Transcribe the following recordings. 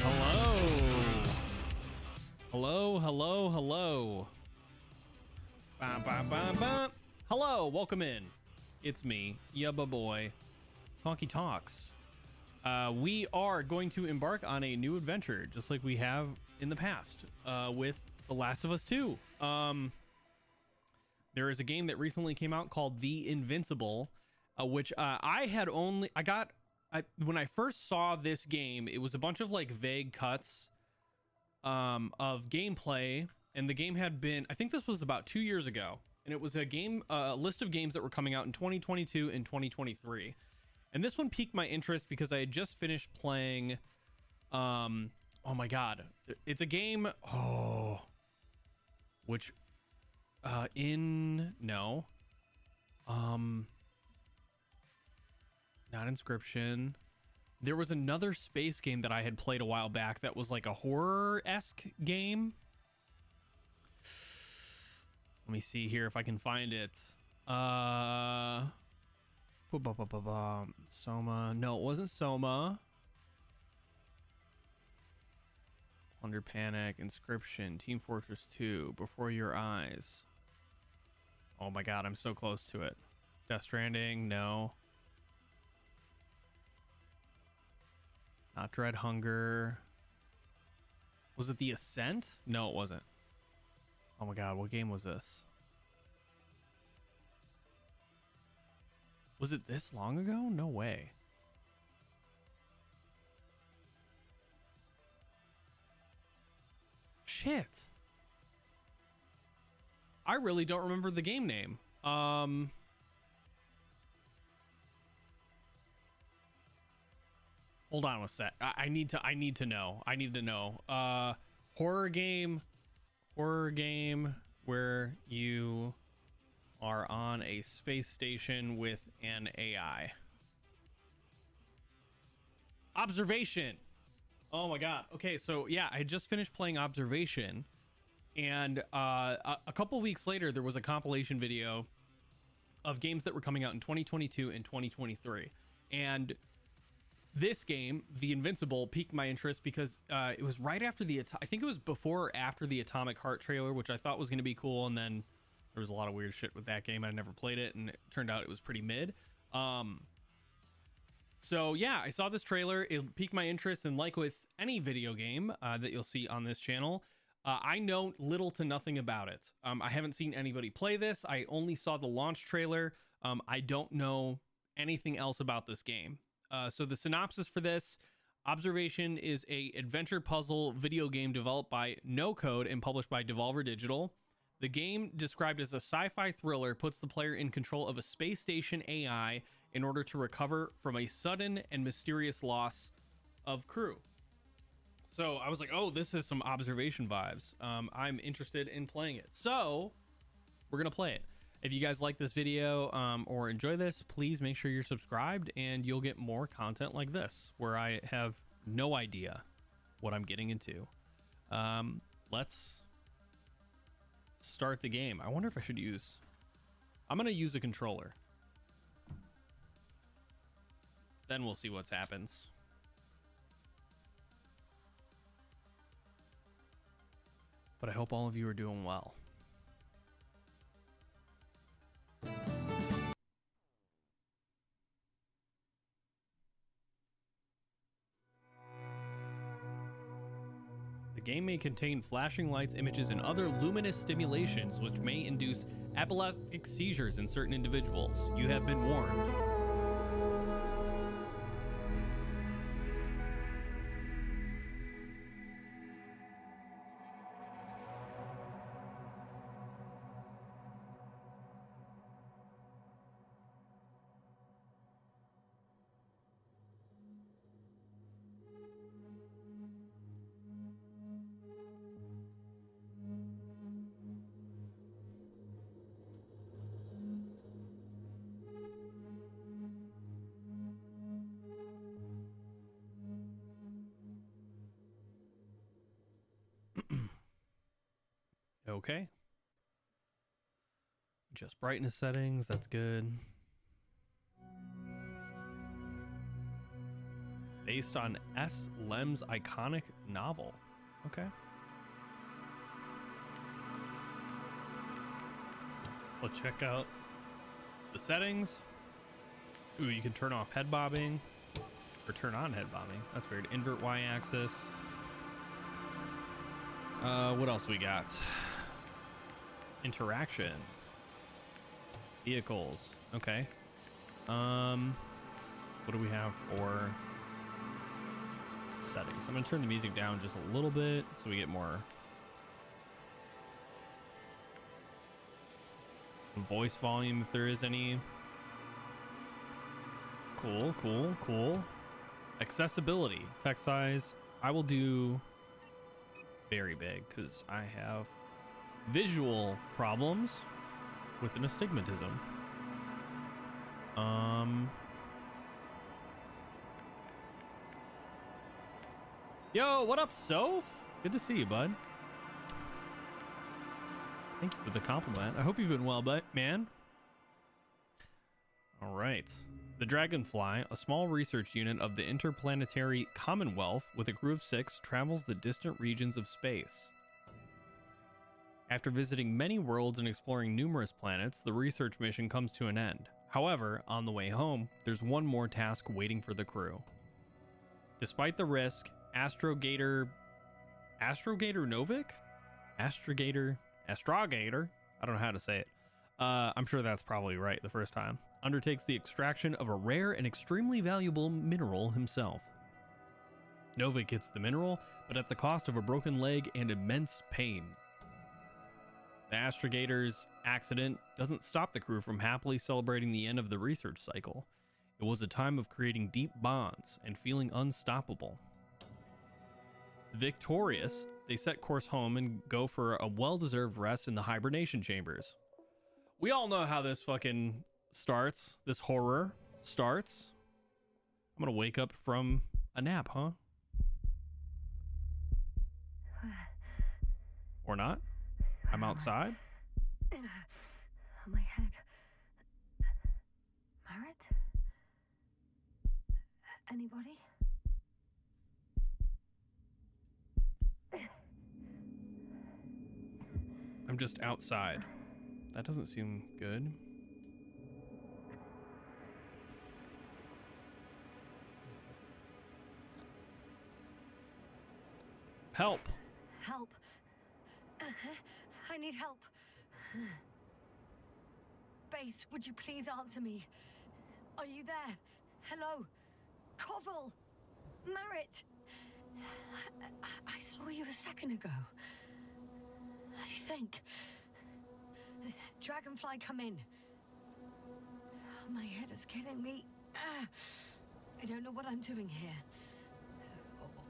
Hello. Hello, hello, hello. Bum, bum, bum, bum. Hello, welcome in. It's me, Yubba Boy, KonkyTalks. We are going to embark on a new adventure, just like we have in the past, with The Last of Us 2. There is a game that recently came out called The Invincible, which when I first saw this game, it was a bunch of like vague cuts of gameplay, and the game had been, I think this was about 2 years ago, and it was a list of games that were coming out in 2022 and 2023. And this one piqued my interest because I had just finished playing, oh my god, it's a game, not Inscription. There was another space game that I had played a while back that was like a horror-esque game. Let me see here if I can find it. Soma. No, it wasn't Soma. Under Panic, Inscription, Team Fortress 2, Before Your Eyes. Oh my god, I'm so close to it. Death Stranding, no. Not Dread Hunger. Was it The Ascent? No, it wasn't. Oh my god, what game was this? Was it this long ago? No way. Shit. I really don't remember the game name. Hold on a sec. I need to know. Horror game where you are on a space station with an AI. Observation. Oh my god. Okay, so yeah, I just finished playing Observation, and a couple weeks later there was a compilation video of games that were coming out in 2022 and 2023, and this game, The Invincible, piqued my interest because it was right after I think it was before or after the Atomic Heart trailer, which I thought was going to be cool, and then there was a lot of weird shit with that game. I never played it, and it turned out it was pretty mid. So yeah, I saw this trailer. It piqued my interest, and like with any video game that you'll see on this channel, I know little to nothing about it. I haven't seen anybody play this. I only saw the launch trailer. I don't know anything else about this game. So the synopsis for this: Observation is a adventure puzzle video game developed by No Code and published by Devolver Digital. The game, described as a sci-fi thriller, puts the player in control of a space station AI in order to recover from a sudden and mysterious loss of crew. So I was like, oh, this is some Observation vibes. I'm interested in playing it. So we're going to play it. If you guys like this video or enjoy this, please make sure you're subscribed, and you'll get more content like this where I have no idea what I'm getting into. Let's start the game. I wonder if I should I'm going to use a controller. Then we'll see what happens. But I hope all of you are doing well. The game may contain flashing lights, images, and other luminous stimulations which may induce epileptic seizures in certain individuals. You have been warned. Okay. Just brightness settings, that's good. Based on S. Lem's iconic novel. Okay. Let's check out the settings. Ooh, you can turn off head bobbing or turn on head bobbing. That's weird. Invert y-axis. What else we got? Interaction. Vehicles. Okay. What do we have for settings? I'm gonna turn the music down just a little bit so we get more voice volume if there is any. Cool, cool, cool. Accessibility, text size. I will do very big because I have visual problems with an astigmatism. Yo, what up, Soph? Good to see you, bud. Thank you for the compliment. I hope you've been well, man. All right. The Dragonfly, a small research unit of the Interplanetary Commonwealth with a crew of 6, travels the distant regions of space. After visiting many worlds and exploring numerous planets, the research mission comes to an end. However, on the way home, there's one more task waiting for the crew. Despite the risk, Astrogator Novik? Astrogator, I don't know how to say it. I'm sure that's probably right the first time. Undertakes the extraction of a rare and extremely valuable mineral himself. Novik gets the mineral, but at the cost of a broken leg and immense pain. The Astrogator's accident doesn't stop the crew from happily celebrating the end of the research cycle. It was a time of creating deep bonds and feeling unstoppable. Victorious, they set course home and go for a well-deserved rest in the hibernation chambers. We all know how this fucking starts. This horror starts. I'm gonna wake up from a nap, huh? Or not? I'm outside. On my head. Marit? Anybody? I'm just outside. That doesn't seem good. Help. Help. I need help. Base, would you please answer me? Are you there? Hello? Koval? Marit? I saw you a second ago. I think. Dragonfly, come in. My head is killing me. I don't know what I'm doing here.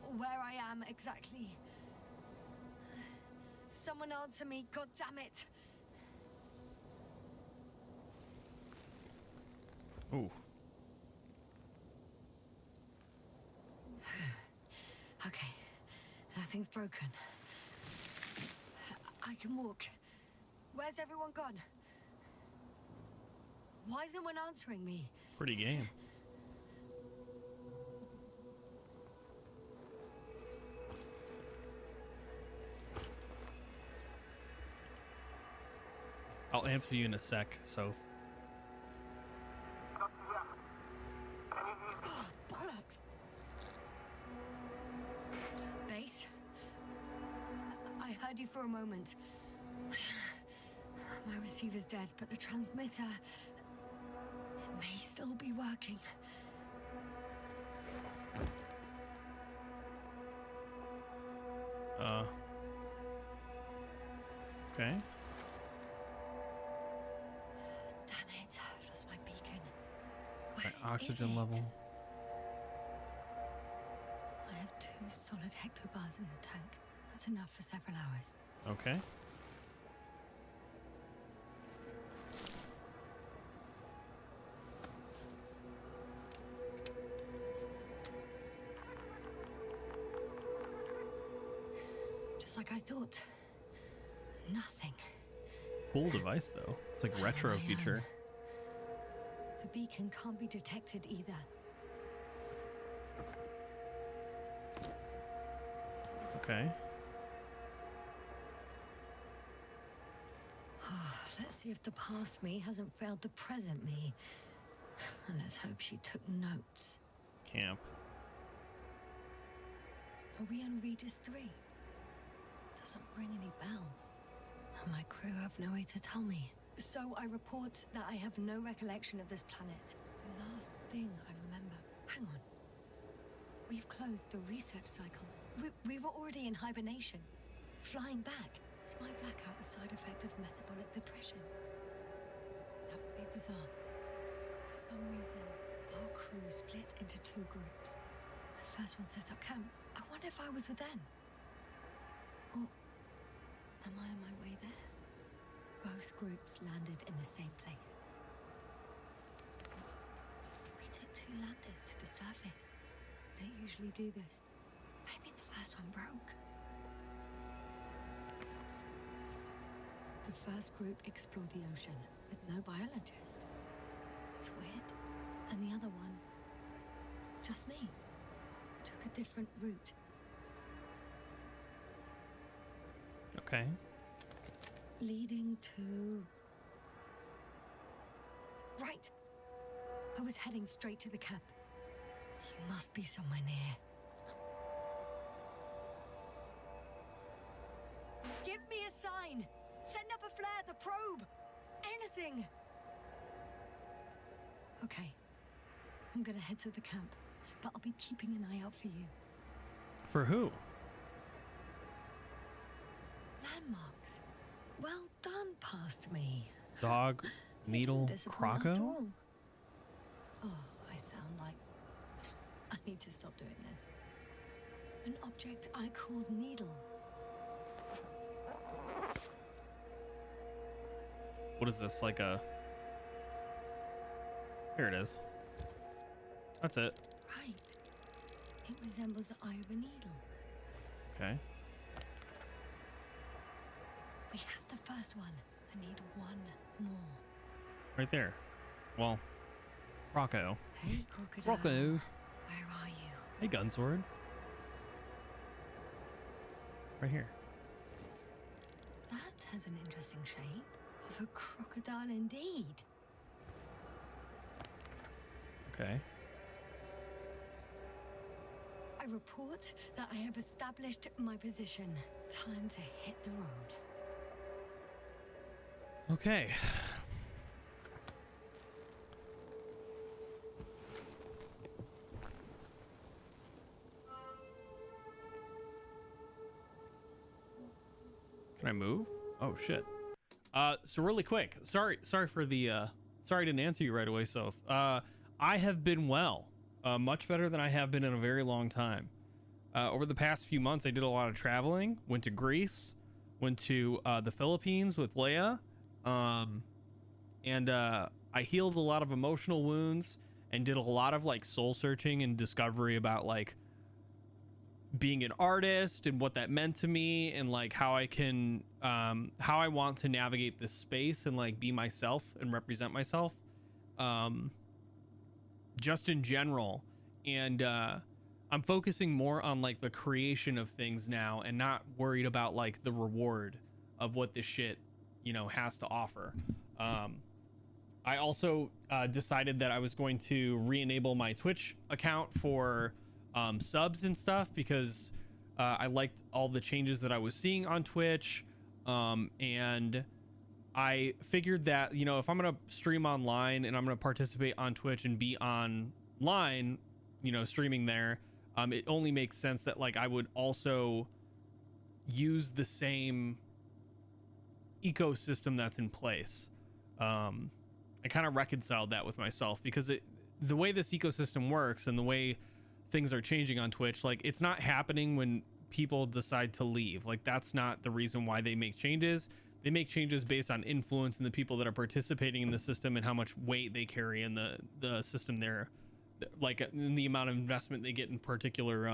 Or where I am exactly. Someone answer me, god damn it. Ooh. Okay, nothing's broken. I can walk. Where's everyone gone? Why isn't one answering me? Pretty game. I'll answer you in a sec, Soph. Oh, bollocks! Base? I heard you for a moment. My receiver's dead, but the transmitter may still be working. Okay. Damn it, I've lost my beacon. My oxygen level. I have 2 solid hectobars in the tank. That's enough for several hours. Okay. Just like I thought. Nothing. Cool device though. It's like retro feature. The beacon can't be detected either. Okay. Let's see if the past me hasn't failed the present me. And let's hope she took notes. Camp. Are we on Regis III? Doesn't ring any bells. And my crew have no way to tell me. So I report that I have no recollection of this planet. The last thing I remember. Hang on. We've closed the research cycle. We were already in hibernation. Flying back. Is my blackout a side effect of metabolic depression? That would be bizarre. For some reason, our crew split into 2 groups. The first one set up camp. I wonder if I was with them. Or am I on my way there? Both groups landed in the same place. We took 2 landers to the surface. We don't usually do this. Maybe the first one broke. The first group explored the ocean with no biologist. It's weird. And the other one, just me, took a different route. Okay. Leading to... Right. I was heading straight to the camp. You must be somewhere near. Give me a sign! Send up a flare, the probe! Anything! Okay. I'm gonna head to the camp, but I'll be keeping an eye out for you. For who? Landmarks. Well done, past me. Dog, needle, croco? Oh, I sound like... I need to stop doing this. An object I called Needle. What is this, like a... Here it is. That's it. Right. It resembles the eye of a needle. Okay. We have the first one. I need one more. Right there. Well, Rocco. Hey, crocodile. Rocco. Where are you? Hey, Gunsword. Right here. That has an interesting shape. Of a crocodile indeed. Okay. I report that I have established my position. Time to hit the road. Okay. Can I move? Oh shit. So really quick. Sorry for the sorry I didn't answer you right away, Soph. I have been well. Much better than I have been in a very long time. Over the past few months, I did a lot of traveling. Went to Greece, went to the Philippines with Leia, and I healed a lot of emotional wounds and did a lot of like soul searching and discovery about like being an artist and what that meant to me and like how I can how I want to navigate this space and like be myself and represent myself just in general. And I'm focusing more on like the creation of things now and not worried about like the reward of what this shit, you know, has to offer. I also decided that I was going to re-enable my Twitch account for subs and stuff because I liked all the changes that I was seeing on Twitch, and I figured that, you know, if I'm gonna stream online and I'm gonna participate on Twitch and be online, you know, streaming there, it only makes sense that like I would also use the same ecosystem that's in place. I kind of reconciled that with myself because the way this ecosystem works and the way things are changing on Twitch, like it's not happening when people decide to leave. Like that's not the reason why they make changes. They make changes based on influence and the people that are participating in the system and how much weight they carry in the system there, like in the amount of investment they get in particular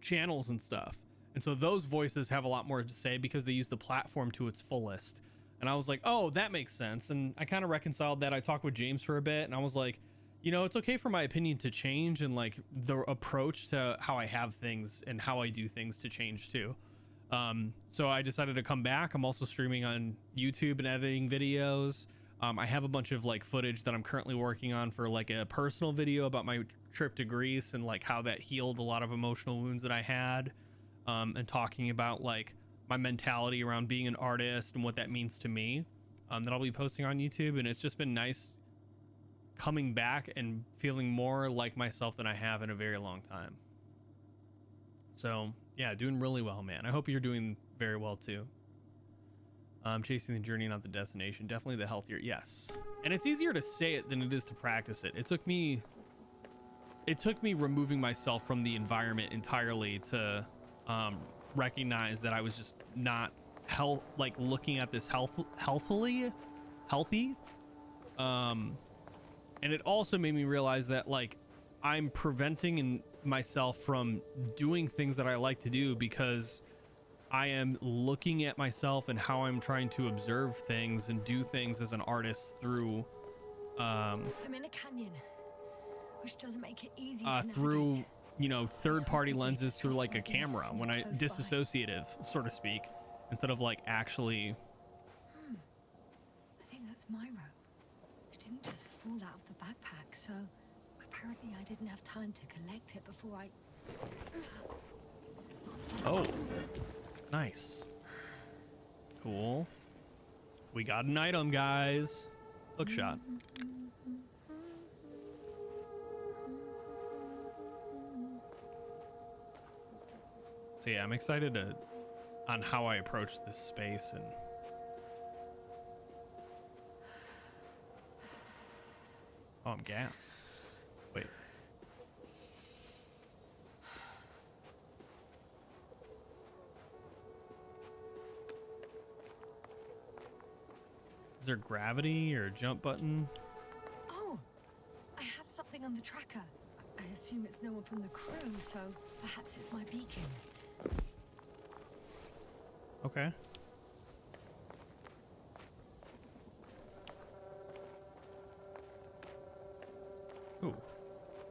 channels and stuff. And so those voices have a lot more to say because they use the platform to its fullest. And I was like, oh, that makes sense. And I kind of reconciled that. I talked with James for a bit and I was like, you know, it's okay for my opinion to change, and like the approach to how I have things and how I do things to change too. So I decided to come back. I'm also streaming on YouTube and editing videos. I have a bunch of like footage that I'm currently working on for like a personal video about my trip to Greece and like how that healed a lot of emotional wounds that I had, and talking about like my mentality around being an artist and what that means to me, that I'll be posting on YouTube. And it's just been nice coming back and feeling more like myself than I have in a very long time. So yeah, doing really well, man. I hope you're doing very well too. Chasing the journey, not the destination. Definitely the healthier. Yes. And it's easier to say it than it is to practice it. It took me removing myself from the environment entirely to recognize that I was just not looking at this healthy. And it also made me realize that like I'm preventing myself from doing things that I like to do because I am looking at myself and how I'm trying to observe things and do things as an artist through I'm in a canyon, which doesn't make it easy to through navigate. you know, third-party lenses through like a camera, when I disassociative, so to speak, instead of like actually. I think that's my rope. It didn't just fall out of the backpack, so apparently I didn't have time to collect it before I... Oh, nice. Cool. We got an item, guys. Hook shot. So yeah, I'm excited on how I approach this space. And oh, I'm gassed. Wait. Is there gravity or a jump button? Oh, I have something on the tracker. I assume it's no one from the crew, so perhaps it's my beacon. Okay. Ooh,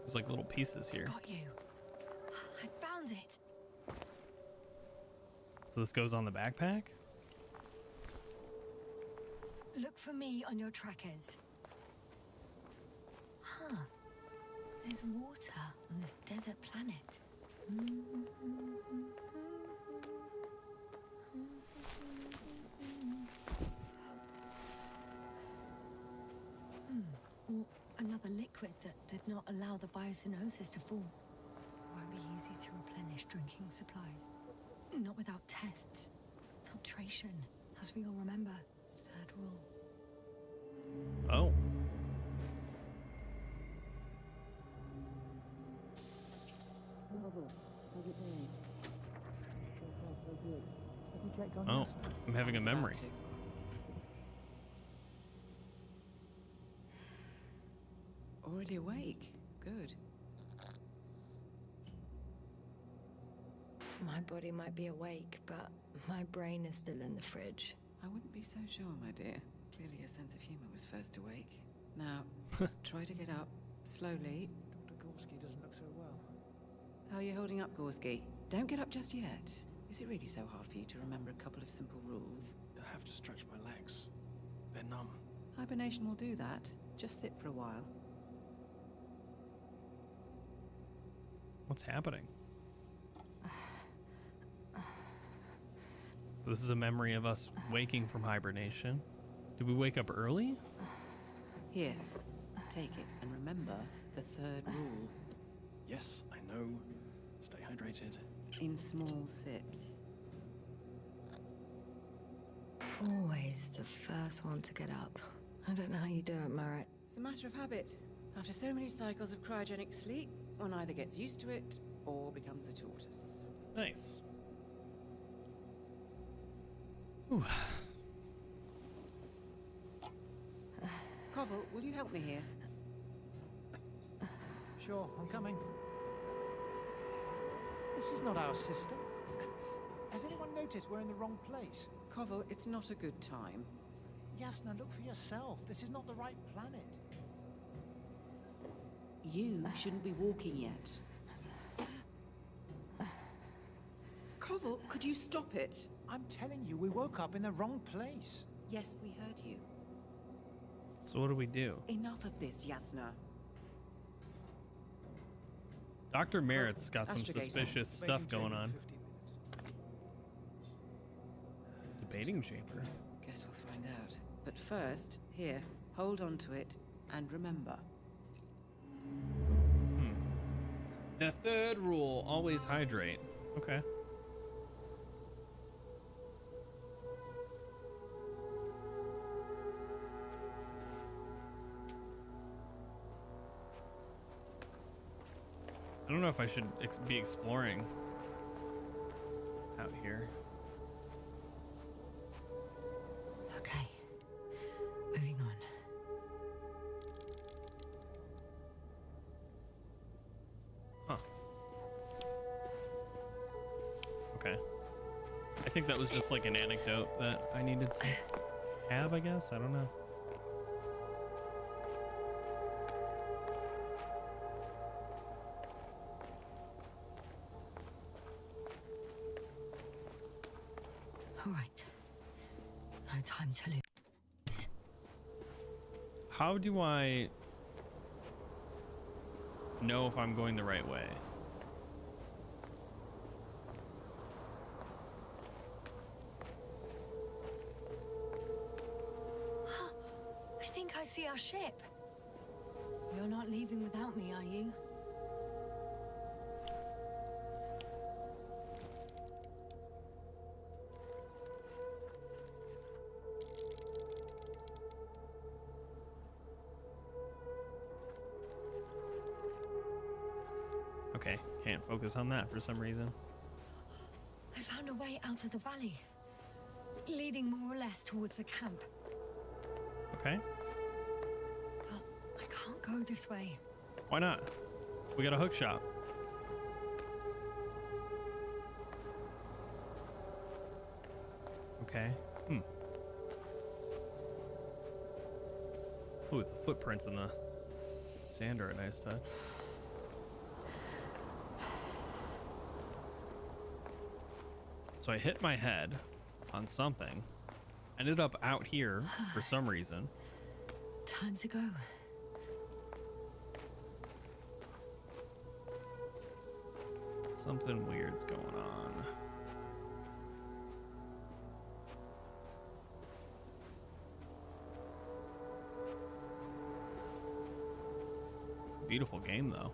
there's like little pieces here. Got you. I found it. So this goes on the backpack? Look for me on your trackers. Huh. There's water on this desert planet. Or another liquid that did not allow the biosinosis to fall. Won't be easy to replenish drinking supplies. Not without tests. Filtration, as we all remember. Third rule. Oh. Oh, I'm having a memory. Already awake? Good. My body might be awake, but my brain is still in the fridge. I wouldn't be so sure, my dear. Clearly your sense of humor was first awake. Now, try to get up, slowly. Dr. Gorski doesn't look so well. How are you holding up, Gorski? Don't get up just yet. Is it really so hard for you to remember a couple of simple rules? I have to stretch my legs. They're numb. Hibernation will do that. Just sit for a while. What's happening? So this is a memory of us waking from hibernation. Did we wake up early? Here, take it and remember the third rule. Yes, I know. Stay hydrated. In small sips. Always the first one to get up. I don't know how you do it, Merritt. It's a matter of habit. After so many cycles of cryogenic sleep, one either gets used to it or becomes a tortoise. Nice. Ooh. Koval, will you help me here? Sure, I'm coming. This is not our system. Has anyone noticed we're in the wrong place? Koval, it's not a good time. Yasna, look for yourself. This is not the right planet. You shouldn't be walking yet. Koval, could you stop it? I'm telling you, we woke up in the wrong place. Yes, we heard you. So what do we do? Enough of this, Yasna. Dr. Merritt's got some Astrogator. suspicious stuff Waiting going chamber on. 15 minutes. Debating chamber. Guess we'll find out. But first, here, hold on to it and remember. The third rule, always hydrate. Okay. I don't know if I should be exploring out here. Okay, moving on. Huh. Okay. I think that was just like an anecdote that I needed to have, I guess. I don't know. All right. No time to lose. How do I know if I'm going the right way? I think I see our ship. You're not leaving without me, are you? Okay, can't focus on that for some reason. I found a way out of the valley, leading more or less towards the camp. Okay, But I can't go this way. why not? We got a hook shop. Okay. Ooh, the footprints in the sand are a nice touch. So I hit my head on something. Ended up out here for some reason. Time to go. Something weird's going on. Beautiful game, though.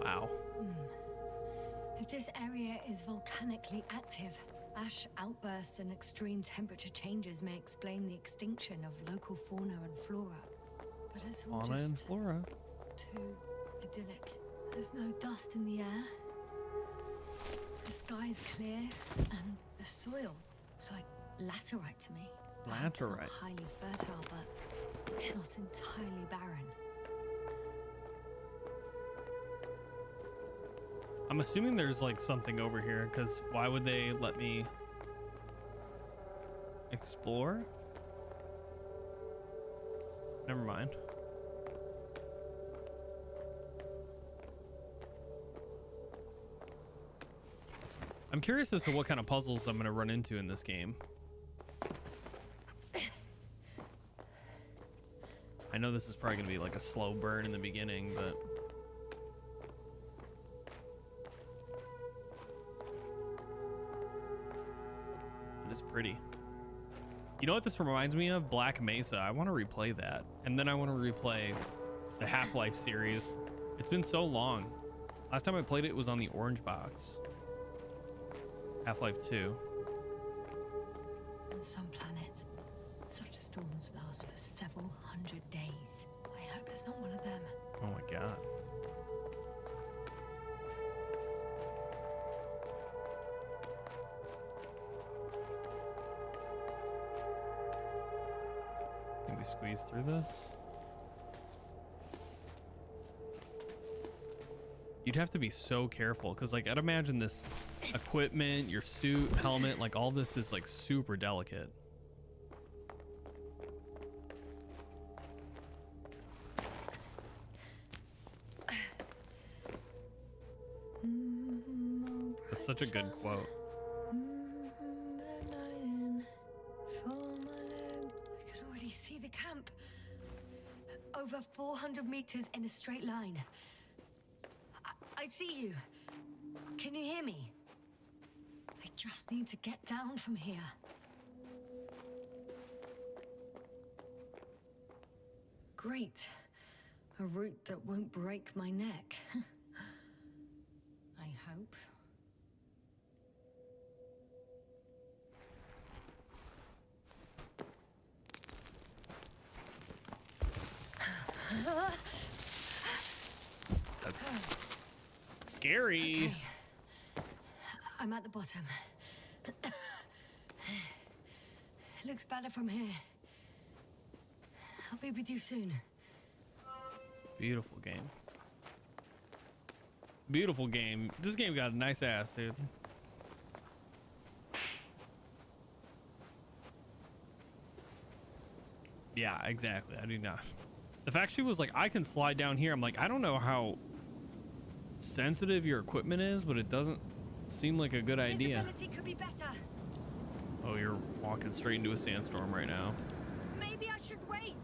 Wow. If this area is volcanically active, ash outbursts and extreme temperature changes may explain the extinction of local fauna and flora. But it's all Fauna and just flora. too idyllic. There's no dust in the air. The sky's clear, and the soil looks like laterite to me. Perhaps not Laterite. highly fertile, but not entirely barren. I'm assuming there's like something over here, because why would they let me explore? Never mind. I'm curious as to what kind of puzzles I'm going to run into in this game. I know this is probably going to be like a slow burn in the beginning, but it is pretty. You know what this reminds me of? Black Mesa. I want to replay that. And then I want to replay the Half-Life series. It's been so long. Last time I played it was on the orange box. Half-Life 2. On some planets, such storms last for several hundred days. I hope it's not one of them. Oh my god. Can we squeeze through this? You'd have to be so careful because, like, I'd imagine this equipment, your suit, helmet, like all this is like super delicate. That's such a good quote. I can already see the camp. Over 400 meters in a straight line. I see you. Can you hear me? I just need to get down from here. Great. A route that won't break my neck. I hope. That's scary. Okay. I'm at the bottom. It looks better from here. I'll be with you soon. Beautiful game. Beautiful game. This game got a nice ass, dude. Yeah, exactly. I do not. The fact she was like, I can slide down here. I'm like, I don't know how sensitive your equipment is, but it doesn't seem like a good idea. Visibility could be better. Oh, you're walking straight into a sandstorm right now. Maybe I should wait.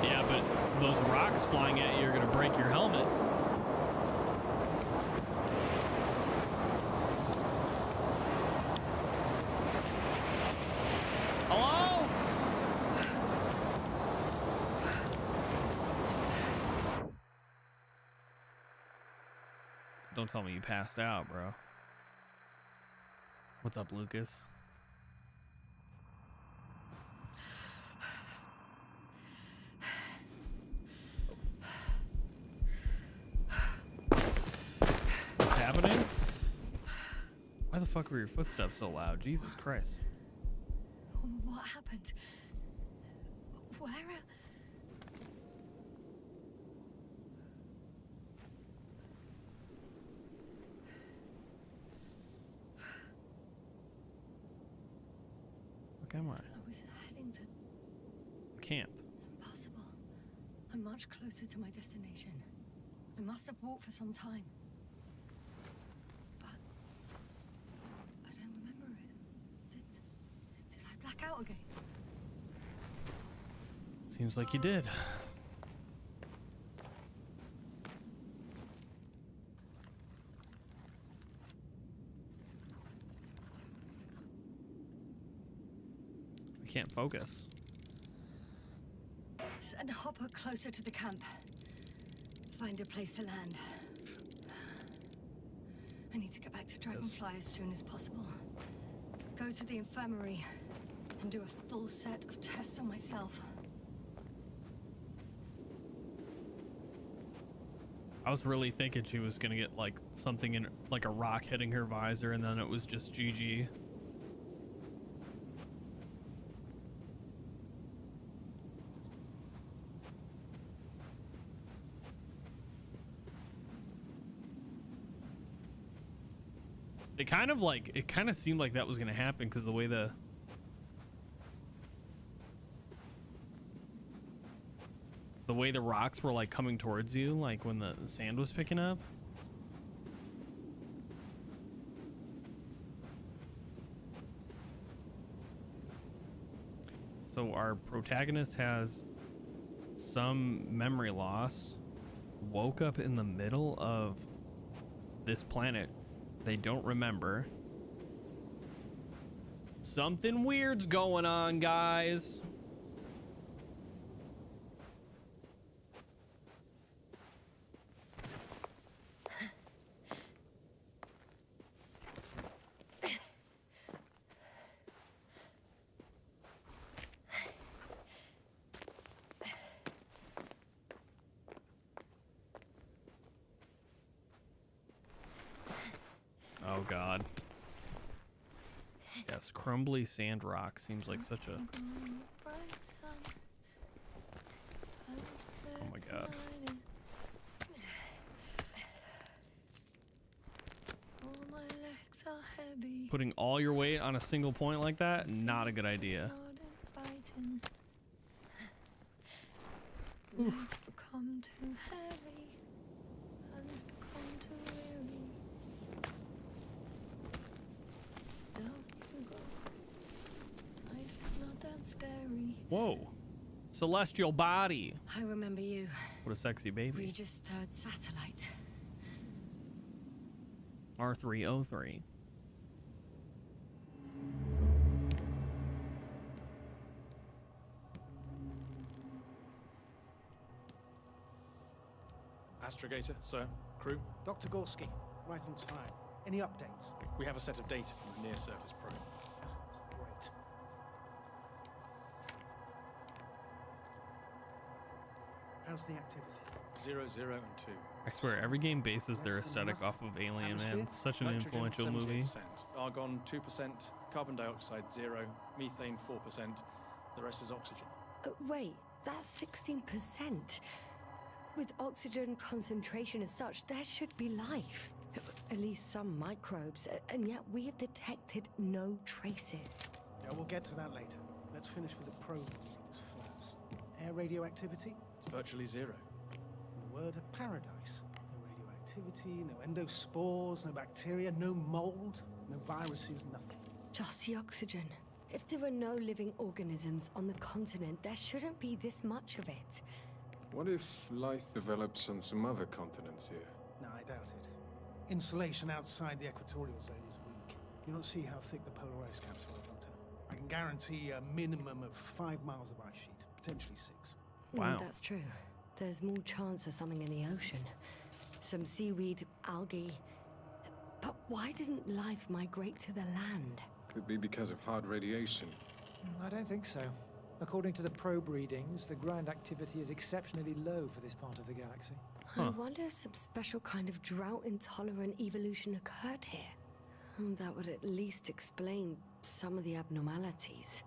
Yeah, but those rocks flying at you are gonna break your helmet. Hello? Don't tell me you passed out, bro. What's up, Lucas? What's happening? Why the fuck were your footsteps so loud? Jesus Christ. What happened? Where? Fuck am I? I was heading to Camp. Impossible. I'm much closer to my destination. I must have walked for some time. But I don't remember it. Did I black out again? Seems like you did. I can't focus. Send a hopper closer to the camp. Find a place to land. I need to get back to Dragonfly as soon as possible. Go to the infirmary and do a full set of tests on myself. I was really thinking she was gonna get like something in, like a rock hitting her visor, and then it was just GG. It kind of seemed like that was gonna happen because the way the rocks were like coming towards you, like when the sand was picking up. So our protagonist has some memory loss, woke up in the middle of this planet they don't remember. Something weird's going on, guys. Oh god. Yes, crumbly sand rock seems like such a... Oh my god. Putting all your weight on a single point like that, not a good idea. Oof. Become too heavy, hands become too weary. Down you go. Night is not that scary. Whoa. Celestial body. I remember you. What a sexy baby. Regis III satellite. R303. Astrogator, sir. Crew. Dr. Gorski, right on time. Any updates? We have a set of data from the near-surface probe. Great. How's the activity? 0, 0, and 2. I swear, every game bases their aesthetic off of Alien, man. It's such an Nitrogen, influential movie. 78%, argon 2%, carbon dioxide 0, methane 4%. The rest is oxygen. Wait, that's 16%. With oxygen concentration as such, there should be life. At least some microbes, and yet we have detected no traces. Yeah, we'll get to that later. Let's finish with the probe readings first. Air radioactivity? It's virtually 0. In a word, a paradise. No radioactivity, no endospores, no bacteria, no mold, no viruses, nothing. Just the oxygen. If there are no living organisms on the continent, there shouldn't be this much of it. What if life develops on some other continents here? No, I doubt it. Insulation outside the equatorial zone is weak. You don't see how thick the polar ice caps are, Doctor. I can guarantee a minimum of 5 miles of ice sheet, potentially 6. Wow. That's true. There's more chance of something in the ocean. Some seaweed, algae. But why didn't life migrate to the land? Could be because of hard radiation. I don't think so. According to the probe readings, the ground activity is exceptionally low for this part of the galaxy. I wonder if some special kind of drought-intolerant evolution occurred here. That would at least explain some of the abnormalities.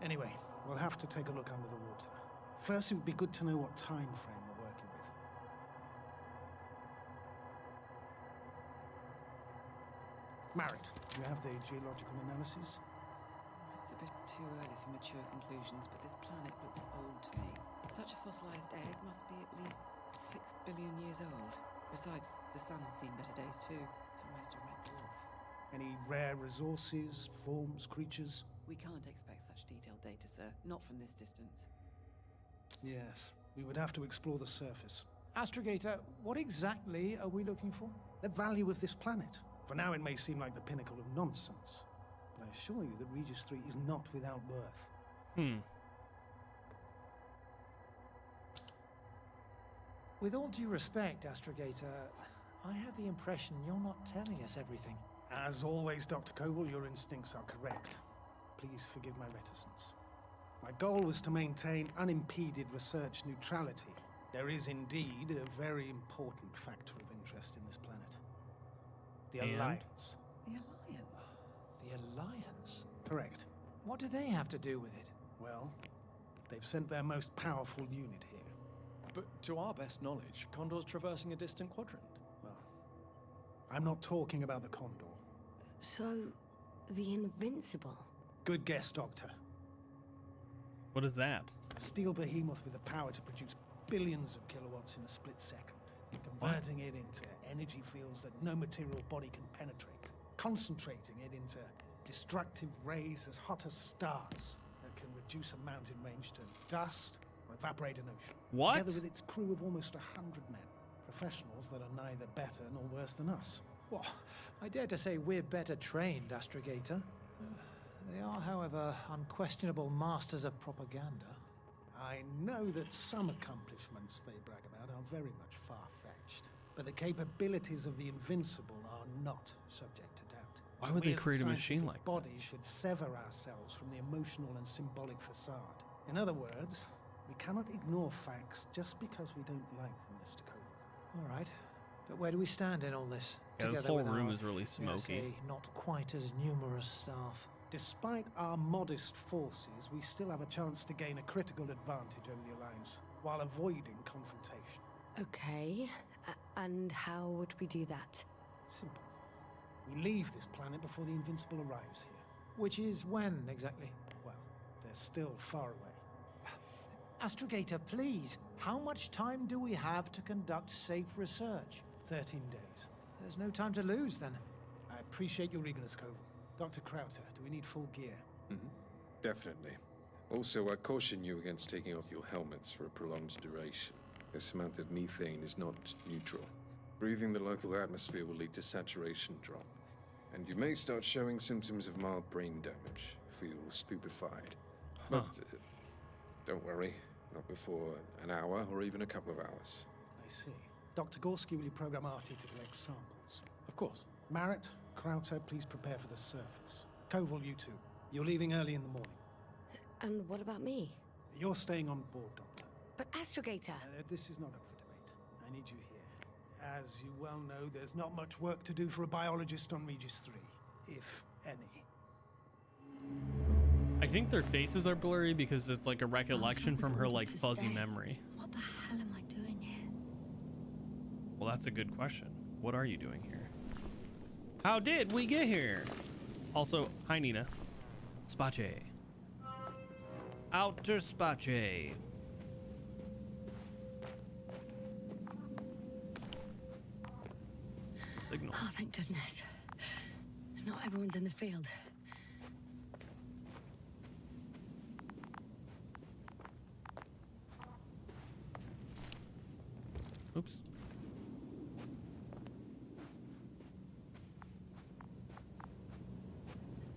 Anyway, we'll have to take a look under the water. First, it would be good to know what time frame we're working with. Marit, do you have the geological analysis? It's a bit too early for mature conclusions, but this planet looks old to me. Such a fossilized egg must be at least 6 billion years old. Besides, the sun has seen better days too. It's almost a red dwarf. Any rare resources, forms, creatures? We can't expect such detailed data, sir. Not from this distance. Yes, we would have to explore the surface. Astrogator, what exactly are we looking for? The value of this planet. For now, it may seem like the pinnacle of nonsense, but I assure you that Regis III is not without worth. With all due respect, Astrogator, I have the impression you're not telling us everything. As always, Dr. Koval, your instincts are correct. Please forgive my reticence. My goal was to maintain unimpeded research neutrality. There is indeed a very important factor of interest in this planet. The Alliance. The Alliance? The Alliance? Correct. What do they have to do with it? Well, they've sent their most powerful unit here. But to our best knowledge, Condor's traversing a distant quadrant. Well, I'm not talking about the Condor. So, the Invincible. Good guess, Doctor. What is that? A steel behemoth with the power to produce billions of kilowatts in a split second, converting it into energy fields that no material body can penetrate, concentrating it into Destructive rays as hot as stars that can reduce a mountain range to dust or evaporate an ocean. What? Together with its crew of almost 100 men. Professionals that are neither better nor worse than us. Well, I dare to say we're better trained, Astrogator. They are, however, unquestionable masters of propaganda. I know that some accomplishments they brag about are very much far-fetched, but the capabilities of the Invincible are not subject to doubt. Why would We they as the create a machine scientific like that? body should sever ourselves from the emotional and symbolic facade. In other words, we cannot ignore facts just because we don't like them, Mr. Koval. All right, but where do we stand in all this? Yeah, this Together whole with room our, is really dare I smoky. say, not quite as numerous staff. Despite our modest forces, we still have a chance to gain a critical advantage over the Alliance, while avoiding confrontation. Okay, and how would we do that? Simple. We leave this planet before the Invincible arrives here. Which is when, exactly? Well, they're still far away. Astrogator, please, how much time do we have to conduct safe research? 13 days. There's no time to lose, then. I appreciate your eagerness, Koval. Dr. Krauter, do we need full gear? Definitely. Also, I caution you against taking off your helmets for a prolonged duration. This amount of methane is not neutral. Breathing the local atmosphere will lead to saturation drop, and you may start showing symptoms of mild brain damage, feel stupefied. But don't worry, not before an hour or even a couple of hours. I see. Dr. Gorski, will you program Artie to collect samples? Of course. Marrett, Krauter, please prepare for the surface. Koval, you too. You're leaving early in the morning. And what about me? You're staying on board, Doctor. But Astrogator! This is not up for debate. I need you here. As you well know, there's not much work to do for a biologist on Regis III, if any. I think their faces are blurry because it's like a recollection from her like fuzzy memory. What the hell am I doing here? Well, that's a good question. What are you doing here? How did we get here? Also, hi Nina. Space. Outer space. It's a signal. Oh, thank goodness. Not everyone's in the field. Oops.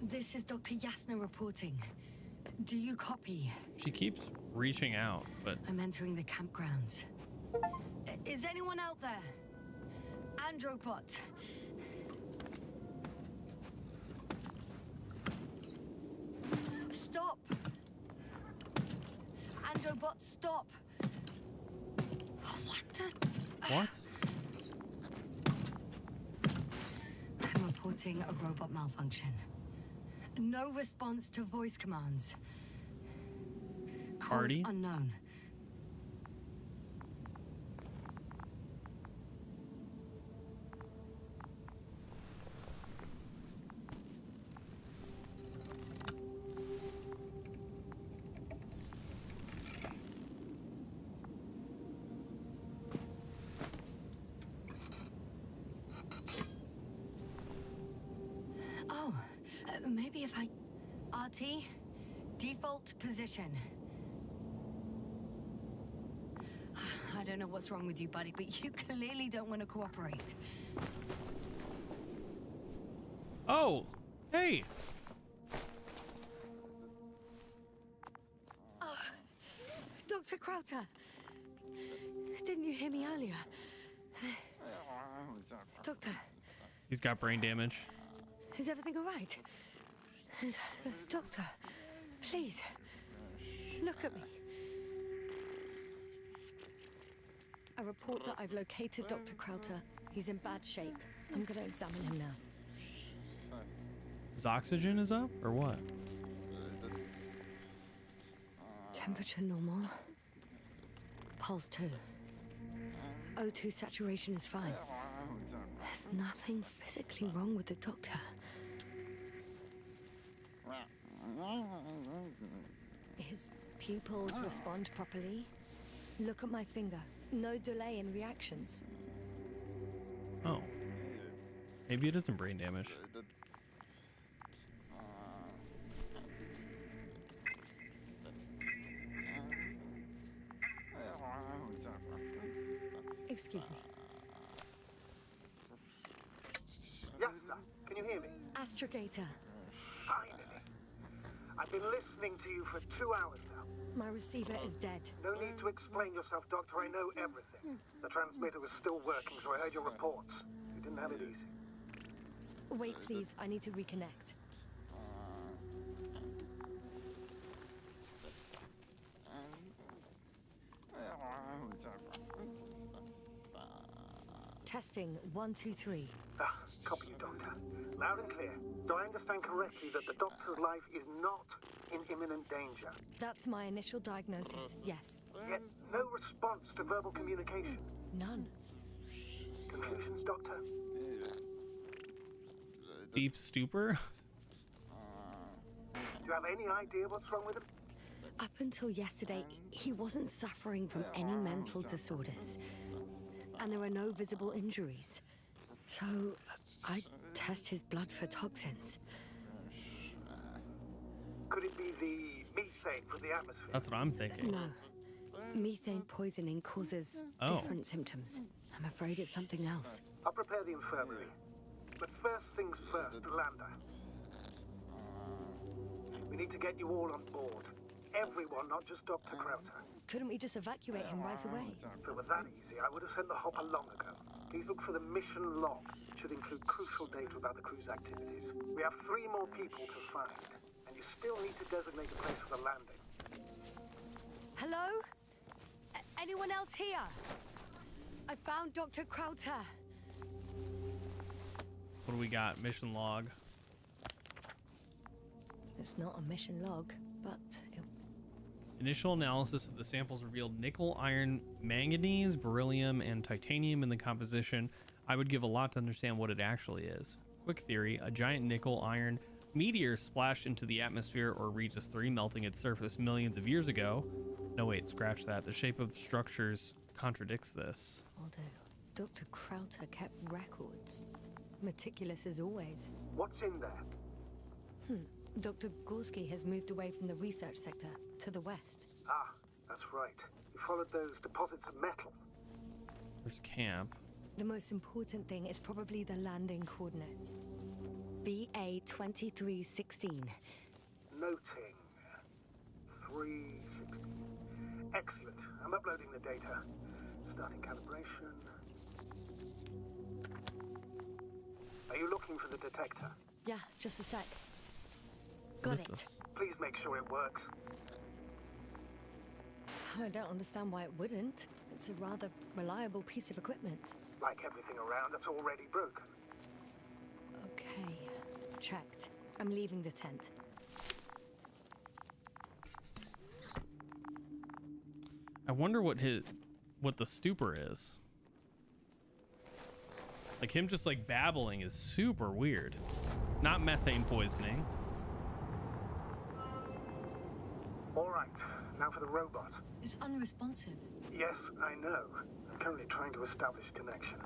This is Dr. Yasna reporting. Do you copy? She keeps reaching out, but I'm entering the campgrounds. Is anyone out there? Androbot. Stop! Androbot, stop! What the? what? I'm reporting a robot malfunction. No response to voice commands. Cause Cardi? unknown. Oh, maybe if I... RT, default position. I don't know what's wrong with you, buddy, but you clearly don't want to cooperate. Oh, hey. Oh, Dr. Krauter, didn't you hear me earlier? Doctor, He's got brain damage. is everything all right? Doctor, please, look at me. I report that I've located Dr. Krauter. He's in bad shape. I'm going to examine him now. His oxygen is up, or what? Temperature normal. Pulse 2. O2 saturation is fine. There's nothing physically wrong with the doctor. His pupils respond properly. Look at my finger. No delay in reactions. Oh. Maybe it isn't brain damage. Excuse me. Yasna, can you hear me? Astrogator. Finally. I've been listening to you for 2 hours now. My receiver is dead. No need to explain yourself, Doctor. I know everything. The transmitter was still working, so I heard your reports. You didn't have it easy. Wait, please. I need to reconnect. Testing 1, 2, 3. Copy you, Doctor. Loud and clear. Do I understand correctly that the Doctor's life is not in imminent danger? That's my initial diagnosis, yes. Yet no response to verbal communication. None. Conclusions, Doctor? Deep stupor. Do you have any idea what's wrong with him? Up until yesterday, he wasn't suffering from any mental disorders. And there are no visible injuries. So, I test his blood for toxins. Could it be the methane from the atmosphere? That's what I'm thinking. No. Methane poisoning causes different symptoms. I'm afraid it's something else. I'll prepare the infirmary. But first things first, Lander. We need to get you all on board. Everyone, not just Dr. Krauter. Couldn't we just evacuate him right away? If it were that easy, I would have sent the hopper long ago. Please look for the mission log. It should include crucial data about the crew's activities. We have 3 more people to find, and you still need to designate a place for the landing. Hello? Anyone else here? I found Dr. Krauter. What do we got? Mission log. It's not a mission log, but Initial analysis of the samples revealed nickel, iron, manganese, beryllium, and titanium in the composition. I would give a lot to understand what it actually is. Quick theory, a giant nickel iron meteor splashed into the atmosphere or Regis III, melting its surface millions of years ago. No, wait, scratch that. The shape of structures contradicts this. although Dr. Krauter kept records. Meticulous as always. What's in there? Dr. Gorski has moved away from the research sector to the west. Ah, that's right. You followed those deposits of metal. There's camp. The most important thing is probably the landing coordinates. BA 2316. Noting. 316. Excellent. I'm uploading the data. Starting calibration. Are you looking for the detector? Yeah, just a sec. What Got is it. this? Please make sure it works. I don't understand why it wouldn't. It's a rather reliable piece of equipment. Like everything around that's already broken. Okay, checked. I'm leaving the tent. I wonder what the stupor is. Like him just like babbling is super weird. Not methane poisoning. All right, now for the robot. It's unresponsive. Yes, I know. I'm currently trying to establish a connection.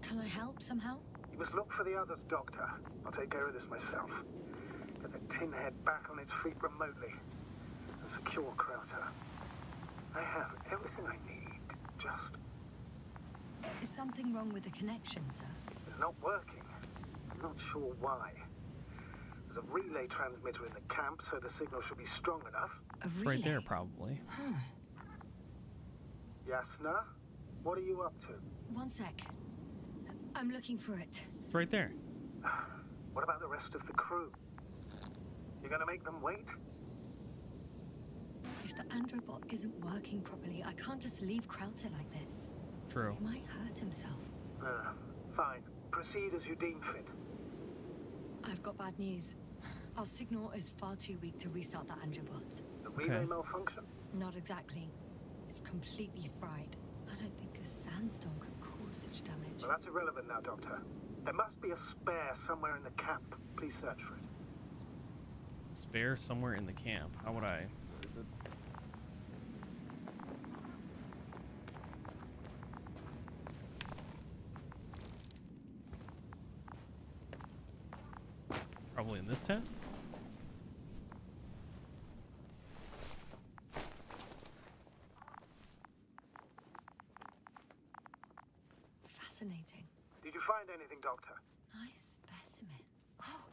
Can I help somehow? You must look for the others, Doctor. I'll take care of this myself. Get the tin head back on its feet remotely. And secure Krauter. I have everything I need. Just... Is something wrong with the connection, sir? It's not working. I'm not sure why. There's a relay transmitter in the camp, so the signal should be strong enough. A It's right there, relay? probably. Yasna, what are you up to? One sec. I'm looking for it. It's right there. What about the rest of the crew? You're gonna make them wait? If the androbot isn't working properly, I can't just leave Krauter like this. True. He might hurt himself. Fine. Proceed as you deem fit. I've got bad news. Our signal is far too weak to restart the androbot. The relay Okay. malfunction? Not exactly. It's completely fried. I don't think a sandstorm could cause such damage. Well, that's irrelevant now, Doctor. There must be a spare somewhere in the camp. Please search for it. Spare somewhere in the camp. How would I? Probably in this tent. fascinating. Did you find anything, Doctor? Nice specimen. Oh,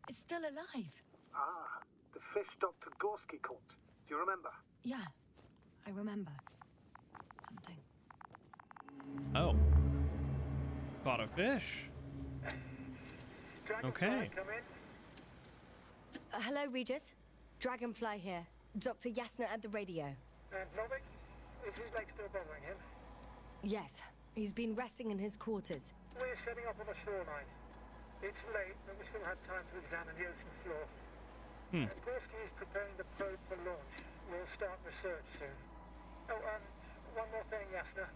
it's still alive. Ah, the fish Dr. Gorski caught. Do you remember? Yeah, I remember. Something. Oh. Caught a fish. Okay. Come in. Hello, Regis. Dragonfly here. Dr. Yasna at the radio. Novik? Is his leg still bothering him? Yes, he's been resting in his quarters. We're setting up on the shoreline. It's late, but we still have time to examine the ocean floor. Gorski is preparing the probe for launch. We'll start research soon. Oh, one more thing, Yasna.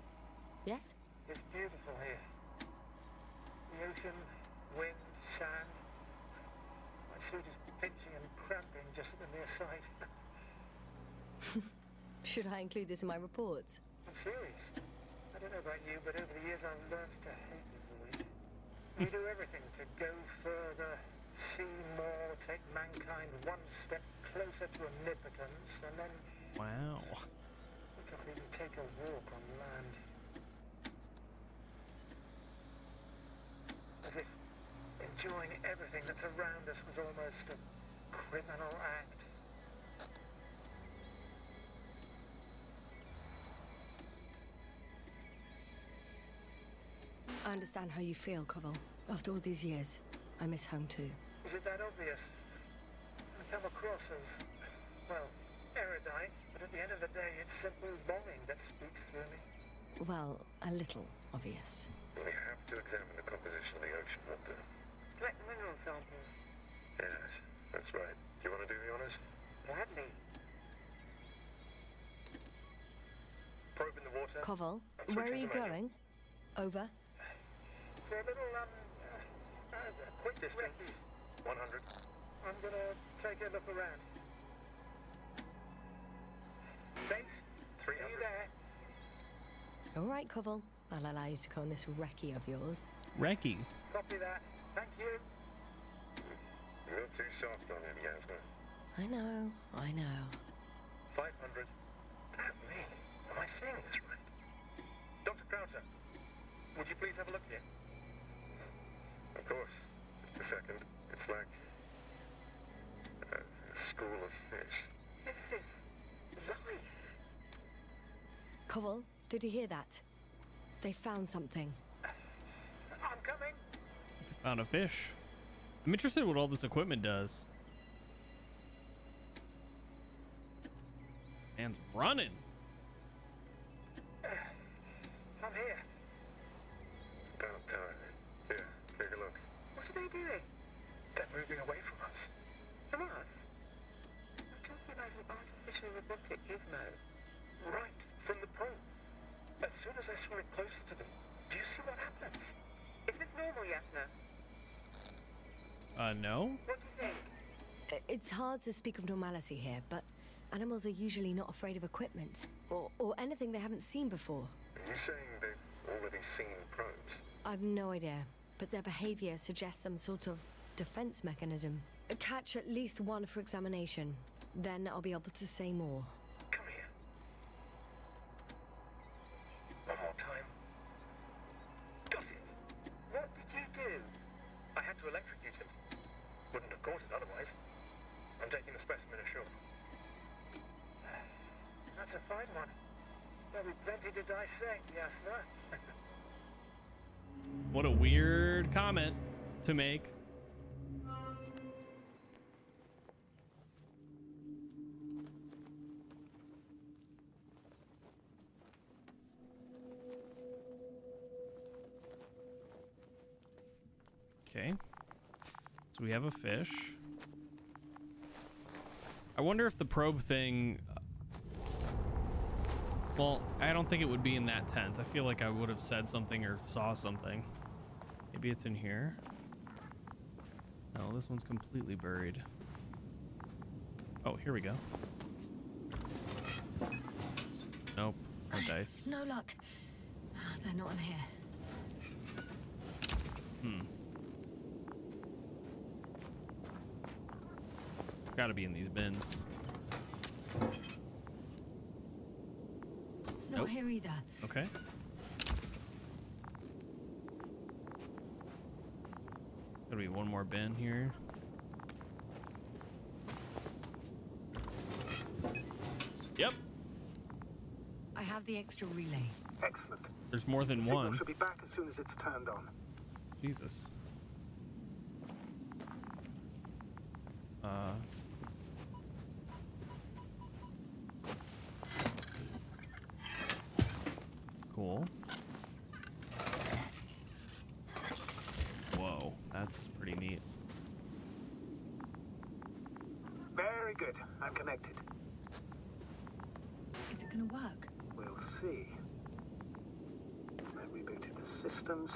Yes? It's beautiful here. The ocean, wind, sand. My suit is pinching and cramping just at the mere sight. Should I include this in my reports? I'm serious. I don't know about you, but over the years I've learned to hate the void. We do everything to go further, see more, take mankind one step closer to omnipotence, and then Wow. we can't even take a walk on land. As if enjoying everything that's around us was almost a criminal act. I understand how you feel, Koval. After all these years, I miss home too. Is it that obvious? I come across as, well, erudite, but at the end of the day, it's simple longing that speaks through me. Well, a little obvious. We have to examine the composition of the ocean water. Collect mineral samples. Yes, that's right. Do you want to do the honors? Gladly. Probe in the water. Koval, I'm where are switching you to radio. going? Over. For a little, quick Distance, recce. 100. I'm gonna take a look around. Base, are 300. you there? All right, Koval. I'll allow you to go on this recce of yours. Recce. Copy that. Thank you. You're too soft on him, Yasna. I know. 500. Damn me. Am I seeing this right? Dr. Krauter, would you please have a look here? Of course. Just a second. It's like a school of fish. This is life. Koval, did you hear that? They found something. I'm coming. Found a fish. I'm interested in what all this equipment does. Man's running. I'm here. About time. Here, take a look. What are they doing? They're moving away from us. From us? I'm talking about an artificial robotic gizmo. Right from the probe. As soon as I swim it closer to them, do you see what happens? Is this normal, Yasna? No. What do you think? It's hard to speak of normality here, but animals are usually not afraid of equipment or anything they haven't seen before. Are you saying they've already seen probes? I've no idea, but their behavior suggests some sort of defense mechanism. Catch at least one for examination. Then I'll be able to say more. Come here. One more time. Got it. What did you do? I had to electrocute him. Wouldn't have caught it otherwise. I'm taking the specimen ashore. That's a fine one. There'll be plenty to dissect, Yasna. What a weird comment to make. Okay. So we have a fish. I wonder if the probe thing... Well, I don't think it would be in that tent. I feel like I would have said something or saw something. Maybe it's in here. No, this one's completely buried. Oh, here we go. Nope, no dice. No luck. They're not in here. It's got to be in these bins. Not Nope. here either. Okay. Gonna be one more bin here. Yep. I have the extra relay. Excellent. There's more than Signal one. should be back as soon as it's turned on. Jesus. Cool. Whoa, that's pretty neat. Very good. I'm connected. Is it gonna work? We'll see. I've rebooted the systems.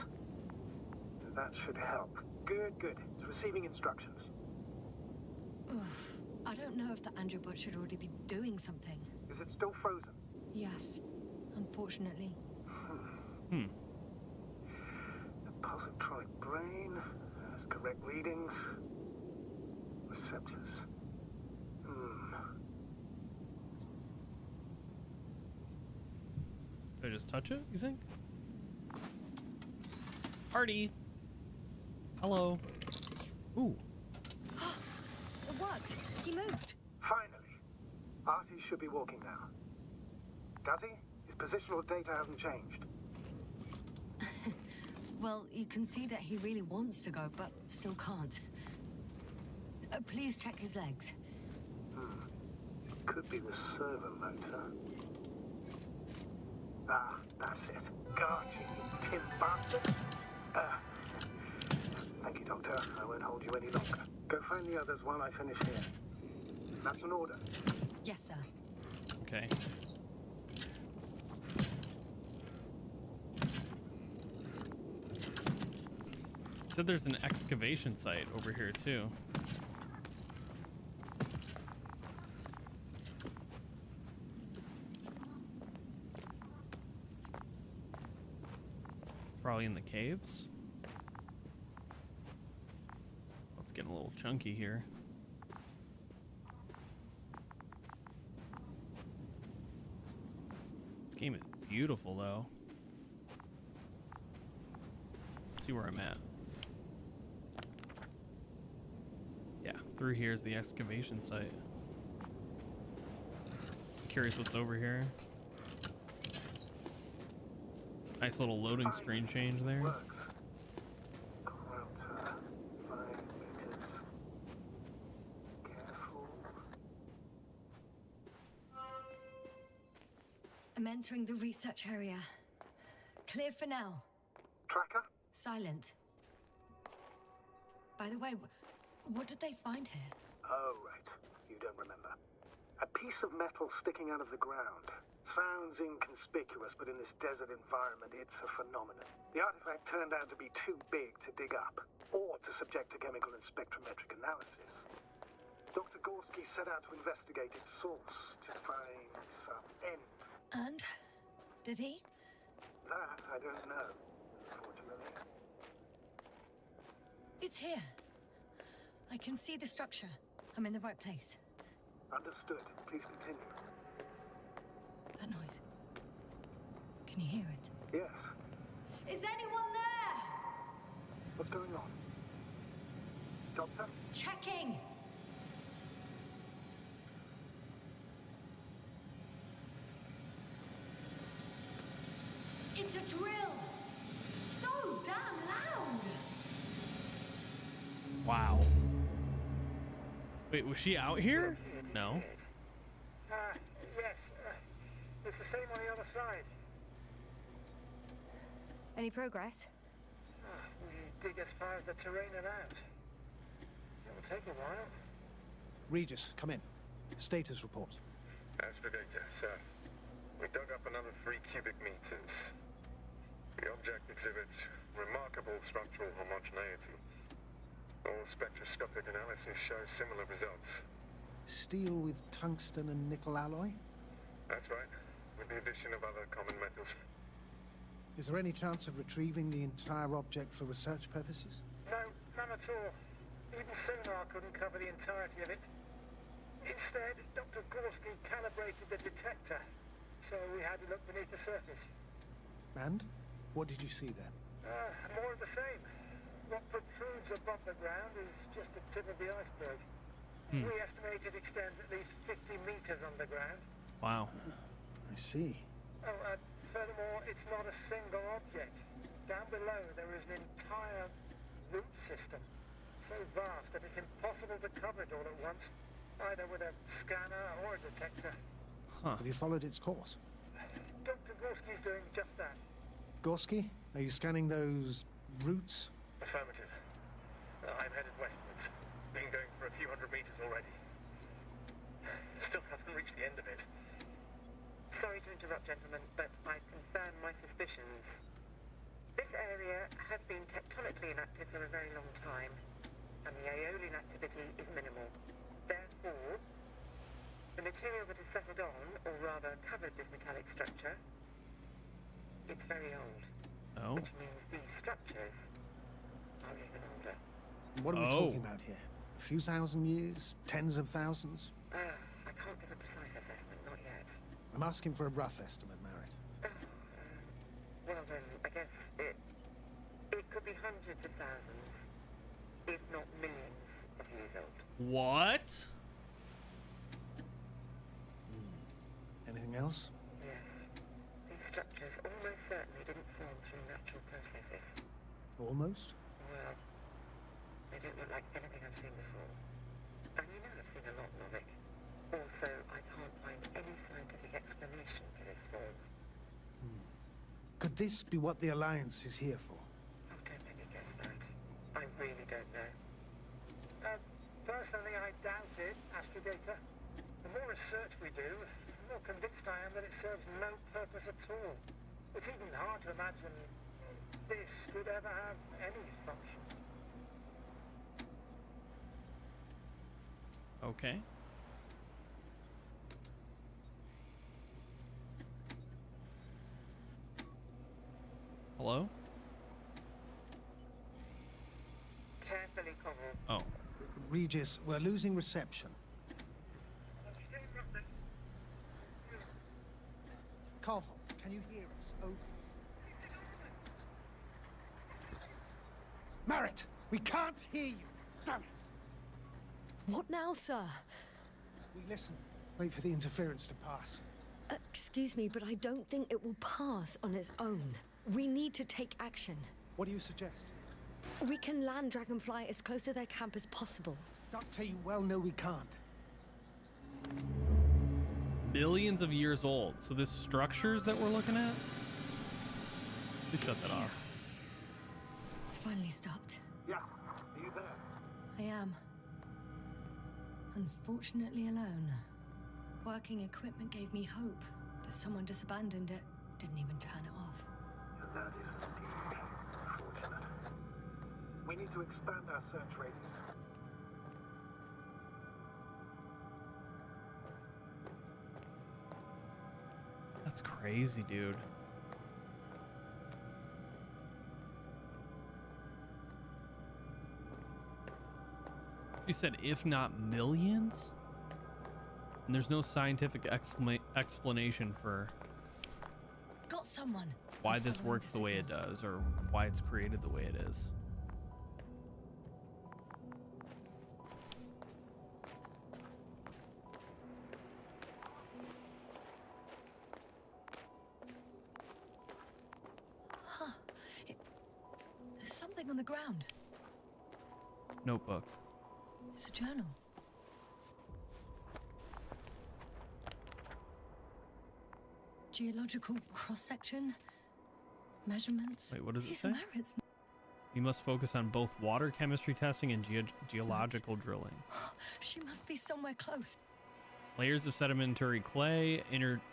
That should help. Good, good. It's receiving instructions. Ugh. I don't know if the androbot should already be doing something. Is it still frozen? Yes, unfortunately. Hmm. The positronic brain has correct readings. Receptors. Do I just touch it, you think? Party. Hello. Ooh. It worked. He moved. Finally. Artie should be walking now. Does he? His positional data hasn't changed. Well, you can see that he really wants to go, but still can't. Please check his legs. It could be the servo motor. Ah, that's it. God, you tin bastard. Thank you, Doctor. I won't hold you any longer. Go find the others while I finish here. That's an order. Yes, sir. Okay. Said there's an excavation site over here too. Probably in the caves. It's getting a little chunky here. This game is beautiful though. Let's see where I'm at. Yeah, through here is the excavation site. Curious what's over here. Nice little loading screen change there. Works. Router, 5 meters. Careful. I'm entering the research area. Clear for now. Tracker? Silent. By the way, what did they find here? Oh, right. You don't remember. A piece of metal sticking out of the ground. Sounds inconspicuous, but in this desert environment, it's a phenomenon. The artifact turned out to be too big to dig up, or to subject to chemical and spectrometric analysis. Dr. Gorski set out to investigate its source, to find some end. And? Did he? That I don't know, unfortunately. It's here. I can see the structure. I'm in the right place. Understood. Please continue. That noise. Can you hear it? Yes. Is anyone there? What's going on? Doctor? Checking. It's a drill. So damn loud. Wow. Wait, was she out here? No. Yes. It's the same on the other side. Any progress? We dig as far as the terrain allows. It'll take a while. Regis, come in. Status report. Astrogator, sir. We dug up another 3 cubic meters. The object exhibits remarkable structural homogeneity. All spectroscopic analysis show similar results. Steel with tungsten and nickel alloy? That's right, with the addition of other common metals. Is there any chance of retrieving the entire object for research purposes? No, none at all. Even sonar couldn't cover the entirety of it. Instead, Dr. Gorski calibrated the detector, so we had to look beneath the surface. And? What did you see there? More of the same. what protrudes above the ground is just the tip of the iceberg. We estimate it extends at least 50 meters underground. Wow. I see. Oh, furthermore, it's not a single object. Down below, there is an entire root system, so vast that it's impossible to cover it all at once, either with a scanner or a detector. Huh. Have you followed its course? Dr. Gorski's doing just that. Gorski, are you scanning those roots? Affirmative. I'm headed westwards. Been going for a few hundred meters already. Still haven't reached the end of it. Sorry to interrupt, gentlemen, but I confirm my suspicions. This area has been tectonically inactive for a very long time, and the aeolian activity is minimal. Therefore, the material that has settled on, or rather covered this metallic structure, it's very old. Oh. Which means these structures are even older. What are we talking about here? A few thousand years? Tens of thousands? I can't give a precise assessment, not yet. I'm asking for a rough estimate, Merritt. Well then, I guess it could be hundreds of thousands, if not millions of years old. What? Anything else? Yes. These structures almost certainly didn't form through natural processes. Almost? Well, they don't look like anything I've seen before. And you know I've seen a lot, Novik. Also, I can't find any scientific explanation for this form. Could this be what the Alliance is here for? Oh, don't make me guess that. I really don't know. Personally, I doubt it, Astrogator. The more research we do, the more convinced I am that it serves no purpose at all. It's even hard to imagine this could ever have any function. Okay. Hello? Carefully, Cobble. Oh. Regis, we're losing reception. Carvel, can you hear us? Over. Merritt, we can't hear you. Damn it. What now, sir? We listen. Wait for the interference to pass. Excuse me, but I don't think it will pass on its own. We need to take action. What do you suggest? We can land Dragonfly as close to their camp as possible. Doctor, you well know we can't. Billions of years old. So this structures that we're looking at? Please shut that off. It's finally stopped. Yeah, are you there? I am. Unfortunately alone. Working equipment gave me hope, but someone just abandoned it. Didn't even turn it off. That is indeed unfortunate. We need to expand our search radius. That's crazy, dude. She said, if not millions? And there's no scientific explanation for Got someone. why I'm this following works the way it signal. does, or why it's created the way it is. Huh. There's something on the ground. Notebook. It's a journal. Geological cross-section. Measurements. Wait, what does it These say? are Merritt's. You must focus on both water chemistry testing and geological drilling. She must be somewhere close. Layers of sedimentary clay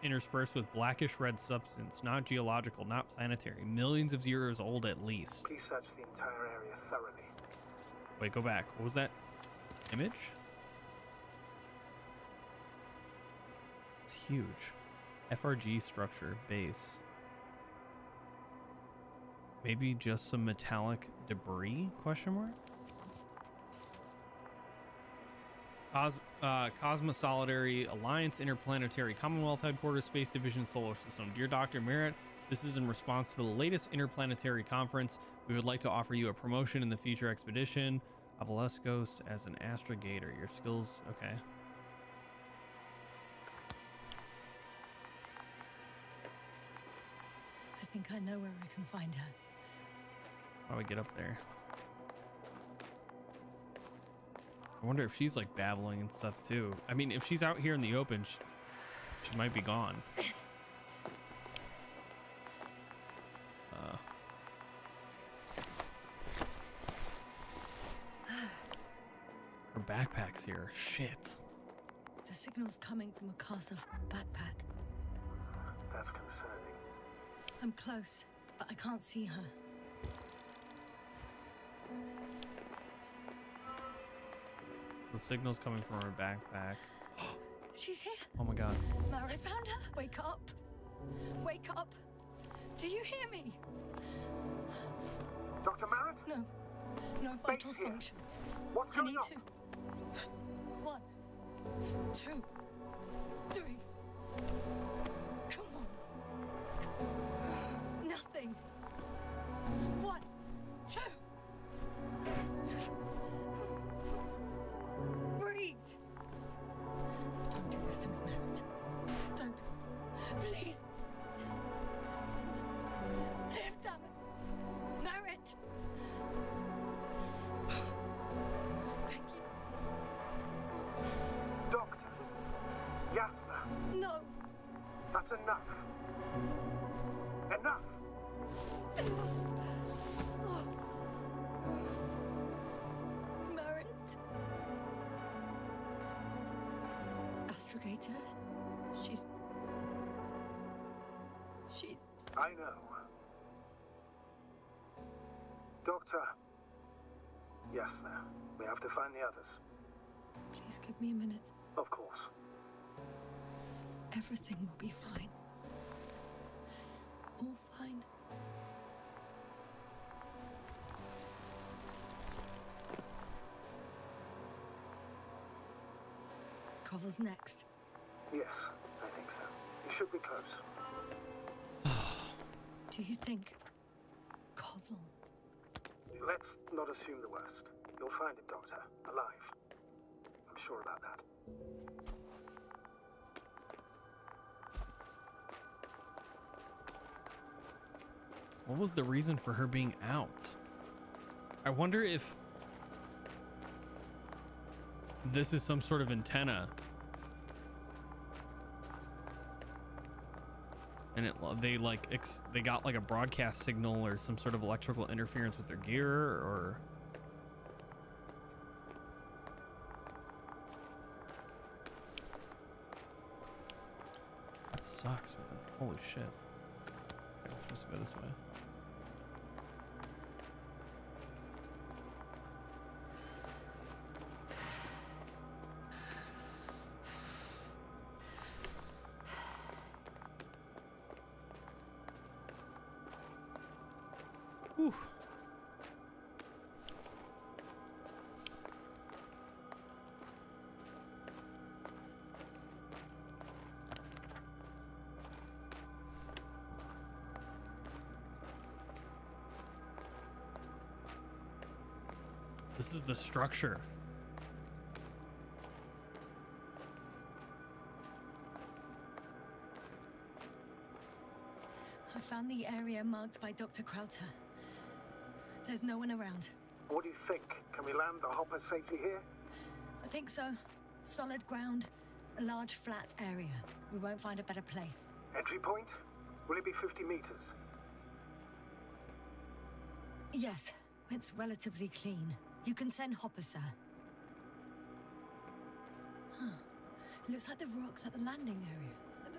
interspersed with blackish red substance, not geological, not planetary, millions of years old at least. Please search the entire area thoroughly. Wait, go back. What was that image? It's huge. FRG structure, base. Maybe just some metallic debris, question mark? Cosmo Solidary Alliance, Interplanetary Commonwealth Headquarters, Space Division, Solar System. Dear Dr. Merritt, This is in response to the latest interplanetary conference. We would like to offer you a promotion in the future expedition. Avaleskos as an astrogator. Your skills, okay. I think I know where I can find her. How do we get up there? I wonder if she's like babbling and stuff too. I mean, if she's out here in the open, she might be gone. Her backpack's here. Shit. The signal's coming from a castle backpack. That's concerning. I'm close, but I can't see her. The signal's coming from her backpack. She's here. Oh my god. Mara, I found her. Wake up. Wake up. Do you hear me? Dr. Merritt? No. No vital Base here. functions. What's I going need on? to. 1, 2, 3. Come on. Nothing. 1, 2. Breathe. Don't do this to me, Merritt. Don't. Please. Live, damn it. Merritt. Thank you. Doctor. Yasna. No. That's enough. Enough! Merritt. Astrogator. She's... I know. Doctor. Yasna, we have to find the others. Please give me a minute. Of course. Everything will be fine. All fine. Koval's next. Yes, I think so. You should be close. Do you think Koval? Let's not assume the worst. You'll find him, Doctor. Alive. I'm sure about that. What was the reason for her being out? I wonder if this is some sort of antenna. And they got like a broadcast signal or some sort of electrical interference with their gear, or that sucks, man. Holy shit. Okay, we're supposed to go this way. Whew. This is the structure. I found the area marked by Dr. Krauter. There's no one around. What do you think? Can we land the hopper safely here? I think so. Solid ground, a large flat area. We won't find a better place. Entry point? Will it be 50 meters? Yes, it's relatively clean. You can send Hopper, sir. Huh. It looks like the rocks at the landing area.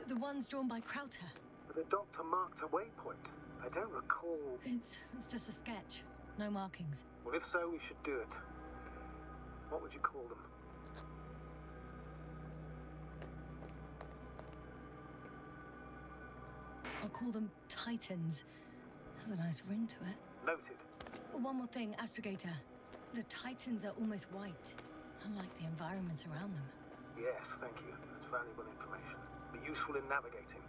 The ones drawn by Krauter. The doctor marked a waypoint. I don't recall... It's just a sketch. No markings. Well, if so, we should do it. What would you call them? I'll call them Titans. Has a nice ring to it. Noted. One more thing, Astrogator. The Titans are almost white, unlike the environment around them. Yes, thank you. That's valuable information. Be useful in navigating.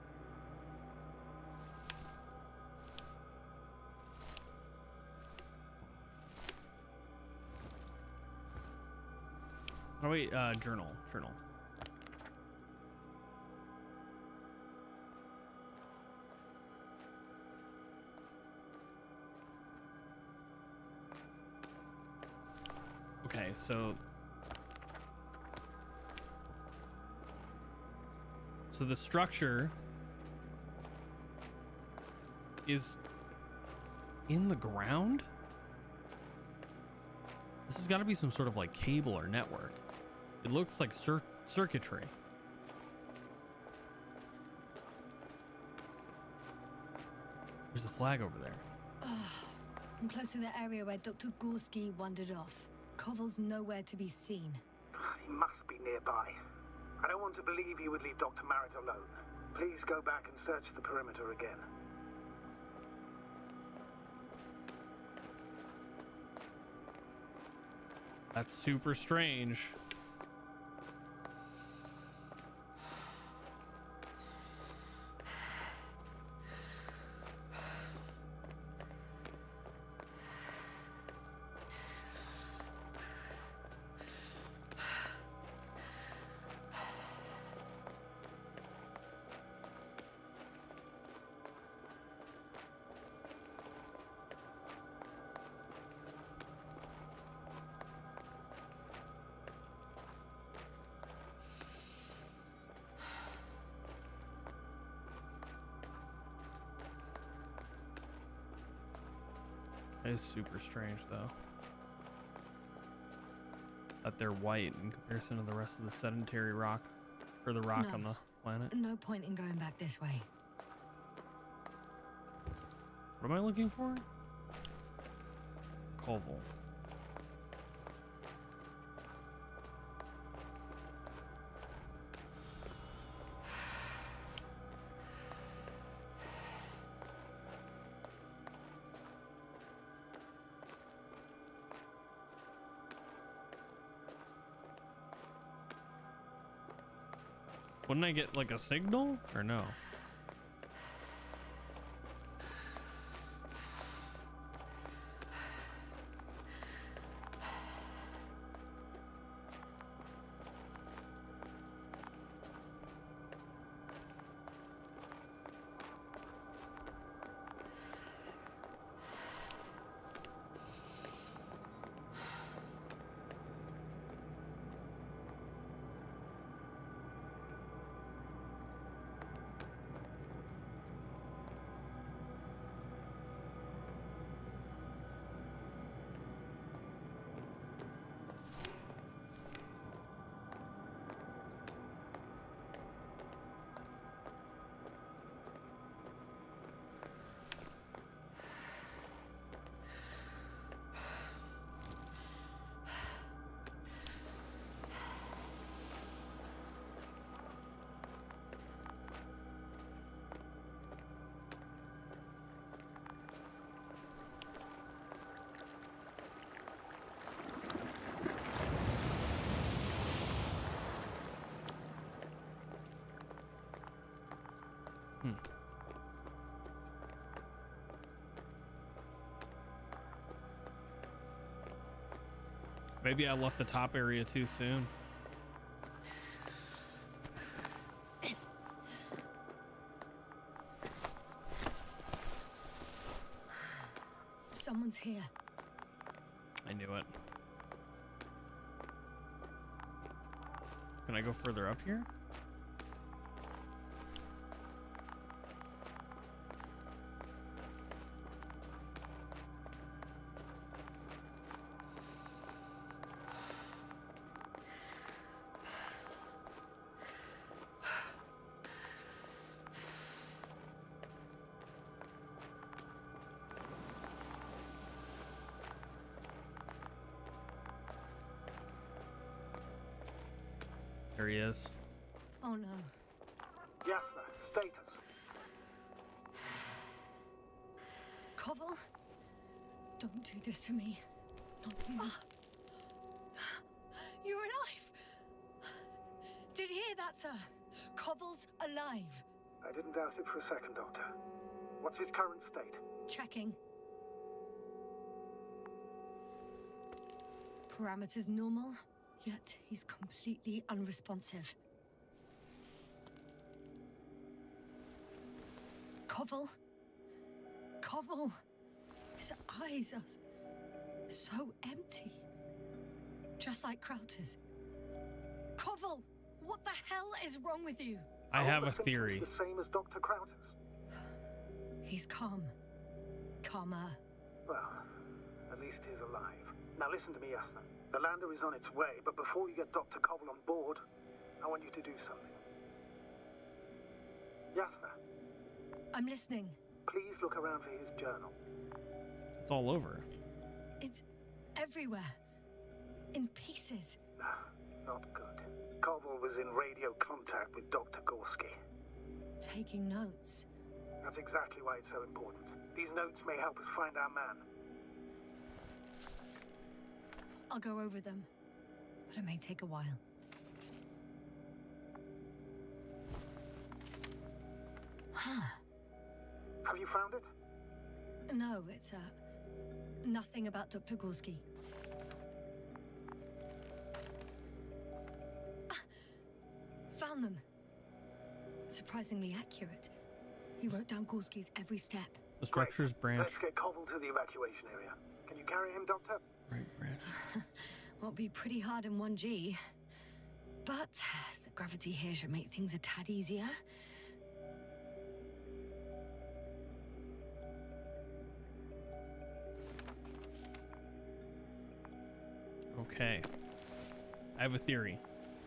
Oh wait, journal. Okay, so the structure is in the ground? This has got to be some sort of like cable or network. It looks like circuitry. There's a flag over there. I'm close to the area where Dr. Gorski wandered off. Koval's nowhere to be seen. He must be nearby. I don't want to believe he would leave Dr. Marrett alone. Please go back and search the perimeter again. That's super strange. That is super strange, though. That they're white in comparison to the rest of the sedentary rock, or the rock on the planet. No point in going back this way. What am I looking for? Koval. Wouldn't I get like a signal or no? Maybe I left the top area too soon. Someone's here. I knew it. Can I go further up here? There he is. Oh no. Yasna, status. Koval? Don't do this to me. Not you. You're alive! Did you hear that, sir? Koval's alive. I didn't doubt it for a second, Doctor. What's his current state? Checking. Parameters normal. Yet he's completely unresponsive. Koval? Koval! His eyes are so empty. Just like Krauter's. Koval! What the hell is wrong with you? I have a Are the theory. symptoms the same as Dr. Krauter's? He's calm. Calmer. Well, at least he's alive. Now listen to me, Yasna. The lander is on its way, but before you get Dr. Koval on board, I want you to do something. Yasna, I'm listening. please look around for his journal. It's all over. It's everywhere. In pieces. Not good. Koval was in radio contact with Dr. Gorski. Taking notes. That's exactly why it's so important. These notes may help us find our man. I'll go over them. But it may take a while. Huh. Have you found it? No, it's nothing about Dr. Gorski. Found them. Surprisingly accurate. He wrote down Gorski's every step. The structure's branch. Let's get Koval to the evacuation area. Can you carry him, Doctor? Right branch. Won't be pretty hard in 1G. But the gravity here should make things a tad easier. Okay. I have a theory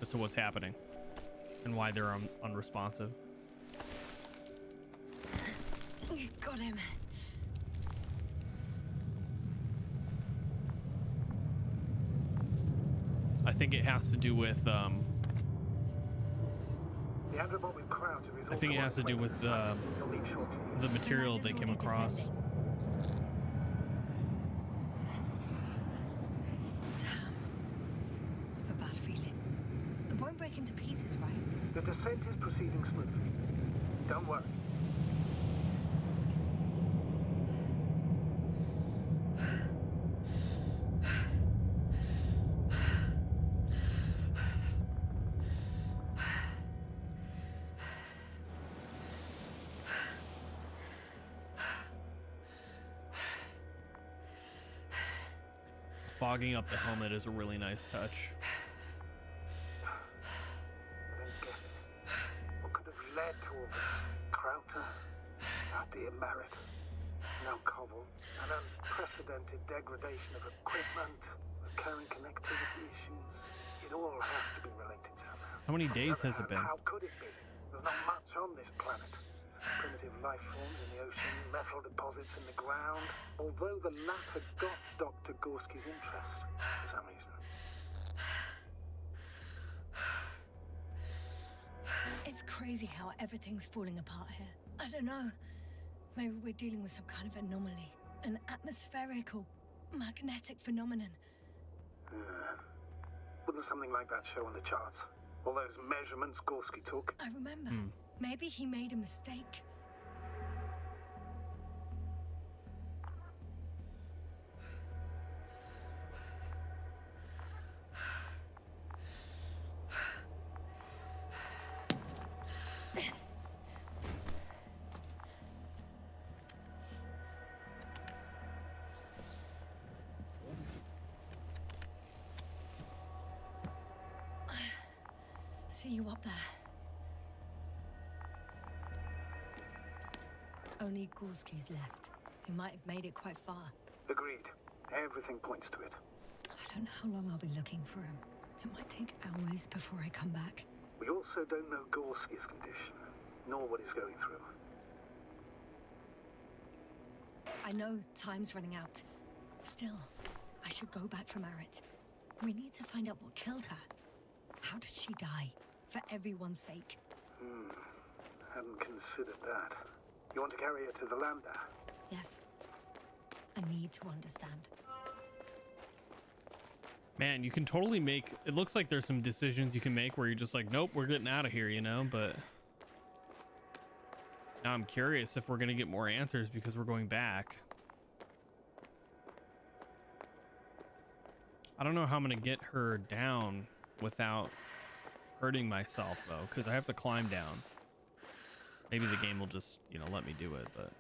as to what's happening and why they're unresponsive. Got him. I think it has to do with The Androbot with Krauter is I think it also has to do on with its way. You'll need shortly. the material they came across. Damn. I've a bad feeling. It won't break into pieces, right? The descent is proceeding smoothly. Don't worry. Fogging up the helmet is a really nice touch. I don't get it. What could have led to all this? Krauter, our dear Merritt, now Koval, an unprecedented degradation of equipment, recurring connectivity issues. It all has to be related somehow. How many On the days other has it hand, been? How could it be? There's not much on this planet. Some primitive life forms in the ocean, metal deposits in the ground. Although the latter got Dr. Gorski's interest for some reason. It's crazy how everything's falling apart here. I don't know. Maybe we're dealing with some kind of anomaly. An atmospheric or magnetic phenomenon. Wouldn't something like that show on the charts? All those measurements Gorski took? I remember. Maybe he made a mistake. See you up there. Only Gorski's left. We might have made it quite far. Agreed. Everything points to it. I don't know how long I'll be looking for him. It might take hours before I come back. We also don't know Gorski's condition, nor what he's going through. I know time's running out. Still, I should go back for Merritt. We need to find out what killed her. How did she die? For everyone's sake. Hadn't considered that. You want to carry her to the lander? Yes. I need to understand. Man, you can totally make it looks like there's some decisions you can make where you're just like, nope, we're getting out of here, you know, but now I'm curious if we're gonna get more answers because we're going back. I don't know how I'm gonna get her down without hurting myself though, because I have to climb down. Maybe the game will just, you know, let me do it, but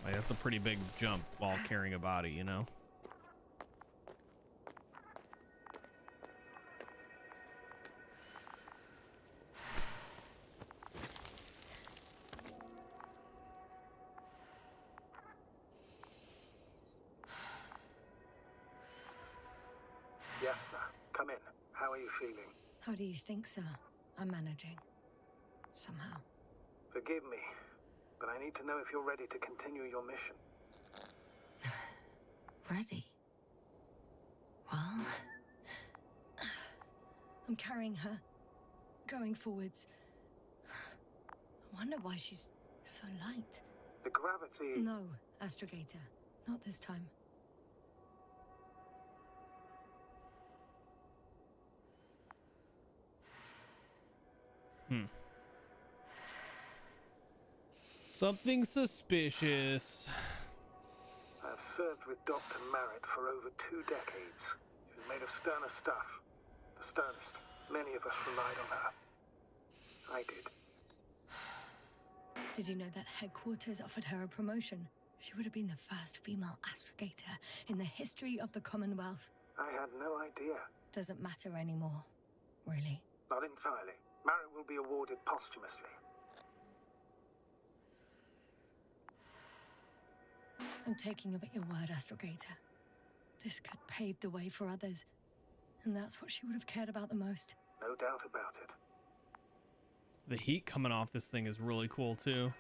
like, that's a pretty big jump while carrying a body, you know? Yasna, come in. How are you feeling? How do you think, sir? I'm managing. Somehow. Forgive me, but I need to know if you're ready to continue your mission. Ready? Well... I'm carrying her. Going forwards. I wonder why she's so light. The gravity... No, Astrogator. Not this time. Something suspicious. I've served with Dr. Merritt for over 2 decades. She's made of sterner stuff. The sternest. Many of us relied on her. I did. Did you know that headquarters offered her a promotion? She would have been the first female astrogator in the history of the Commonwealth. I had no idea. Doesn't matter anymore, really. Not entirely. Merritt will be awarded posthumously. I'm taking you at your word, Astrogator. This could pave the way for others. And that's what she would have cared about the most. No doubt about it. The heat coming off this thing is really cool too.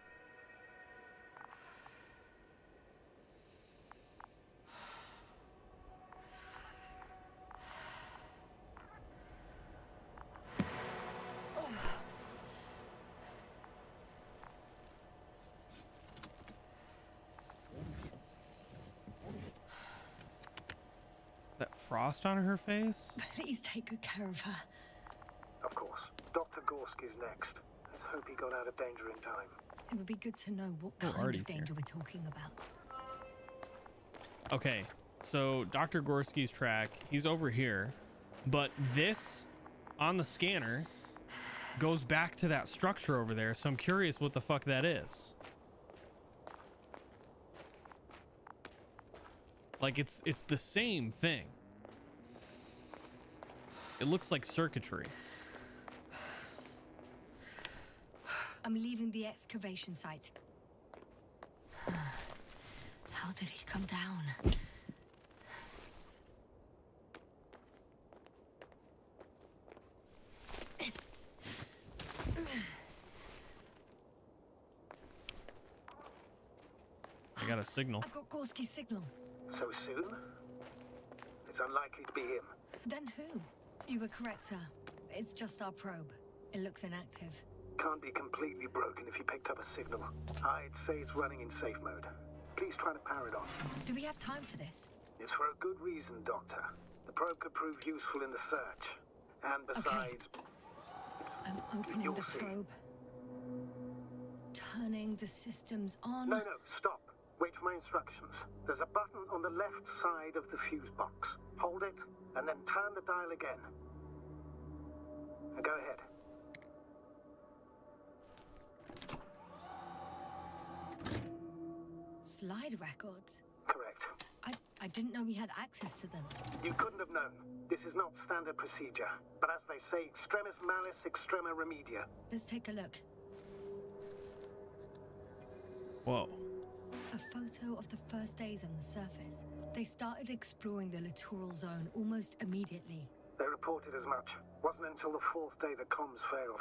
That frost on her face? Please take good care of her. Of course. Dr. Gorski's next. Let's hope he got out of danger in time. It would be good to know what kind of danger we're talking about. Okay, so Dr. Gorski's track, he's over here, but this on the scanner goes back to that structure over there, so I'm curious what the fuck that is. Like, it's the same thing. It looks like circuitry. I'm leaving the excavation site. How did he come down? I got a signal. I've got Gorski's signal. So soon? It's unlikely to be him. Then who? You were correct, sir. It's just our probe. It looks inactive. Can't be completely broken if you picked up a signal. I'd say it's running in safe mode. Please try to power it on. Do we have time for this? It's for a good reason, Doctor. The probe could prove useful in the search. And besides... Okay. I'm opening You'll the see. probe. Turning the systems on. No, stop. Wait for my instructions. There's a button on the left side of the fuse box. Hold it, and then turn the dial again. Now go ahead. Slide records? Correct. I didn't know we had access to them. You couldn't have known. This is not standard procedure. But as they say, extremis malis, extrema remedia. Let's take a look. Whoa. A photo of the first days on the surface. They started exploring the littoral zone almost immediately. They reported as much. Wasn't until the 4th day that comms failed.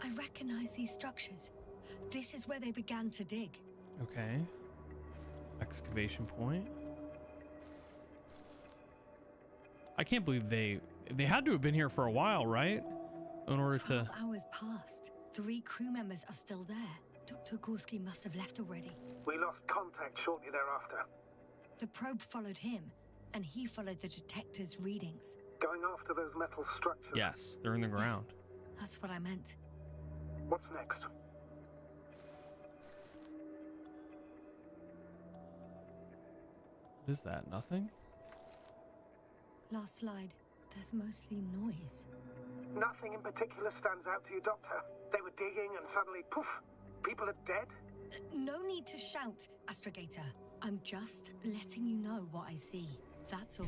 I recognize these structures. This is where they began to dig. Okay. Excavation point. I can't believe they had to have been here for a while, right? In order 12 to... hours passed. 3 crew members are still there. Dr. Gorski must have left already. We lost contact shortly thereafter. The probe followed him, and he followed the detector's readings. Going after those metal structures? Yes, they're in the ground. That's what I meant. What's next? What is that? Nothing? Last slide. There's mostly noise. Nothing in particular stands out to you, Doctor? They were digging and suddenly, poof, people are dead? No need to shout, Astrogator. I'm just letting you know what I see. That's all.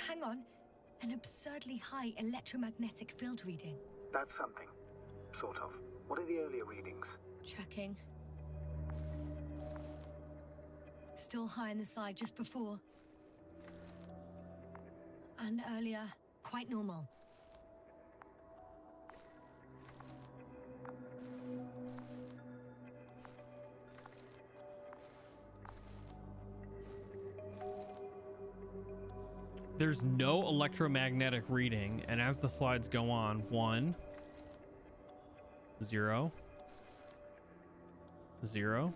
Hang on. An absurdly high electromagnetic field reading. That's something. Sort of. What are the earlier readings? Checking. Still high in the slide just before. And earlier, quite normal. There's no electromagnetic reading, and as the slides go on, 1, 0, 0,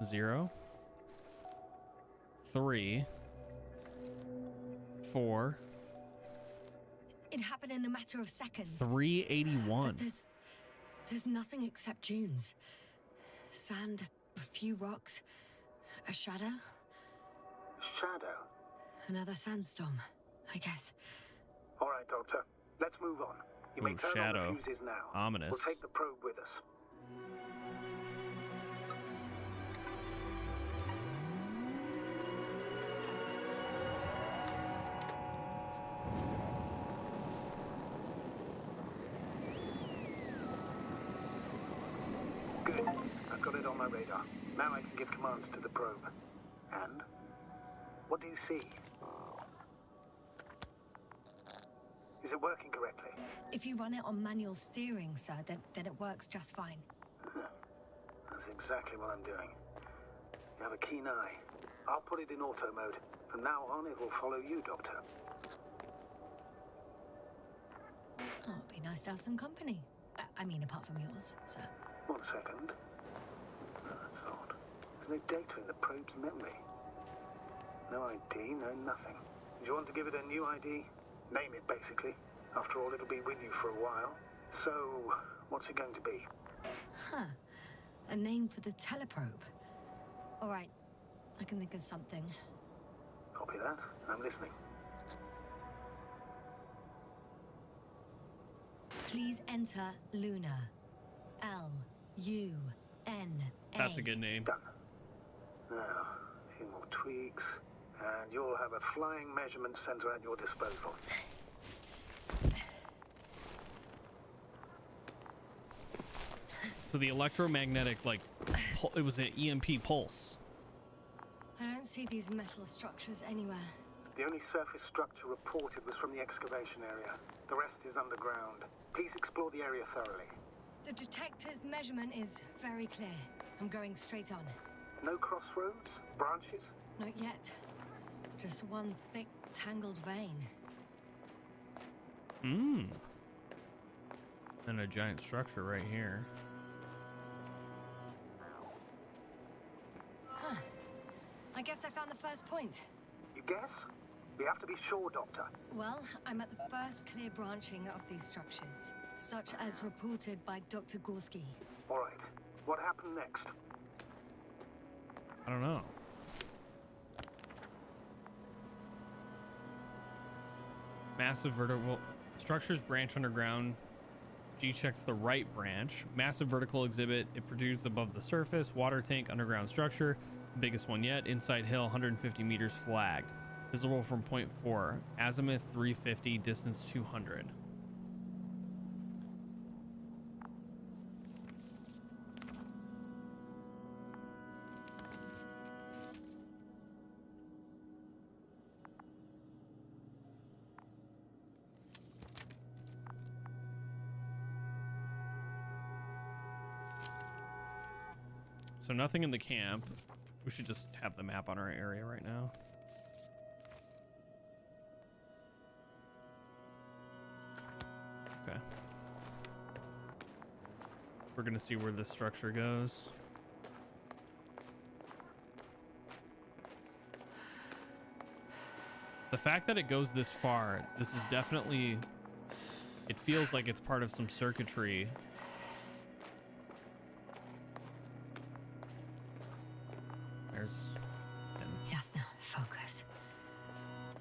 0, 3, 4. It happened in a matter of seconds. 381. But there's nothing except dunes. Sand, a few rocks, a shadow. Shadow? Another sandstorm, I guess. All right, Doctor. Let's move on. You may Ooh, turn shadow. on the fuses now. Ominous. We'll take the probe with us. Good. I've got it on my radar. Now I can give commands to the probe. And? What do you see? Is it working correctly? If you run it on manual steering, sir, then it works just fine. That's exactly what I'm doing. You have a keen eye. I'll put it in auto mode. From now on, it will follow you, Doctor. Oh, it'd be nice to have some company. I mean, apart from yours, sir. 1 second. Oh, that's odd. There's no data in the probe's memory. No ID, no nothing. Do you want to give it a new ID? Name it, basically. After all, it'll be with you for a while. So, what's it going to be? Huh. A name for the teleprobe. All right. I can think of something. Copy that. I'm listening. Please enter Luna. L-U-N-A. That's a good name. Done. Now, a few more tweaks, and you'll have a flying measurement center at your disposal. So the electromagnetic, like, it was an EMP pulse. I don't see these metal structures anywhere. The only surface structure reported was from the excavation area. The rest is underground. Please explore the area thoroughly. The detector's measurement is very clear. I'm going straight on. No crossroads? Branches? Not yet. Just one thick, tangled vein. And a giant structure right here. Huh. I guess I found the first point. You guess? We have to be sure, Doctor. Well, I'm at the first clear branching of these structures, such as reported by Dr. Gorski. All right. What happened next? I don't know. Massive vertical structures branch underground. G checks the right branch. Massive vertical exhibit. It protrudes above the surface. Water tank underground structure. The biggest one yet. Inside hill 150 meters flagged. Visible from point 4. Azimuth 350. Distance 200. So nothing in the camp. We should just have the map on our area right now. We're gonna see where this structure goes. The fact that it goes this far, this is definitely, it feels like it's part of some circuitry. There's... Yasna, focus.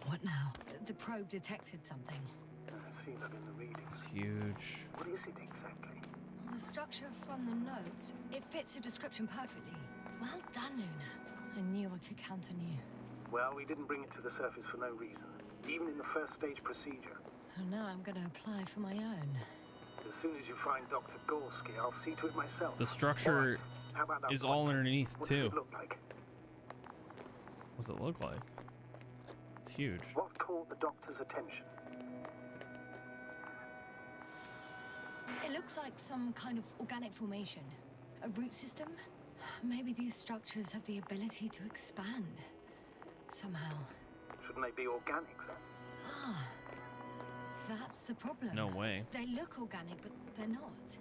What now? The probe detected something. I see that in the readings. It's huge. What is it exactly? Well, the structure from the notes, it fits the description perfectly. Well done, Luna. I knew I could count on you. Well, we didn't bring it to the surface for no reason. Even in the first stage procedure. And now I'm going to apply for my own. As soon as you find Dr. Gorski, I'll see to it myself. The structure All right. How about that is point? all underneath, What too. does it look like? What does it look like? It's huge. What caught the doctor's attention? It looks like some kind of organic formation. A root system? Maybe these structures have the ability to expand. Somehow. Shouldn't they be organic then? Ah. That's the problem. No way. They look organic, but they're not.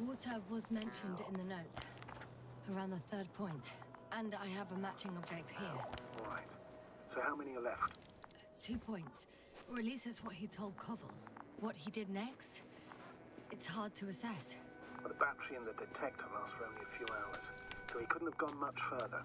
Water was mentioned in the notes, around the third point, and I have a matching object here. All right. So how many are left? 2 points, or at least that's what he told Koval. What he did next, it's hard to assess. Well, the battery and the detector last for only a few hours, so he couldn't have gone much further.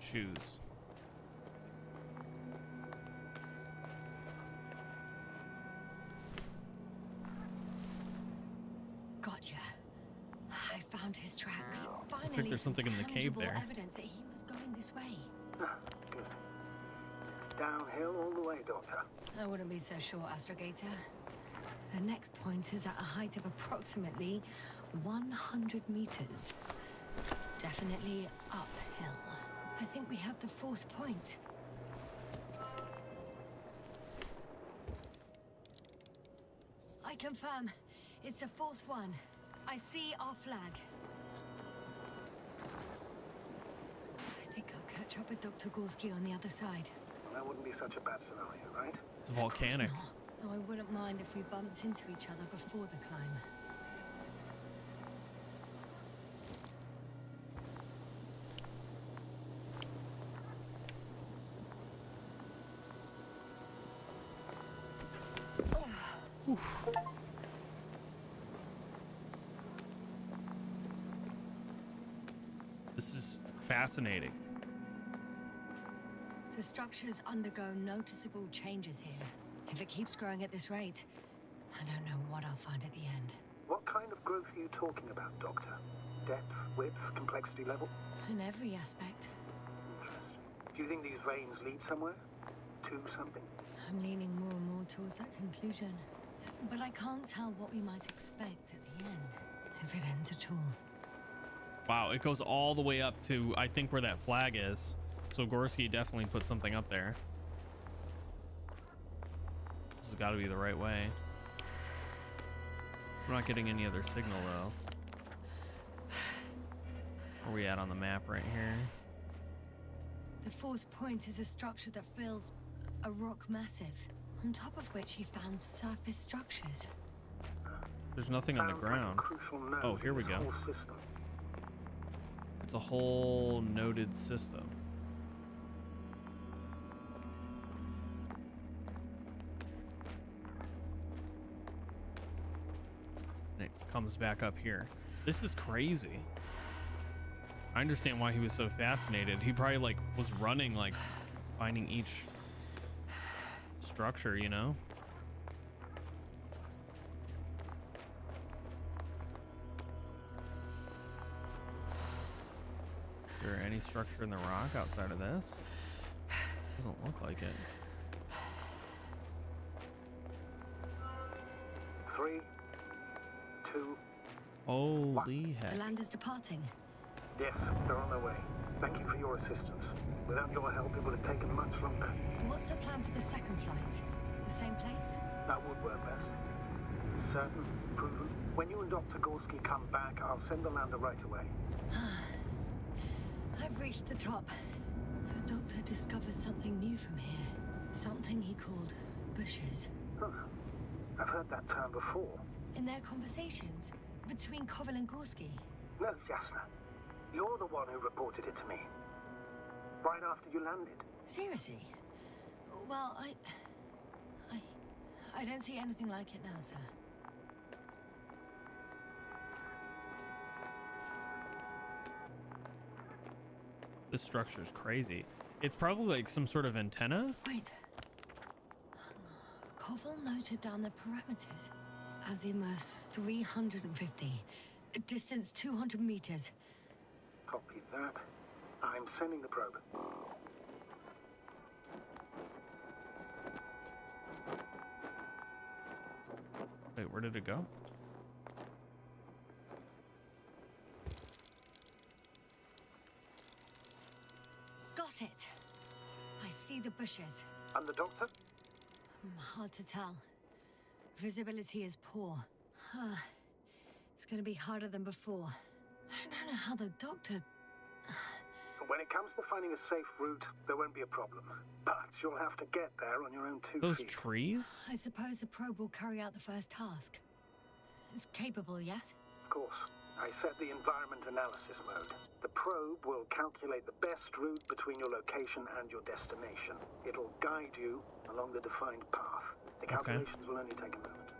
Shoes. Gotcha. I found his tracks. Finally, Looks like there's something in the cave tangible there. Evidence that he was going this way. Good. It's downhill all the way, Doctor. I wouldn't be so sure, Astrogator. The next point is at a height of approximately 100 meters. Definitely uphill. I think we have the fourth point. I confirm. It's the fourth one. I see our flag. I think I'll catch up with Dr. Gorski on the other side. Well, that wouldn't be such a bad scenario, right? It's volcanic. Of course not. Though I wouldn't mind if we bumped into each other before the climb. This is fascinating. The structures undergo noticeable changes here. If it keeps growing at this rate, I don't know what I'll find at the end. What kind of growth are you talking about, Doctor? Depth, width, complexity level? In every aspect. Interesting. Do you think these veins lead somewhere? To something? I'm leaning more and more towards that conclusion. But I can't tell what we might expect at the end, if it ends at all. Wow, it goes all the way up to, I think, where that flag is. So Gorski definitely put something up there. This has got to be the right way. I'm not getting any other signal, though. Where are we at on the map right here? The fourth point is a structure that fills a rock massive, on top of which he found surface structures. There's nothing on the Sounds like a ground. crucial node Oh, here in we this go. whole system. It's a whole noded system. And it comes back up here. This is crazy. I understand why he was so fascinated. He probably like was running like finding each structure, you know? Is there any structure in the rock outside of this? Doesn't look like it. 3, 2. Holy heck. The land is departing. Yes, they're on their way. Thank you for your assistance. Without your help, it would have taken much longer. What's the plan for the second flight? The same place? That would work best. Certain, proven. When you and Dr. Gorski come back, I'll send the lander right away. I've reached the top. The doctor discovered something new from here. Something he called bushes. Huh. I've heard that term before. In their conversations between Koval and Gorski. No, Yasna. You're the one who reported it to me. Right after you landed. Seriously? Well, I don't see anything like it now, sir. This structure's crazy. It's probably like some sort of antenna. Wait. Koval noted down the parameters. Azimuth 350. Distance 200 meters. Copy that. I'm sending the probe. Wait, where did it go? Got it. I see the bushes. And the doctor? Hard to tell. Visibility is poor. It's gonna be harder than before. I don't know how the doctor... When it comes to finding a safe route, there won't be a problem. But you'll have to get there on your own 2 Those feet. trees? I suppose the probe will carry out the first task. It's capable yet? Of course. I set the environment analysis mode. The probe will calculate the best route between your location and your destination. It'll guide you along the defined path. The calculations will only take a moment.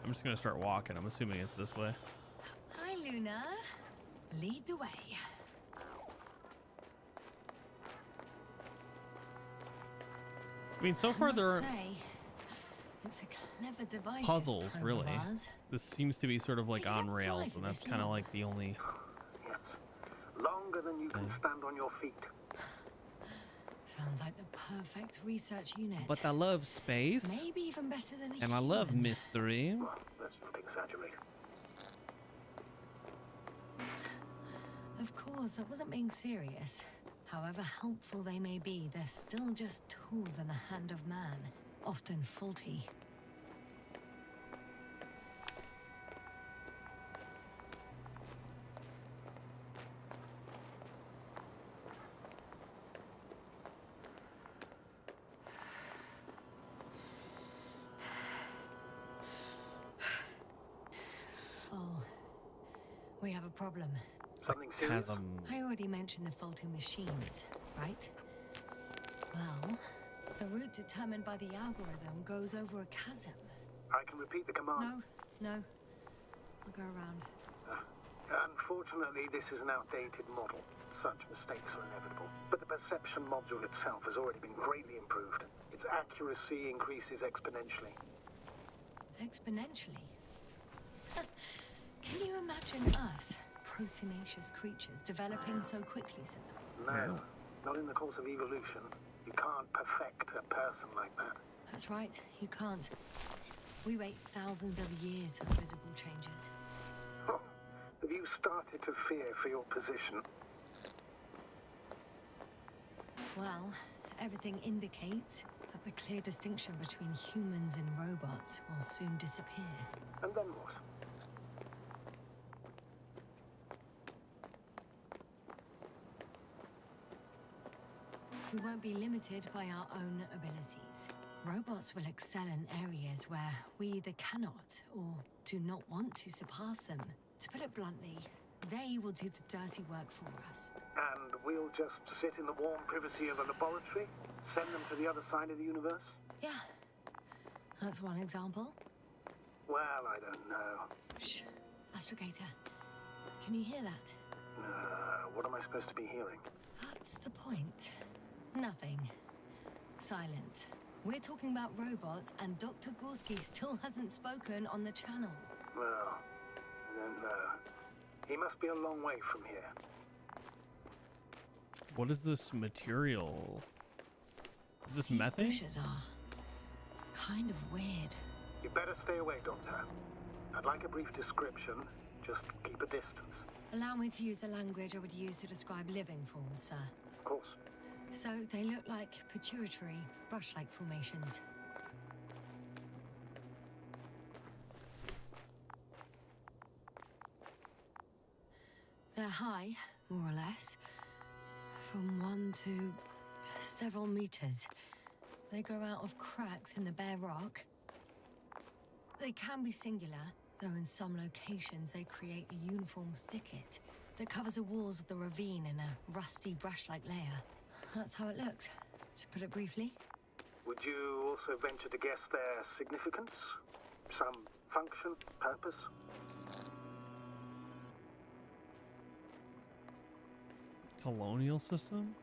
I'm just gonna start walking. I'm assuming it's this way. Hi, Luna. Lead the way. I mean, so far there are It's a clever device. puzzles, really. This seems to be sort of like on rails, and that's kind of like the only... Yes. Longer than you can stand on your feet. Sounds like the perfect research unit. But I love space. Maybe even better than a And I love human. mystery. Well, let's not exaggerate. Of course, I wasn't being serious. However helpful they may be, they're still just tools in the hand of man, often faulty. Oh, we have a problem. Something serious? I already mentioned the faulty machines, right? Well, the route determined by the algorithm goes over a chasm. I can repeat the command. No. I'll go around. Unfortunately, this is an outdated model. Such mistakes are inevitable. But the perception module itself has already been greatly improved. Its accuracy increases exponentially. Exponentially? Can you imagine us, proteinaceous creatures, developing so quickly, sir? No, not in the course of evolution. You can't perfect a person like that. That's right, you can't. We wait thousands of years for visible changes. Oh, have you started to fear for your position? Well, everything indicates that the clear distinction between humans and robots will soon disappear. And then what? We won't be limited by our own abilities. Robots will excel in areas where we either cannot or do not want to surpass them. To put it bluntly, they will do the dirty work for us. And we'll just sit in the warm privacy of a laboratory? Send them to the other side of the universe? Yeah, that's one example. Well, I don't know. Shh, Astrogator. Can you hear that? What am I supposed to be hearing? That What's the point? Nothing. Silence. We're talking about robots, and Dr. Gorski still hasn't spoken on the channel. Well, then, he must be a long way from here. What is this material? Is this These methane? bushes are kind of weird. You better stay away, Doctor. I'd like a brief description. Just keep a distance. Allow me to use the language I would use to describe living forms, sir. Of course. So they look like pituitary, brush-like formations. They're high, more or less, from 1 to several meters. They grow out of cracks in the bare rock. They can be singular, though in some locations they create a uniform thicket that covers the walls of the ravine in a rusty brush-like layer. That's how it looks, to put it briefly. Would you also venture to guess their significance? Some function, purpose? Colonial system?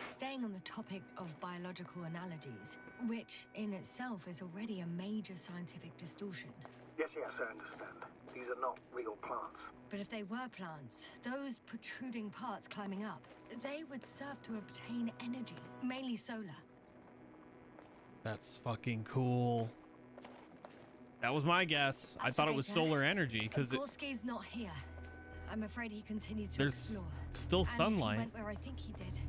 Staying on the topic of biological analogies, which in itself is already a major scientific distortion. Yes, I understand. These are not real plants. But if they were plants, those protruding parts climbing up, they would serve to obtain energy, mainly solar. That's fucking cool. That was my guess. I thought it was solar energy because Gorski's not here. I'm afraid he continued to there's explore. still And if he sunlight. went where I think he did,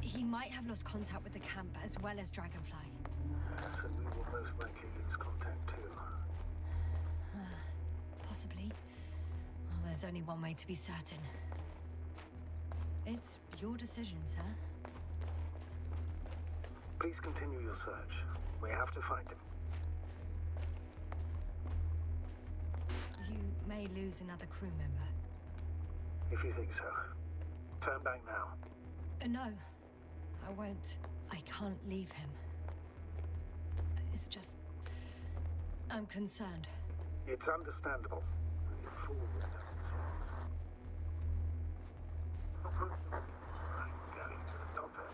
he might have lost contact with the camp as well as Dragonfly. So we will most likely lose contact too. Possibly. Well, there's only one way to be certain. It's your decision, sir. Please continue your search. We have to find him. You may lose another crew member. If you think so. Turn back now. No, I won't. I can't leave him. It's just... I'm concerned. It's understandable. You're forward. Going to the doctor.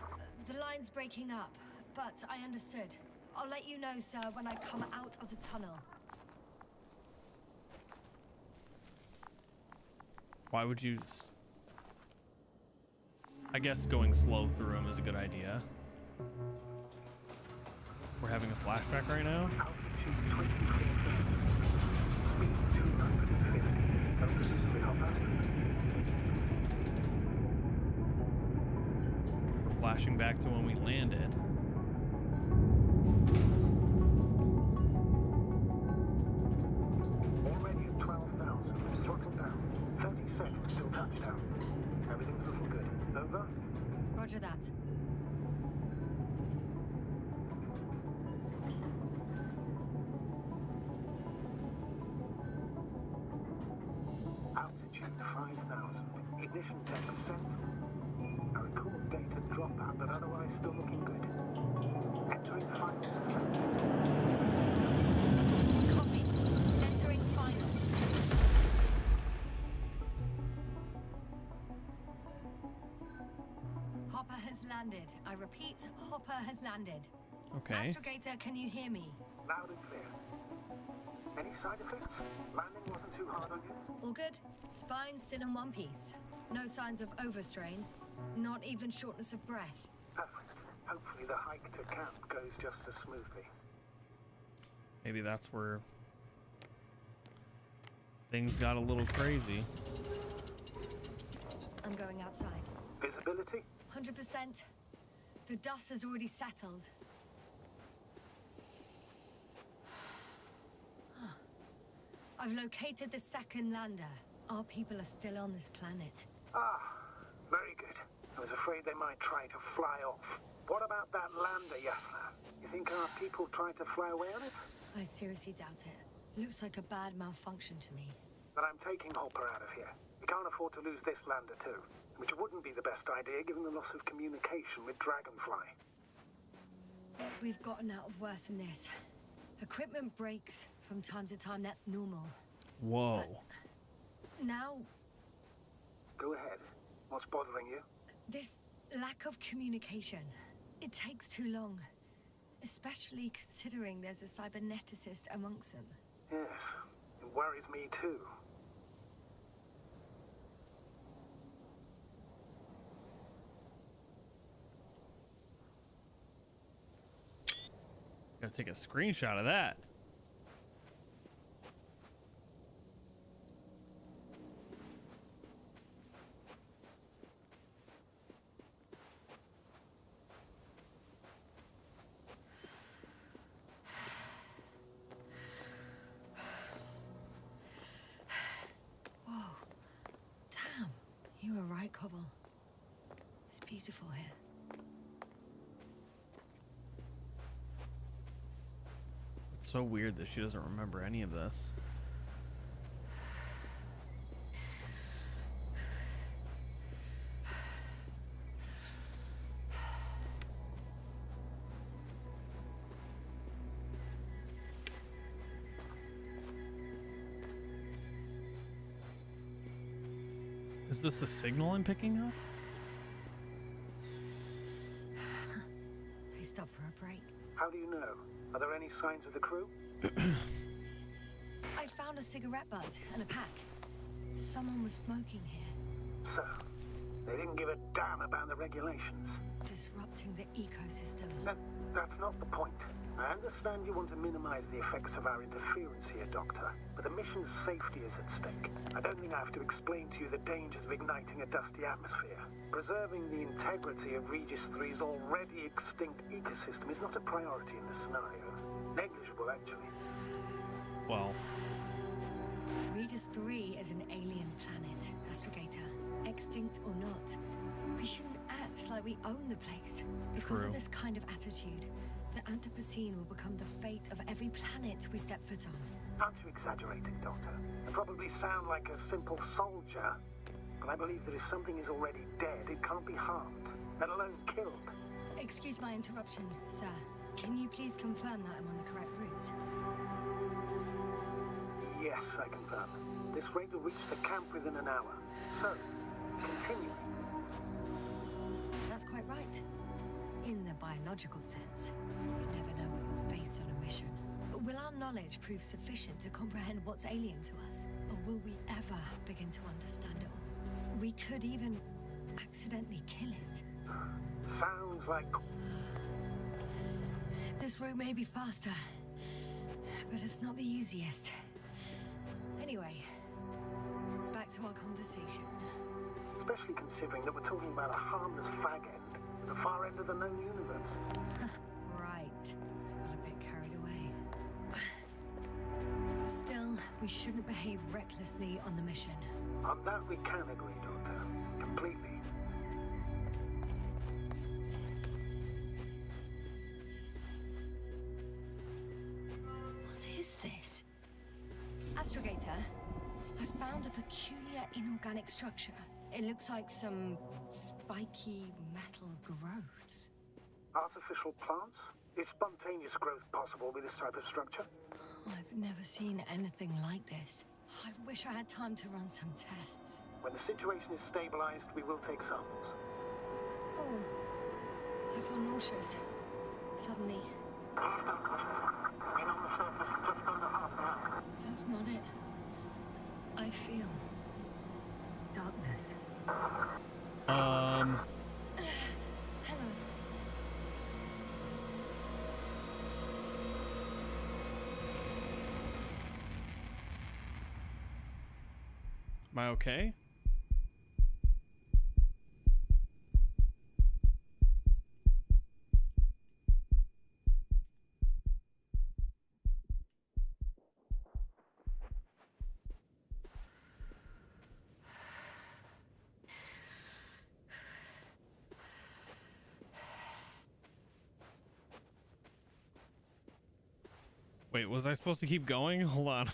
The line's breaking up, but I understood. I'll let you know, sir, when I come out of the tunnel. Why would you... I guess going slow through them is a good idea. We're having a flashback right now. Altitude 24,000. Speed 250. Don't speed, Hopper. We're flashing back to when we landed. Already at 12,000. Throttle down. 30 seconds till touchdown. Everything's looking good. Over? Roger that. Altitude 5,000. Ignition 10%. I record data dropout, but otherwise still looking good. Entering final descent. Copy. Entering final. Hopper has landed. I repeat, Hopper has landed. Okay. Astrogator, can you hear me? Loud and clear. Any side effects? Landing wasn't too hard on you? All good. Spine still in one piece. No signs of overstrain. Not even shortness of breath. Perfect. Hopefully the hike to camp goes just as smoothly. Maybe that's where things got a little crazy. I'm going outside. Visibility? 100%. The dust has already settled. I've located the second lander. Our people are still on this planet. Ah, very good. I was afraid they might try to fly off. What about that lander, Yasna? You think our people tried to fly away on it? I seriously doubt it. Looks like a bad malfunction to me. But I'm taking Hopper out of here. We can't afford to lose this lander too. Which wouldn't be the best idea given the loss of communication with Dragonfly. We've gotten out of worse than this. Equipment breaks from time to time, that's normal. Whoa. Now... Go ahead. What's bothering you? This lack of communication. It takes too long. Especially considering there's a cyberneticist amongst them. Yes, it worries me too. Gotta take a screenshot of that. Whoa. Damn. You were right, Cobble. It's beautiful here. It's so weird that she doesn't remember any of this. Is this a signal I'm picking up? They stopped for a break. How do you know? Are there any signs of the crew? I found a cigarette butt and a pack. Someone was smoking here. So, they didn't give a damn about the regulations. Disrupting the ecosystem. That's not the point. I understand you want to minimize the effects of our interference here, Doctor, but the mission's safety is at stake. I don't think I have to explain to you the dangers of igniting a dusty atmosphere. Preserving the integrity of Regis III's already extinct ecosystem is not a priority in this scenario. Negligible, actually. Well, Regis III is an alien planet, Astrogator. Extinct or not. We shouldn't act like we own the place. Because of this kind of attitude, the Anthropocene will become the fate of every planet we step foot on. Aren't you exaggerating, Doctor? I probably sound like a simple soldier, but I believe that if something is already dead, it can't be harmed, let alone killed. Excuse my interruption, sir. Can you please confirm that I'm on the correct route? Yes, I confirm. This rate will reach the camp within an hour. So, continue. That's quite right. In the biological sense, you never know what you'll face on a mission. Will our knowledge prove sufficient to comprehend what's alien to us? Or will we ever begin to understand it all? We could even accidentally kill it. Sounds like... This route may be faster, but it's not the easiest. Anyway, back to our conversation. Especially considering that we're talking about a harmless fag end at the far end of the known universe. Right. I got a bit carried away. But still, we shouldn't behave recklessly on the mission. On that we can agree, Doctor. Completely. What is this? Astrogator, I found a peculiar inorganic structure. It looks like some spiky metal growths. Artificial plants? Is spontaneous growth possible with this type of structure? I've never seen anything like this. I wish I had time to run some tests. When the situation is stabilized, we will take samples. I feel nauseous. Suddenly. That's not it. I feel darkness. Hello. am I okay? Wait, was I supposed to keep going? Hold on.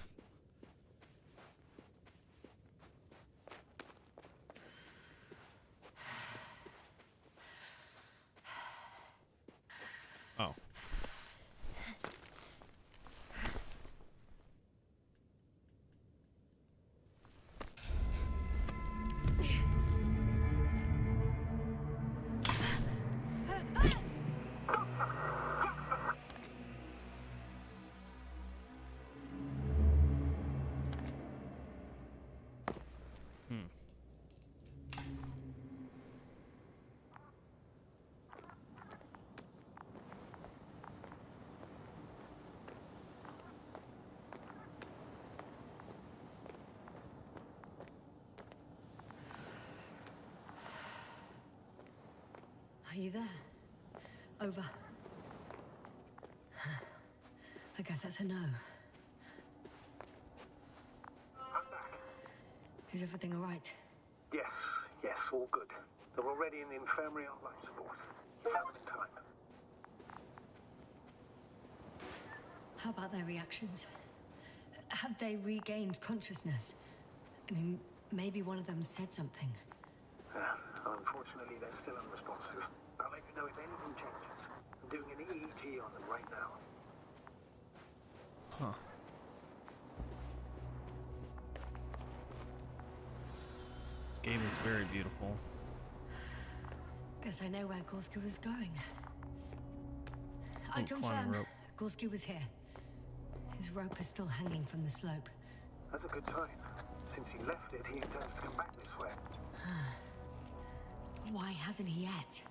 Oh. you there? Over. I guess that's a no. I'm back. Is everything all right? Yes, all good. They're already in the infirmary on life support. You found them in time. How about their reactions? Have they regained consciousness? I mean, maybe one of them said something. Unfortunately, they're still unresponsive. I'll let you know if anything changes. I'm doing an EEG on them right now. Huh. This game is very beautiful. Guess I know where Gorski was going. I Oh, climbing confirm rope. Gorski was here. His rope is still hanging from the slope. That's a good sign. Since he left it, he intends to come back this way. Why hasn't he yet?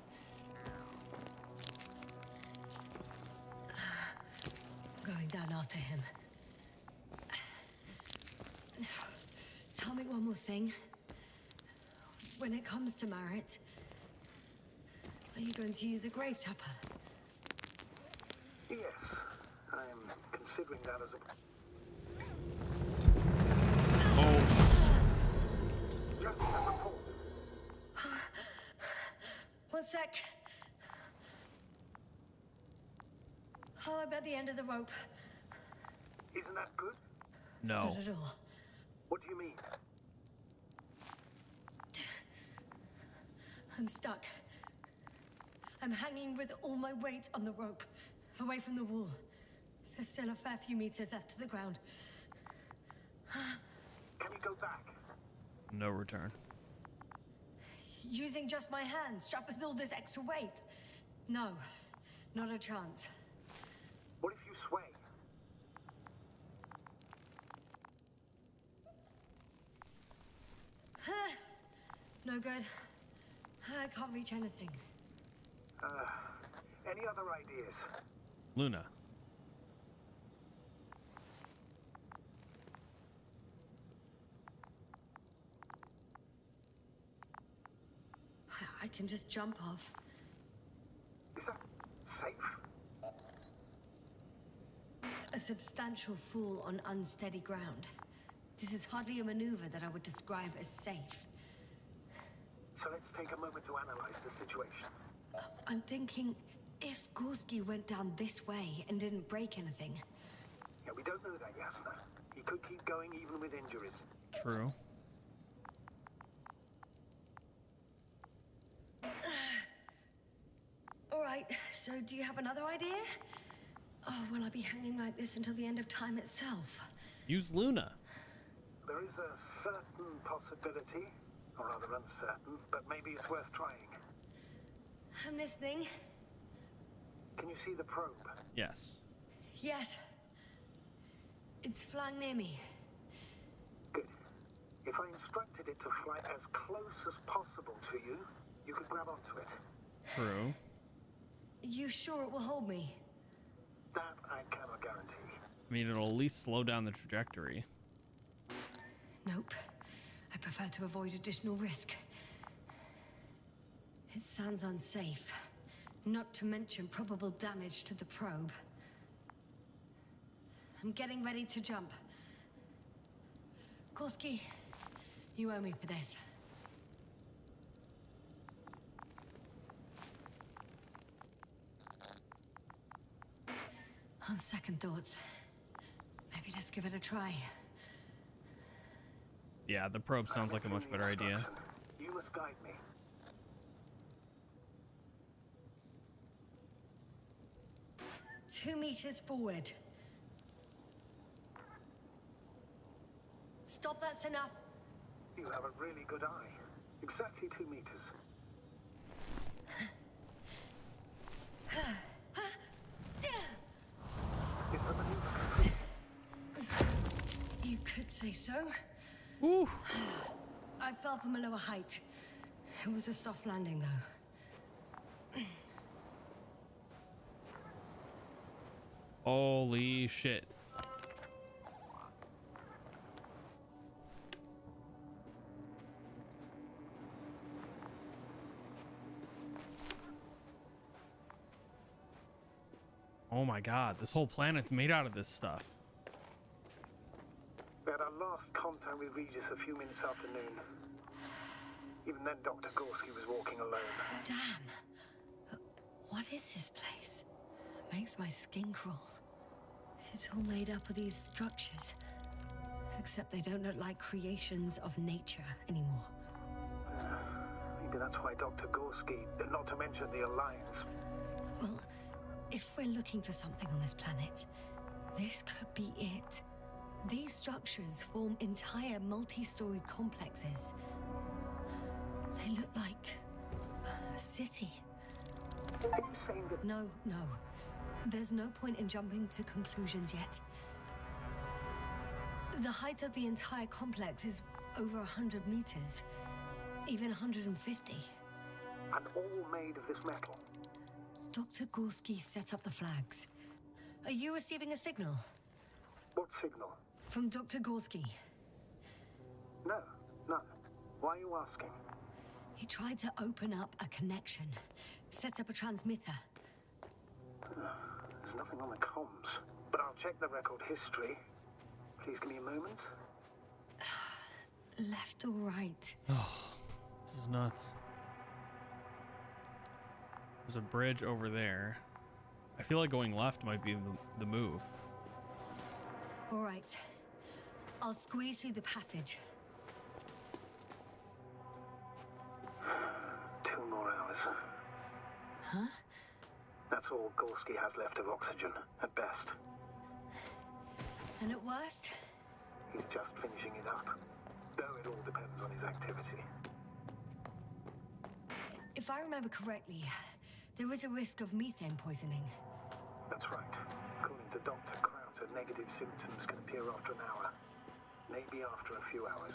Going down after him. Tell me one more thing. When it comes to Marit, are you going to use a grave tapper? Yes, I'm considering that as a... Just a report. One sec. Oh, I'm at the end of the rope. Isn't that good? No. Not at all. What do you mean? I'm stuck. I'm hanging with all my weight on the rope, away from the wall. There's still a fair few meters left to the ground. Can you go back? No return. Using just my hands, strapped with all this extra weight? No, not a chance. What if you sway? No good. I can't reach anything. Any other ideas? Luna. I can just jump off. Is that safe? A substantial fall on unsteady ground. This is hardly a maneuver that I would describe as safe. So let's take a moment to analyze the situation. I'm thinking, if Gorski went down this way and didn't break anything... Yeah, we don't know that, Yasna. He could keep going even with injuries. True. All right, so do you have another idea? Oh, will I be hanging like this until the end of time itself? Use Luna. There is a certain possibility, or rather uncertain, but maybe it's worth trying. I'm listening. Can you see the probe? Yes. Yes. It's flying near me. Good. If I instructed it to fly as close as possible to you, you could grab onto it. True. You sure it will hold me? That I cannot guarantee. I mean, it'll at least slow down the trajectory. Nope. I prefer to avoid additional risk. It sounds unsafe. Not to mention probable damage to the probe. I'm getting ready to jump. Gorski, you owe me for this. On second thoughts, maybe let's give it a try. Yeah, the probe sounds like a much better idea. You must guide me. Two meters forward. Stop, that's enough. You have a really good eye. Exactly 2 meters. Is the maneuver complete? You could say so. Woo! I fell from a lower height. It was a soft landing, though. Holy shit. Oh my god, this whole planet's made out of this stuff. We had our last contact with Regis a few minutes after noon. Even then, Dr. Gorski was walking alone. Damn. What is this place? Makes my skin crawl. It's all made up of these structures. Except they don't look like creations of nature anymore. Maybe that's why Dr. Gorski, not to mention the Alliance. Well, if we're looking for something on this planet, this could be it. These structures form entire multi-story complexes. They look like a city. Are you saying that... No. There's no point in jumping to conclusions yet. The height of the entire complex is over 100 meters, even 150. And all made of this metal? Dr. Gorski set up the flags. Are you receiving a signal? What signal? From Dr. Gorski. No, none. Why are you asking? He tried to open up a connection, set up a transmitter. There's nothing on the comms, but I'll check the record history. Please give me a moment. Left or right? Oh, this is nuts. There's a bridge over there. I feel like going left might be the move. All right. I'll squeeze through the passage. 2 more hours. Huh? That's all Gorski has left of oxygen, at best. And at worst? He's just finishing it up. Though it all depends on his activity. If I remember correctly, there is a risk of methane poisoning. That's right. According to Dr. Krauter, negative symptoms can appear after an hour. Maybe after a few hours.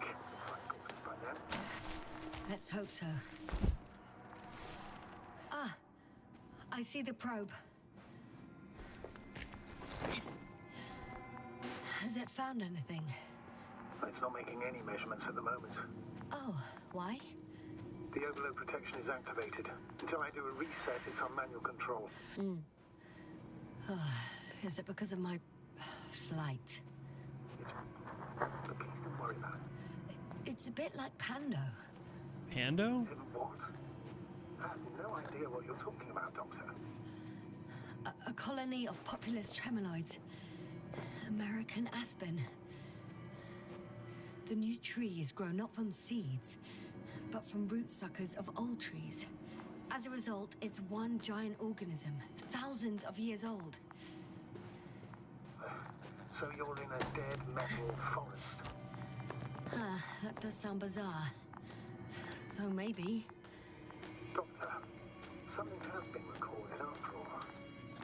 Can we find Gorski by then? Let's hope so. Ah, I see the probe. Has it found anything? It's not making any measurements at the moment. Oh, why? The overload protection is activated. Until I do a reset, it's on manual control. Is it because of my flight? But please don't worry about it. It's a bit like Pando. Pando? What? I have no idea what you're talking about, Doctor. A colony of populous tremoloids. American aspen. The new trees grow not from seeds, but from root suckers of old trees. As a result, it's one giant organism, thousands of years old. So you're in a dead metal forest? That does sound bizarre. So maybe. Doctor, something has been recorded after all.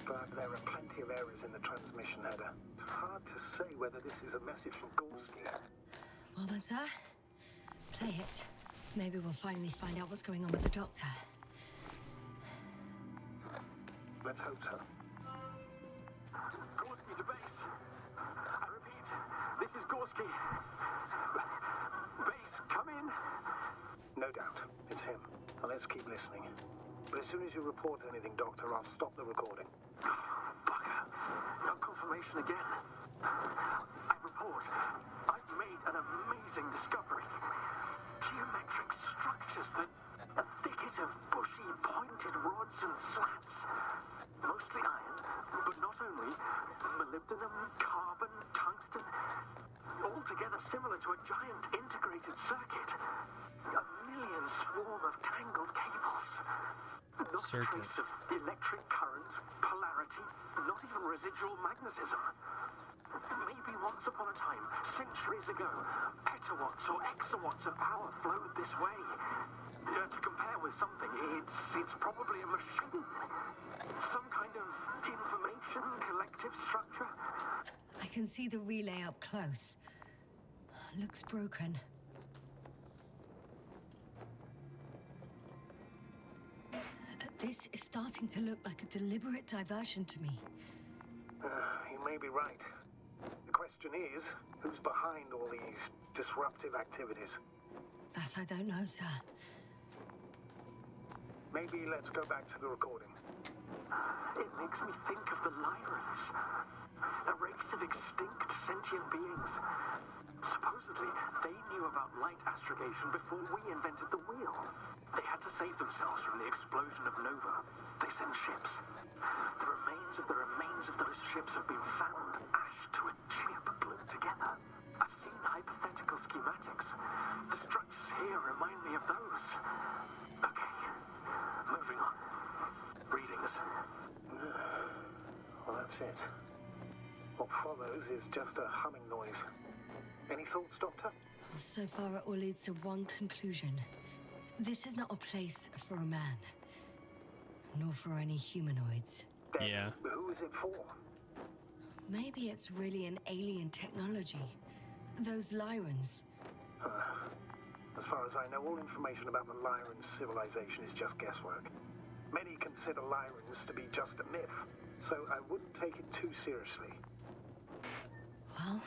But there are plenty of errors in the transmission header. It's hard to say whether this is a message from Gorski. Well then, sir, play it. Maybe we'll finally find out what's going on with the doctor. Let's hope so. Gorski to base. I repeat, this is Gorski. Base, come in. No doubt, it's him. Now let's keep listening. But as soon as you report anything, Doctor, I'll stop the recording. Bugger. No confirmation again. I report. I've made an amazing discovery. Geometric structures that a thicket of bushy, pointed rods and slats. Mostly iron, but not only. Molybdenum, carbon, tungsten. Altogether similar to a giant integrated circuit. A million swarm of tangled cables. Not a trace of electric current, polarity, not even residual magnetism. Maybe once upon a time, centuries ago, petawatts or exawatts of power flowed this way. To compare with something, it's probably a machine. Some kind of information collective structure. I can see the relay up close. Looks broken. This is starting to look like a deliberate diversion to me. You may be right. The question is, who's behind all these disruptive activities? That I don't know, sir. Maybe let's go back to the recording. It makes me think of the Lyrans, a race of extinct sentient beings. Supposedly, they knew about light astrogation before we invented the wheel. They had to save themselves from the explosion of Nova. They sent ships. The remains of those ships have been found, ashed to a chip glued together. I've seen hypothetical schematics. The structures here remind me of those. Okay, moving on. Readings. Well, that's it. What follows is just a humming noise. Any thoughts, Doctor? So far, it all leads to one conclusion. This is not a place for a man, nor for any humanoids. Then Yeah. who is it for? Maybe it's really an alien technology. Those Lyrans. As far as I know, all information about the Lyran civilization is just guesswork. Many consider Lyrans to be just a myth, so I wouldn't take it too seriously. Well,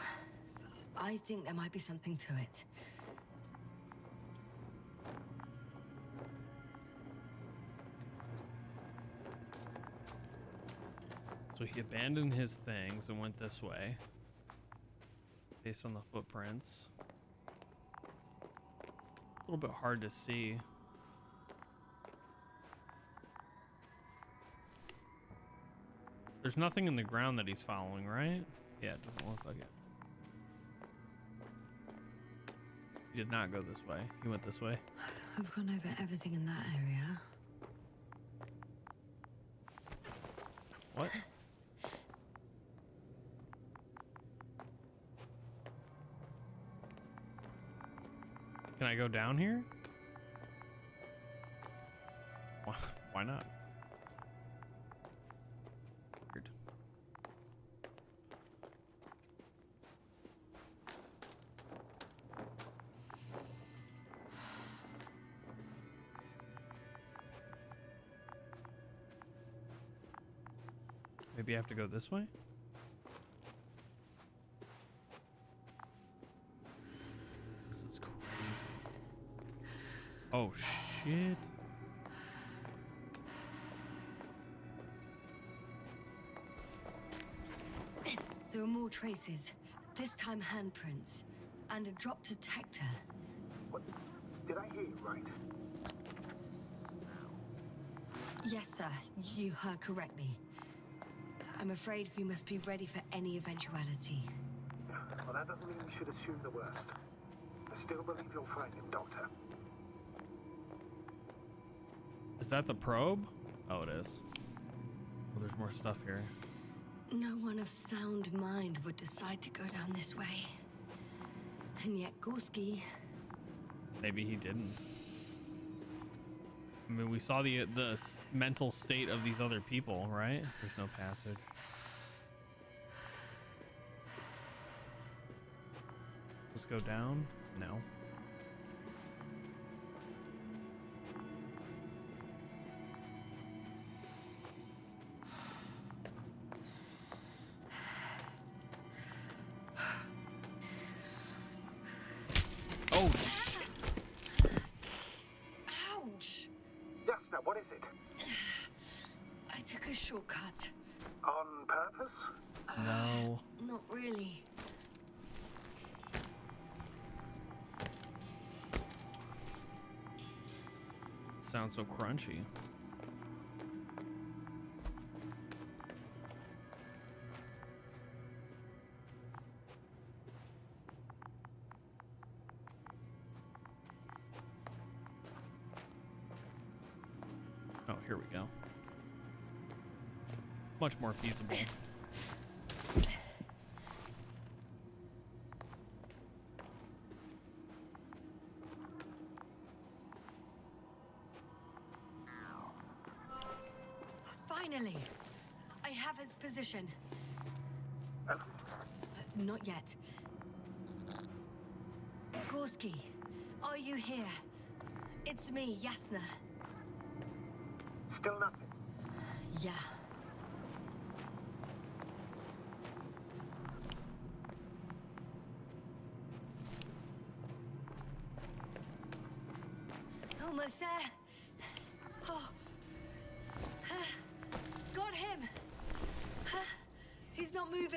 I think there might be something to it. So he abandoned his things and went this way, based on the footprints. A little bit hard to see. There's nothing in the ground that he's following, right? Yeah, it doesn't look like it. He did not go this way. He went this way. I've gone over everything in that area. What? Can I go down here? Why not? Weird. Maybe I have to go this way? This is crazy. Oh shit. There are more traces, this time handprints, and a drop detector. What? Did I hear you right? Yes, sir, you heard correctly. I'm afraid we must be ready for any eventuality. Well, that doesn't mean we should assume the worst. I still believe you'll find him, Doctor. Is that the probe? Oh, it is. Oh, there's more stuff here. No one of sound mind would decide to go down this way. And yet Gorski... Maybe he didn't. I mean, we saw the mental state of these other people, right? There's no passage. Let's go down. No. Oh, shit. Ouch! Yasna, what is it? I took a shortcut. On purpose? No. Not really. It sounds so crunchy. Oh, here we go. Much more feasible. Finally! I have his position. Not yet. Gorski, are you here? It's me, Yasna. Still nothing. Yeah. Almost there. Oh.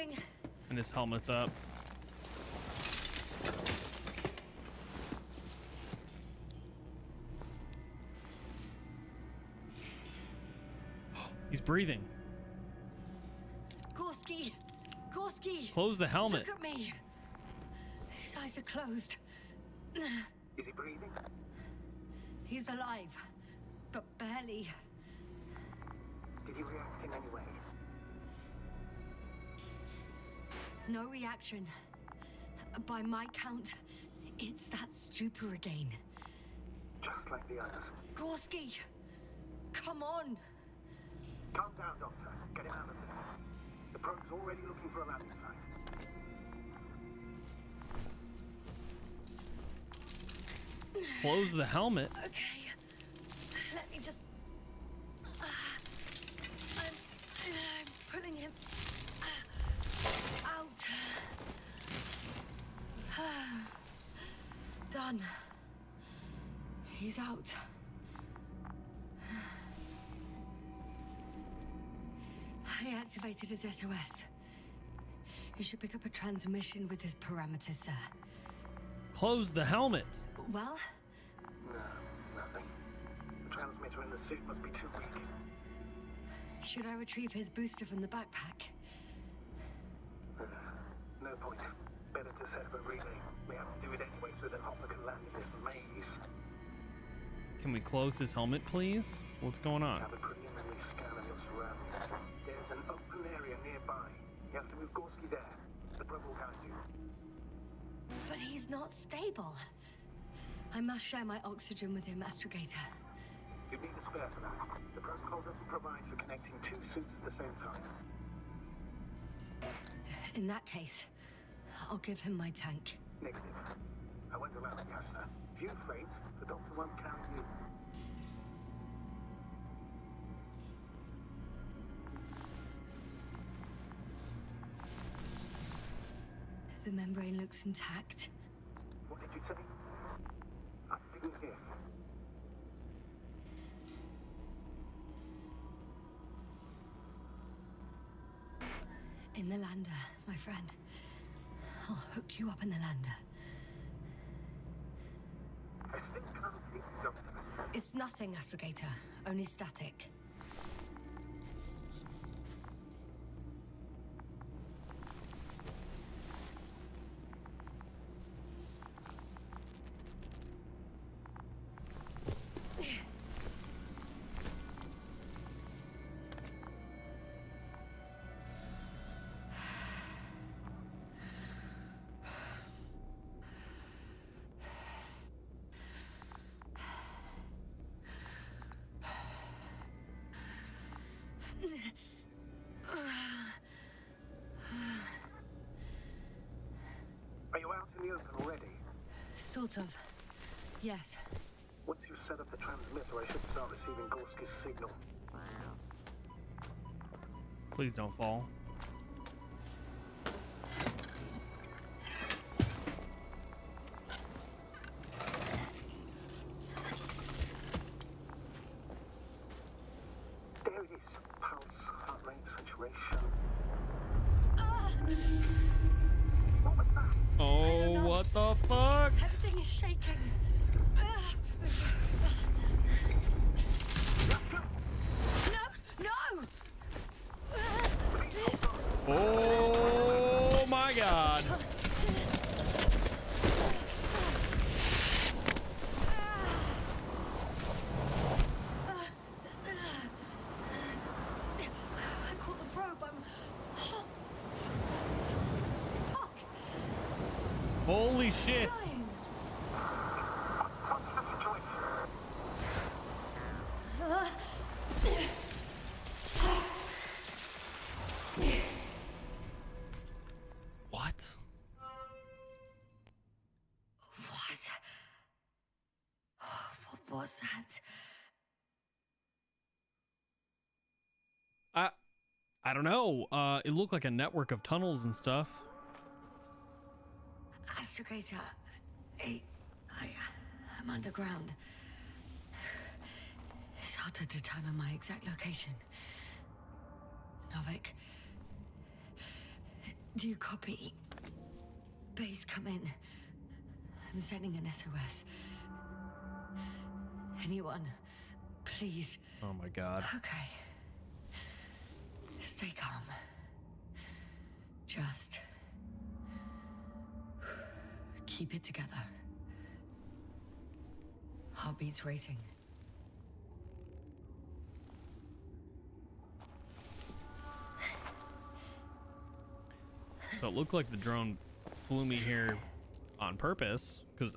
moving. And his helmet's up. He's breathing. Gorski! Gorski! Close the helmet. Look at me. His eyes are closed. Is he breathing? He's alive, but barely. Did he react in any way? No reaction. By my count, it's that stupor again. Just like the others. Gorski! Come on! Calm down, Doctor. Get him out of there. The probe's already looking for a landing site. Close the helmet. Okay. Let me just... I'm pulling him out. Done. He's out. I activated his SOS. You should pick up a transmission with his parameters, sir. Close the helmet. Well? No, nothing. The transmitter in the suit must be too weak. Should I retrieve his booster from the backpack? No point. Better to set up a relay. We have to do it anyway so that Hopper can land in this maze. Can we close his helmet, please? What's going on? Have a preliminary scan of your surroundings. There's an open area nearby. You have to move Gorski there. The probe will guide you. But he's not stable. I must share my oxygen with him, Astrogator. You need a spare for that. The protocol doesn't provide for connecting two suits at the same time. In that case, I'll give him my tank. Negative. I went around Yasna. If you faint, the doctor won't carry you. The membrane looks intact. What did you say? I didn't hear. In the lander, my friend. I'll hook you up in the lander. I still can't think, Doctor. It's nothing, Astrogator. Only static. Are you out in the open already? Sort of. Yes. Once you set up the transmitter, I should start receiving Gorski's signal. Please don't fall. There it is. Pulse, heart rate, saturation. What was that? Oh, what the fuck? Everything is shaking. No! Oh my god. I caught the probe. Fuck. Holy shit. Flying. What's the situation? What? What was that? I don't know. It looked like a network of tunnels and stuff. Astrogator, I'm underground. It's hard to determine my exact location. Novik, Do you copy? Base, come in. I'm sending an SOS. Anyone, please. Oh my god. Okay. Stay calm. Just keep it together. Heartbeats racing. So it looked like the drone flew me here on purpose, because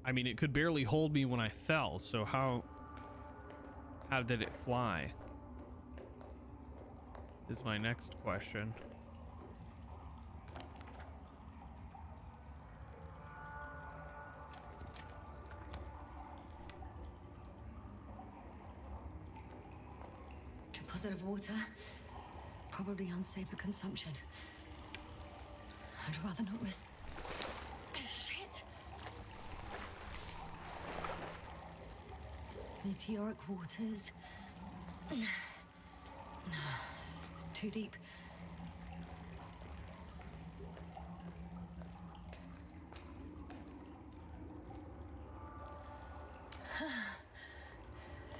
I mean, it could barely hold me when I fell. So how did it fly? Is my next question. Deposit of water, probably unsafe for consumption. I'd rather not risk. Shit! Meteoric waters. No. Too deep.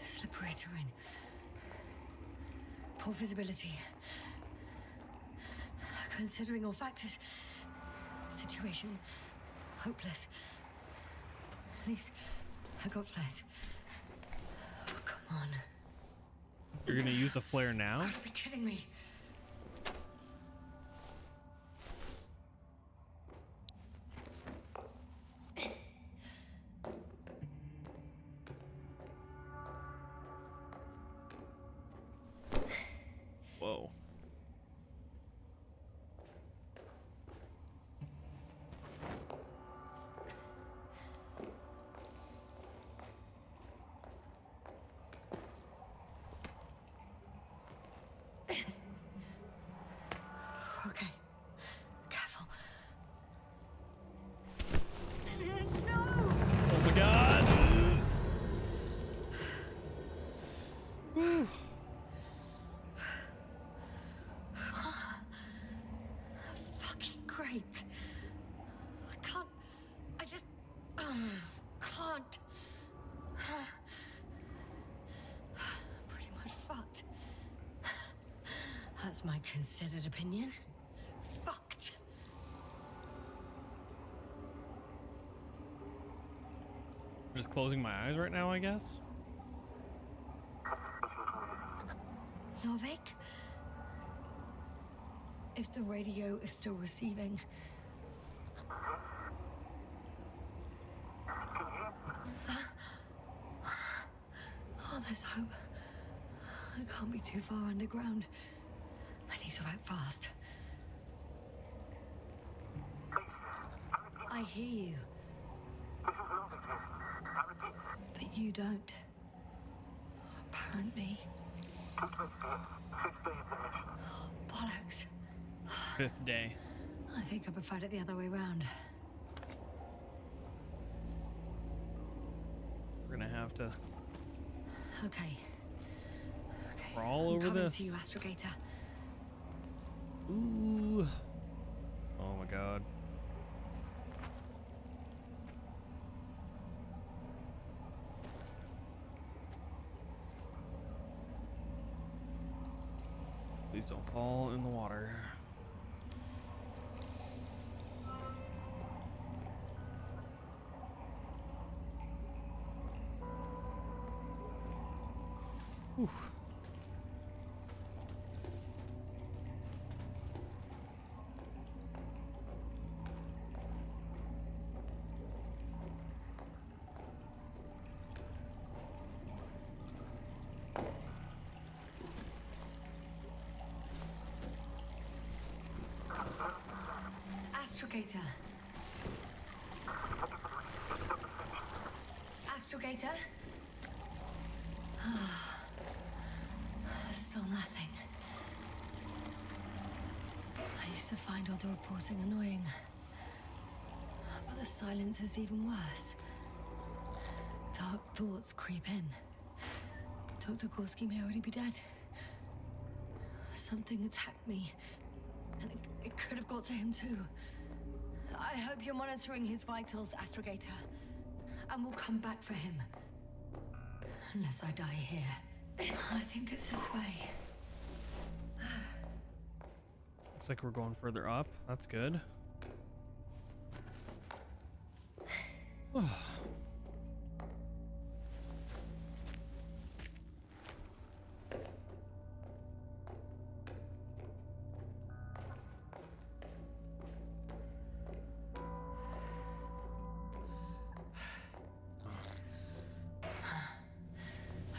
Slippery terrain. Poor visibility. Considering all factors, situation hopeless. At least I got flares. Oh, come on. You're gonna use a flare now? You gotta be kidding me. Whoa. Okay. Careful. Oh my god. Whew. Fucking great. I can't. I just. Can't. Pretty much fucked. That's my considered opinion. Fucked. I'm just closing my eyes right now, I guess. Novik? If the radio is still receiving. Oh, there's hope. I can't be too far underground. I need to act fast. I hear you. But you don't. Apparently. Oh, bollocks. 5th day. I think I preferred it the other way round. We're gonna have to Okay. crawl I'm over coming this. to you, Astrogator. Ooh. Oh my god. Please don't fall in the water. Whew. Astrogator. Astrogator? Still nothing. I used to find all the reporting annoying. But the silence is even worse. Dark thoughts creep in. Dr. Gorski may already be dead. Something attacked me. And it could have got to him too. I hope you're monitoring his vitals, Astrogator. And we'll come back for him. Unless I die here. I think it's this way. Looks like we're going further up. That's good.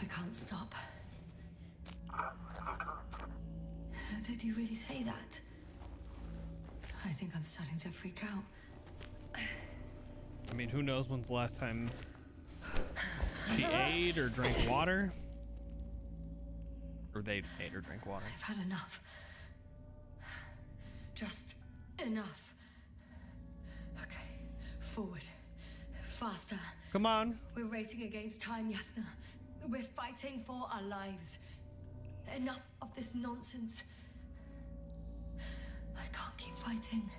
I can't stop. Did you really say that? I think I'm starting to freak out. I mean, who knows when's the last time she ate or drank water? Or they ate or drank water. I've had enough. Just enough. Okay, forward. Faster. Come on. We're racing against time, Yasna. We're fighting for our lives. Enough of this nonsense. I can't keep fighting.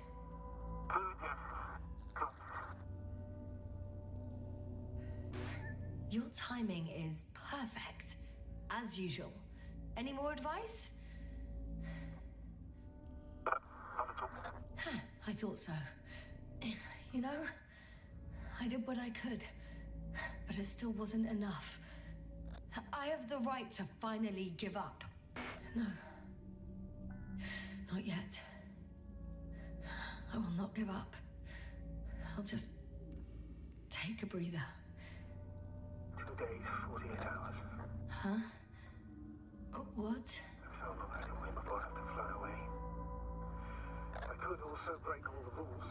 Your timing is perfect, as usual. Any more advice? I thought so. You know, I did what I could, but it still wasn't enough. I have the right to finally give up. No. Not yet. I will not give up. I'll just take a breather. 2 days, 48 hours. Huh? What? So long I didn't win before I have to fly away. I could also break all the rules.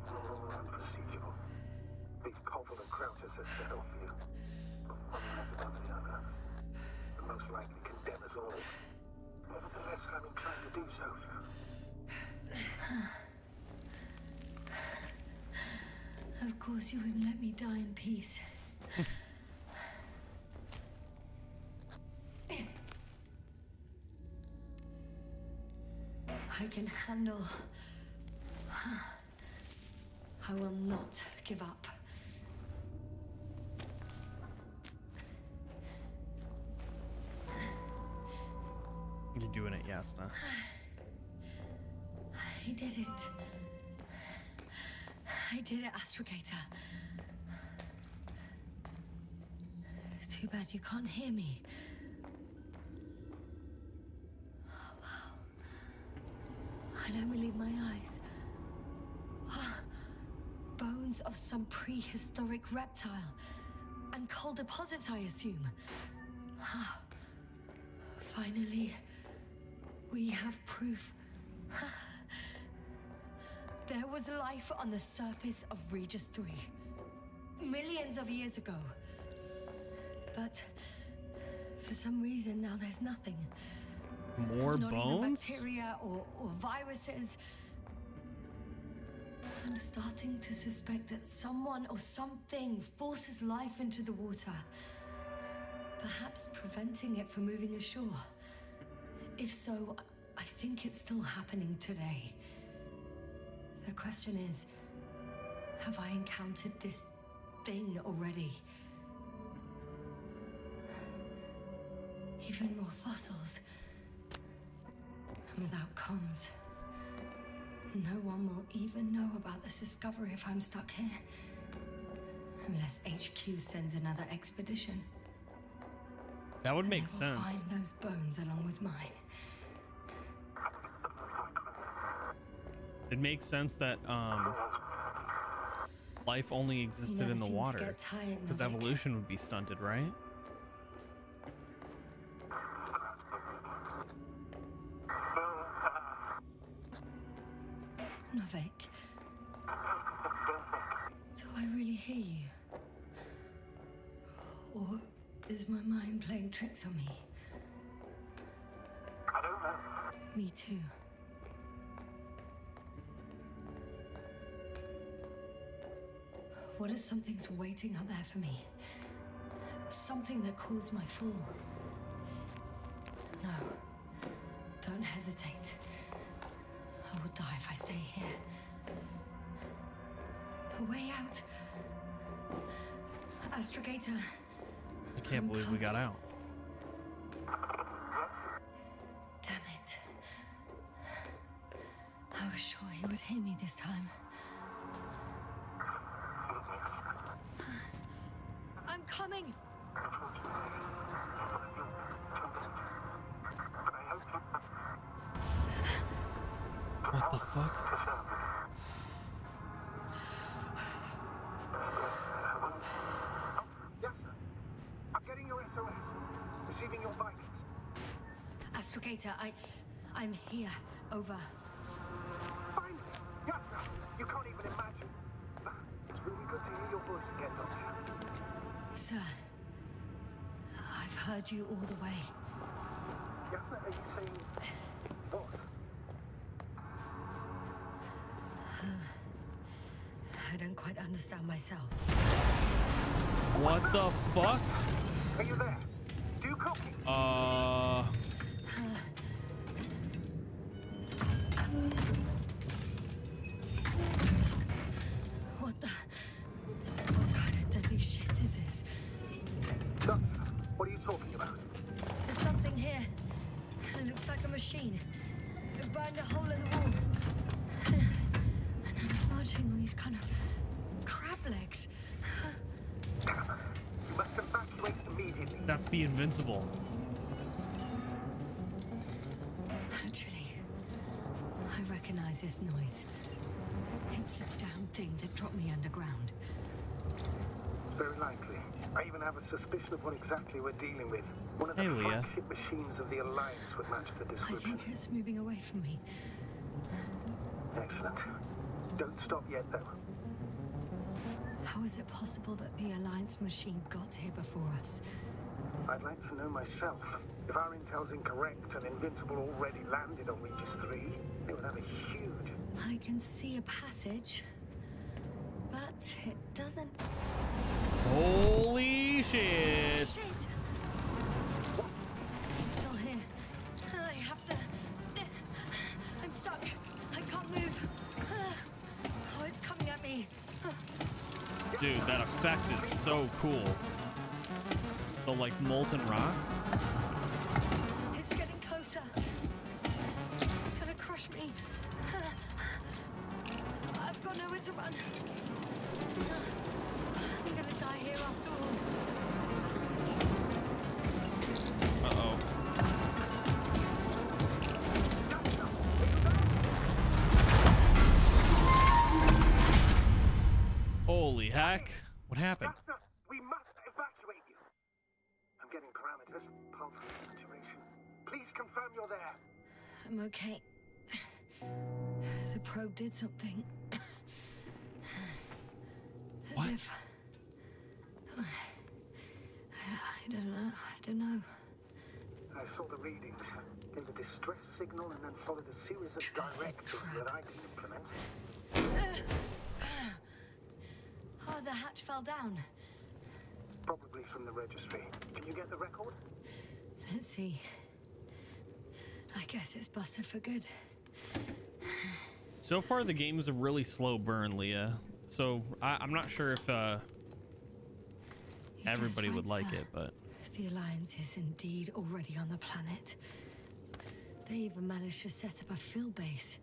All unprocedural. These Koval and Krauters have set off you. One method after the other. And most likely condemn us all. Nevertheless, I'm inclined to do so. Of course you wouldn't let me die in peace. I can handle. I will not give up. You're doing it, Yasna. I did it. I did it, Astrogator. Too bad you can't hear me. Oh, wow. I don't believe my eyes. Bones of some prehistoric reptile. And coal deposits, I assume. Finally, we have proof. There was life on the surface of Regis III. Millions of years ago. But for some reason now there's nothing. More Not bones? even bacteria or viruses. I'm starting to suspect that someone or something forces life into the water. Perhaps preventing it from moving ashore. If so, I think it's still happening today. The question is, have I encountered this thing already? Even more fossils. And without comms, no one will even know about this discovery if I'm stuck here. Unless HQ sends another expedition. That would And make they will sense. find those bones along with mine. It makes sense that life only existed never in the seem to water. get tired, Because Novik. evolution would be stunted, right? Novik. Do I really hear you? Or is my mind playing tricks on me? I don't know. Me too. What if something's waiting out there for me? Something that caused my fall? No. Don't hesitate. way out. Astrogator. I can't believe we got out. Damn it. I was sure he would hear me this time. I'm coming! What the fuck? Yasna, I'm getting your SOS. Receiving your vitals. Astrogator, I'm here. Over. Finally! Yasna, you can't even imagine. It's really good to hear your voice again, Doctor. Sir, I've heard you all the way. Yasna, are you saying what? I don't quite understand myself. What the fuck? Are you there? Do you copy? What kind of deadly shit is this? Doctor, what are you talking about? There's something here. It looks like a machine. It burned a hole in the wall. And now it's marching on these kind of crab legs. You must evacuate immediately. That's the Invincible. Actually, I recognize this noise. It's the damn thing that dropped me underground. Very likely. I even have a suspicion of what exactly we're dealing with. One of the Hey, Leah. flagship machines of the Alliance would match the I description. think it's moving away from me. Excellent. Don't stop yet, though. How is it possible that the Alliance machine got here before us? I'd like to know myself. If our intel's incorrect and Invincible already landed on Regis III, it would have a huge... I can see a passage, but it doesn't... Holy shit! Shit! It's still here. I have to... I'm stuck. I can't move. Oh, it's coming at me. Dude, that effect is so cool. The like molten rock. It's getting closer. It's gonna crush me. I've got nowhere to run. I'm gonna die here after all. Uh-oh. Holy heck. What happened? Yasna, we must evacuate you. I'm getting parameters. Pulse saturation. Please confirm you're there. I'm okay. The probe did something. As What? if... I don't know. I saw the readings. Gave a distress signal and then followed a series of directives that I can implement. Oh, the hatch fell down. Probably from the registry. Can you get the record? Let's see. I guess it's busted for good. So far, the game is a really slow burn, Leah. So I'm not sure if everybody would like it, but The Alliance is indeed already on the planet. They even managed to set up a field base.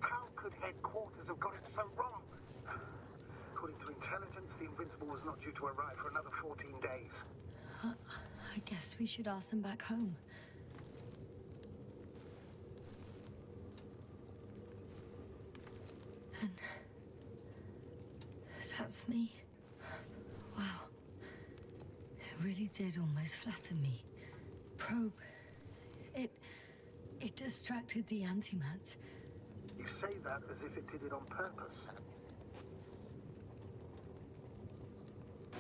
How could headquarters have got it so wrong? According to intelligence, the Invincible was not due to arrive for another 14 days. I guess we should ask them back home. And that's me. Wow. It really did almost flatten me. Probe. It distracted the antimats. You say that as if it did it on purpose.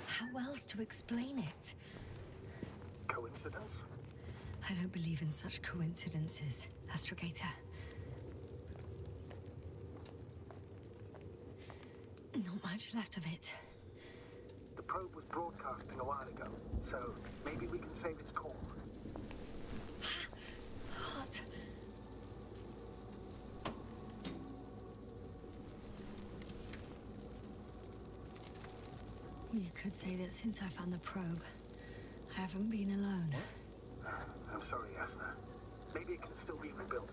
How else to explain it? Coincidence? I don't believe in such coincidences, Astrogator. Not much left of it. The probe was broadcasting a while ago, so maybe we can save its call. What? You could say that since I found the probe, I haven't been alone. I'm sorry, Yasna. Maybe it can still be rebuilt.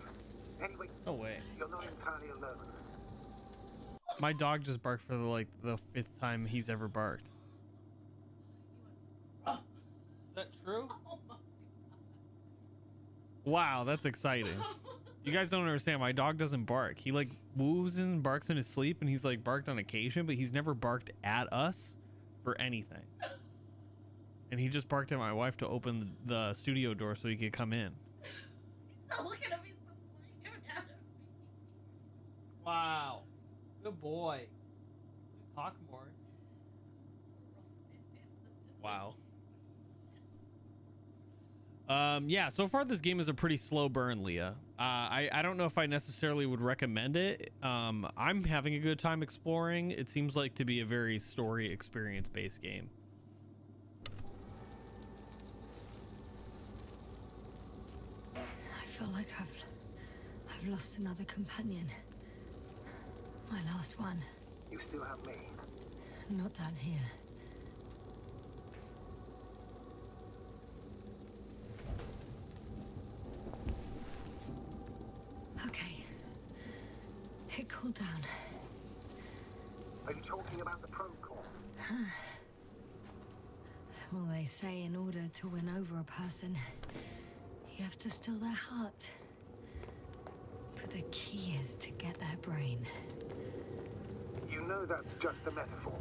Anyway, No way. you're not entirely alone. My dog just barked for like the 5th time he's ever barked. Is that true? Wow, that's exciting. You guys don't understand. My dog doesn't bark. He like woos and barks in his sleep, and he's like barked on occasion, but he's never barked at us for anything. And he just barked at my wife to open the studio door so he could come in. Stop looking at me. Wow. Good boy. Please talk more. Wow. Yeah, so far this game is a pretty slow burn, Leah. I don't know if I necessarily would recommend it. I'm having a good time exploring. It seems like to be a very story experience based game. I feel like I've lost another companion. My last one. You still have me. Not down here. Okay. It cooled down. Are you talking about the probe core? Well, they say in order to win over a person, you have to steal their heart. But the key is to get their brain. You know that's just a metaphor.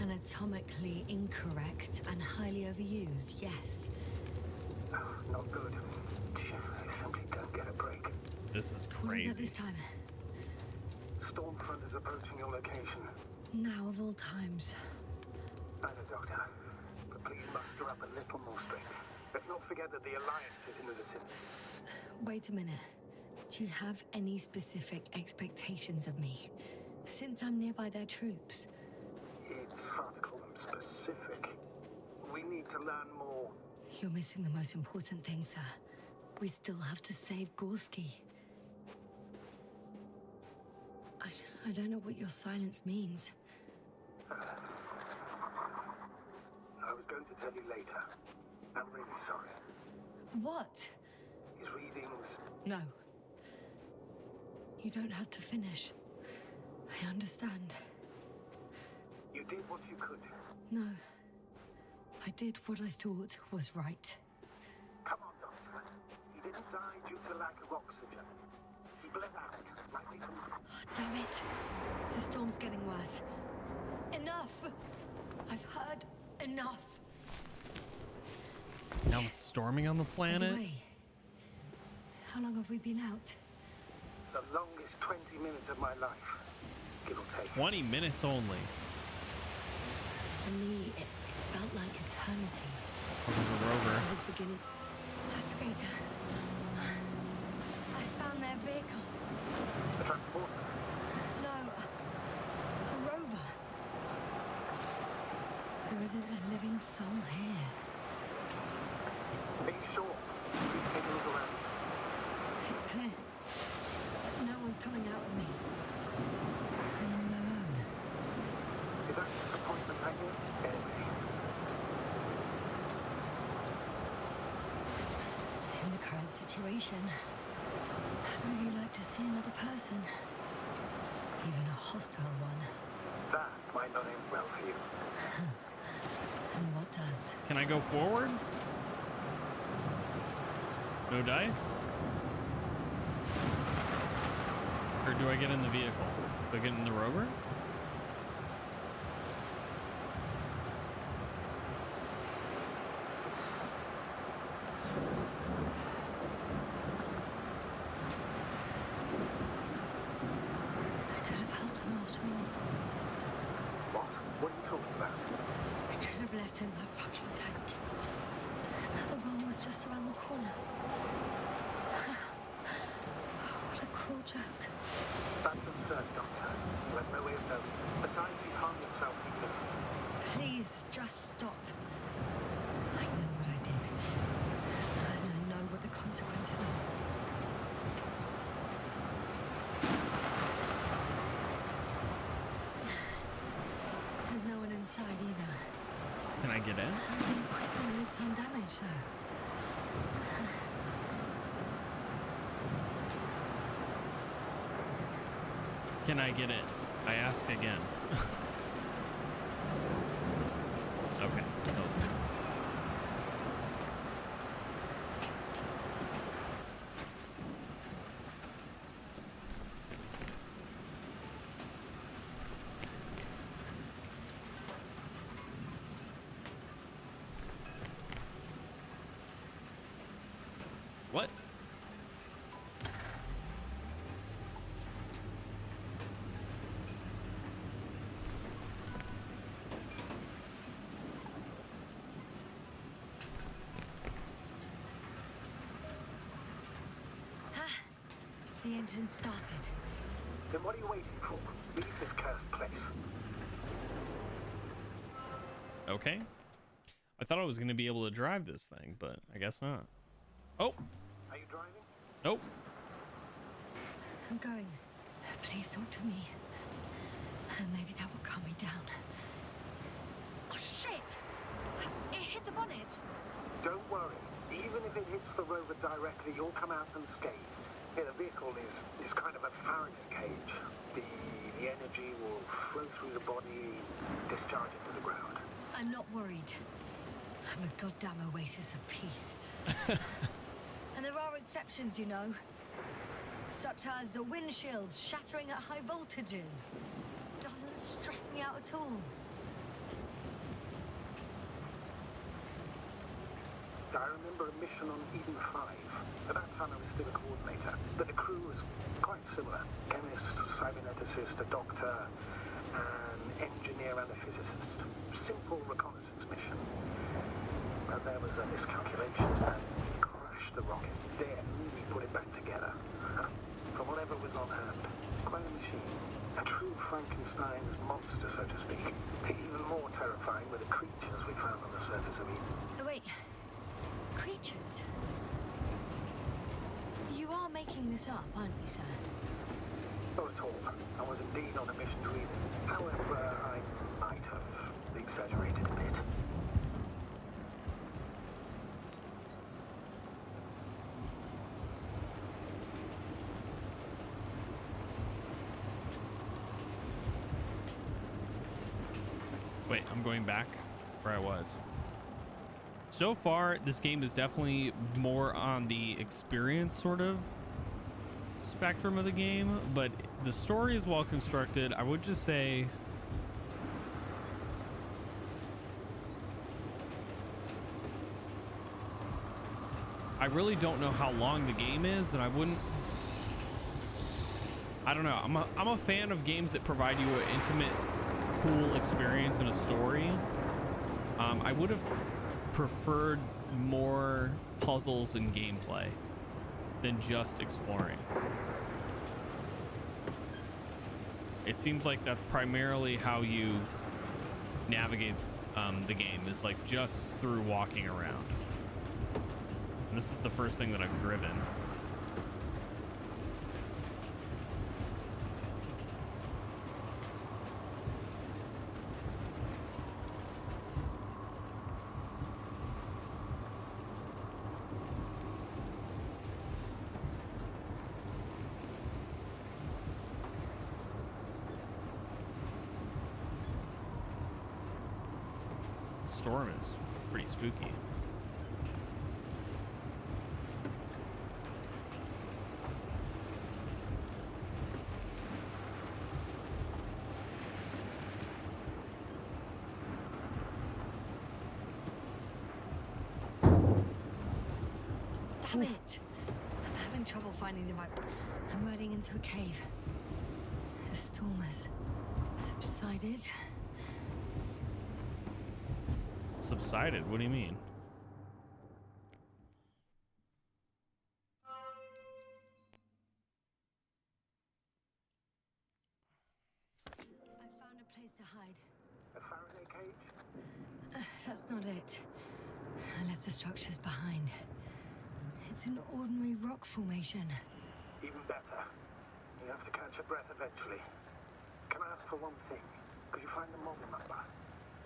Anatomically incorrect and highly overused, yes. Oh, not good. I simply don't get a break. This is What is crazy. it this time? Stormfront is approaching your location. Now of all times. I know, Doctor. But please muster up a little more strength. Let's not forget that the Alliance is in the vicinity. Wait a minute. Do you have any specific expectations of me? Since I'm nearby their troops. It's hard to call them specific. We need to learn more. You're missing the most important thing, sir. We still have to save Gorski. I don't know what your silence means. I was going to tell you later. I'm really sorry. What? His readings. No. You don't have to finish. I understand. You did what you could. No. I did what I thought was right. Come on, Doctor. He didn't die due to lack of oxygen. He bled out, like people. Oh, damn it. The storm's getting worse. Enough! I've heard enough. Now it's storming on the By the planet. way, how long have we been out? It's the longest 20 minutes of my life. Give or take. 20 minutes only. For me, it felt like eternity. Oh, there's a rover. I was beginning. Astrogator. I found their vehicle. The transporter. No, a rover. There isn't a living soul here. Be sure. Please take a look around. It's clear. But no one's coming out with me. I'm all alone. Is that disappointment I hear? Anyway. In the current situation, I'd really like to see another person. Even a hostile one. That might not end well for you. And what does? Can I go forward? No dice? Or do I get in the vehicle? Do I get in the rover? I could have helped him after all. What? What are you talking about? I could have left him that fucking tank. Another one was just around the corner. What a cruel joke. That's absurd, Doctor. You have no way of knowing. Besides, you harm yourself even if... Please, just stop. I know what I did. And I know what the consequences are. There's no one inside either. I get in? The equipment looks undamaged, though. Can I get in? I ask again. Okay. That was weird. What? The engine started. Then what are you waiting for? Leave this cursed place. Okay. I thought I was going to be able to drive this thing, but I guess not. Oh. Are you driving? Nope. I'm going. Please talk to me. Maybe that will calm me down. Oh, shit! It hit the bonnet. Don't worry. Even if it hits the rover directly, you'll come out unscathed. Yeah, the vehicle is kind of a Faraday cage. The energy will flow through the body, discharge into the ground. I'm not worried. I'm a goddamn oasis of peace. And there are exceptions, you know. Such as the windshield shattering at high voltages. Doesn't stress me out at all. I remember a mission on Eden 5. At that time I was still a coordinator, but the crew was quite similar. Chemist, cyberneticist, a doctor, an engineer and a physicist. Simple reconnaissance mission. But there was a miscalculation and we crashed the rocket. Then we put it back together. From whatever was on hand. Quite a machine. A true Frankenstein's monster, so to speak. Even more terrifying were the creatures we found on the surface of Eden. Oh, wait. Creatures? You are making this up, aren't you, sir? Not at all. I was indeed on a mission to Eden. However, I might have exaggerated a bit. Wait, I'm going back where I was. So far, this game is definitely more on the experience sort of spectrum of the game, but the story is well constructed. I would just say I really don't know how long the game is, and I don't know. I'm a fan of games that provide you an intimate, cool experience and a story. I would have preferred more puzzles and gameplay than just exploring. It seems like that's primarily how you navigate the game, is like just through walking around. And this is the first thing that I've driven. Storm is pretty spooky. Damn it! I'm having trouble finding the right... I'm riding into a cave. The storm has subsided. Subsided? What do you mean? I found a place to hide. A Faraday cage? That's not it. I left the structures behind. It's an ordinary rock formation. Even better. You have to catch your breath eventually. Can I ask for one thing? Could you find the model number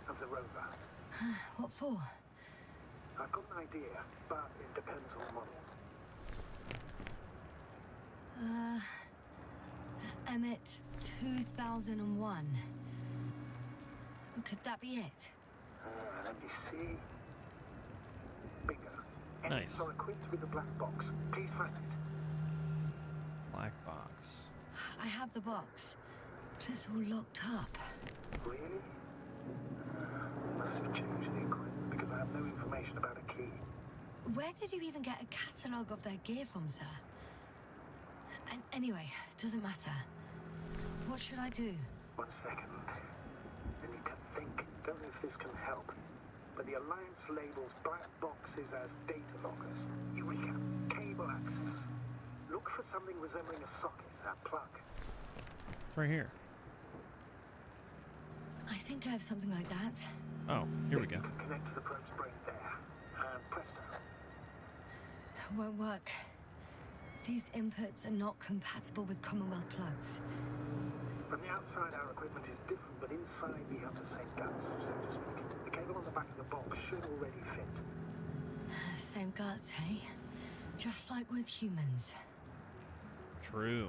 of the rover? What for? I've got an idea, but it depends on the model. Emmett 2001. Could that be it? Let me see. Bingo. Nice. So equipped with a black box. Please find it. Black box. I have the box, but it's all locked up. Really? Must have changed the equipment because I have no information about a key. Where did you even get a catalogue of their gear from, sir? And anyway, it doesn't matter. What should I do? 1 second. I need to think. Don't know if this can help. But the Alliance labels black boxes as data loggers. Eureka. Cable access. Look for something resembling a socket, a plug. It's right here. I think I have something like that. Oh, here we go. You can connect to the probe's brain there. And presto. Won't work. These inputs are not compatible with Commonwealth plugs. From the outside, our equipment is different, but inside we have the same guts, so to speak. The cable on the back of the box should already fit. Same guts, hey? Just like with humans. True.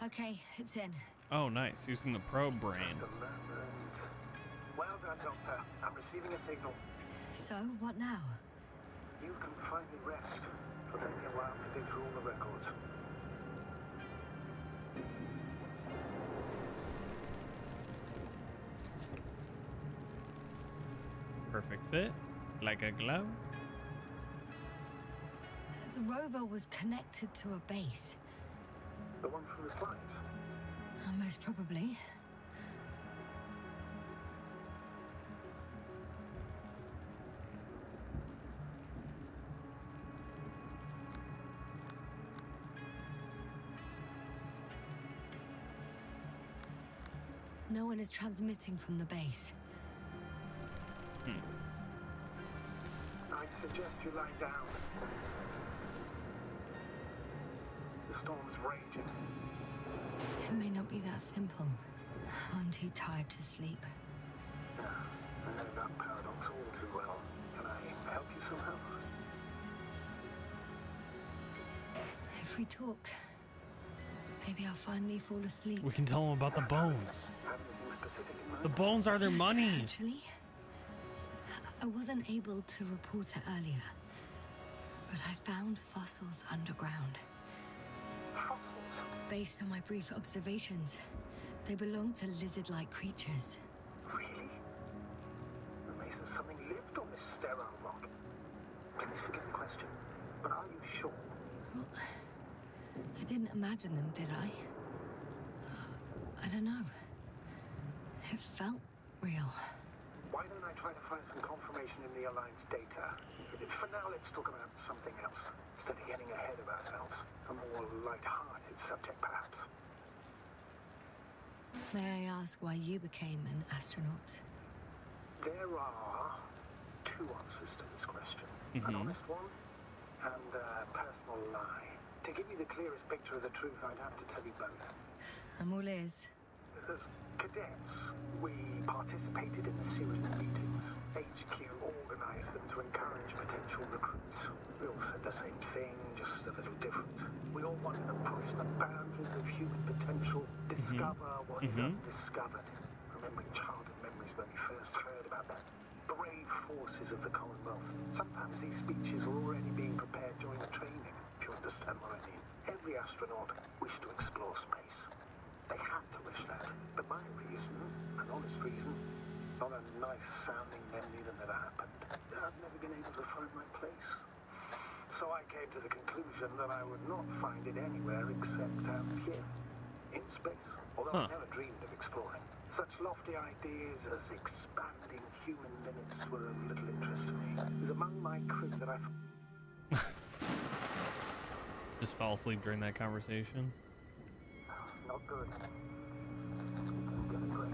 Okay, it's in. Oh, nice. Using the probe brain. Just a moment. Well done, Doctor. I'm receiving a signal. So, what now? You can finally rest. It'll take me a while to dig through all the records. Perfect fit. Like a glove. The rover was connected to a base. The one from the slides? Most probably. No one is transmitting from the base. I'd suggest you lie down. The storm's raging. It may not be that simple. I'm too tired to sleep. Yeah, I know that paradox all too well. Can I help you somehow? If we talk, maybe I'll finally fall asleep. We can tell them about the bones. Have anything specific in mind? The bones are their Yes, money. Actually, I wasn't able to report it earlier, but I found fossils underground. Fossils? Based on my brief observations, they belong to lizard-like creatures. Really? That makes that something lived on this sterile rock. Please forgive the question, but are you sure? Well, I didn't imagine them, did I? I don't know. It felt real. Why don't I try to find some confirmation in the Alliance data? For now, let's talk about something else, instead of getting ahead of ourselves. A more light-hearted subject, perhaps. May I ask why you became an astronaut? There are two answers to this question. An honest one and a personal lie. To give you the clearest picture of the truth, I'd have to tell you both. I'm all ears. As cadets, we participated in a series of meetings. HQ organized them to encourage potential recruits. We all said the same thing, just a little different. We all wanted to push the boundaries of human potential, discover what is undiscovered. Remembering childhood memories when we first heard about that brave forces of the Commonwealth. Sometimes these speeches were already being prepared during the training, if you understand what I mean. Every astronaut wished to explore space. They had to wish that. But my reason, an honest reason, not a nice-sounding memory that never happened. I've never been able to find my place. So I came to the conclusion that I would not find it anywhere except out here, in space. Although I never dreamed of exploring. Such lofty ideas as expanding human limits were of little interest to me. It was among my crew that I... Just fell asleep during that conversation. Not good. Get a grip.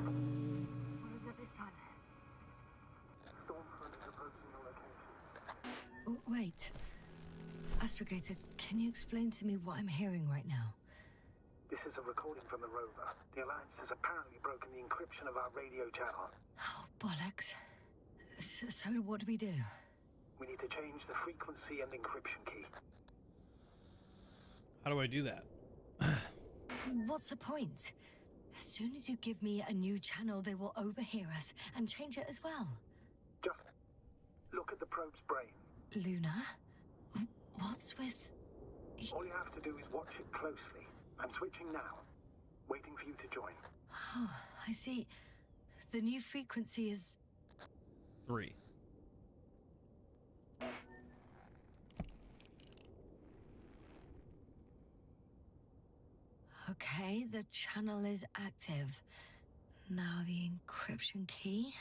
Wait. Astrogator, can you explain to me what I'm hearing right now? This is a recording from the rover. The Alliance has apparently broken the encryption of our radio channel. Oh, bollocks. So what do we do? We need to change the frequency and encryption key. How do I do that? What's the point? As soon as you give me a new channel, they will overhear us and change it as well. Just look at the probe's brain. Luna? What's with... All you have to do is watch it closely. I'm switching now. Waiting for you to join. Oh, I see. The new frequency is... 3. Okay, the channel is active. Now the encryption key.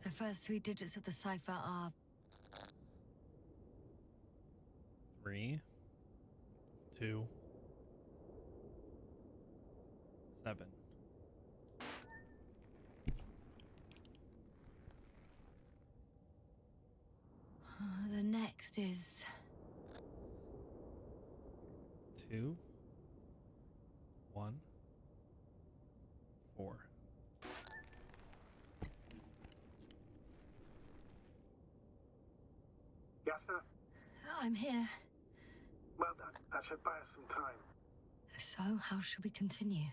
The first 3 digits of the cipher are... 3, 2, 7. The next is... 2, 1, 4. Yasna, I'm here. well done. That should buy us some time. So, how should we continue?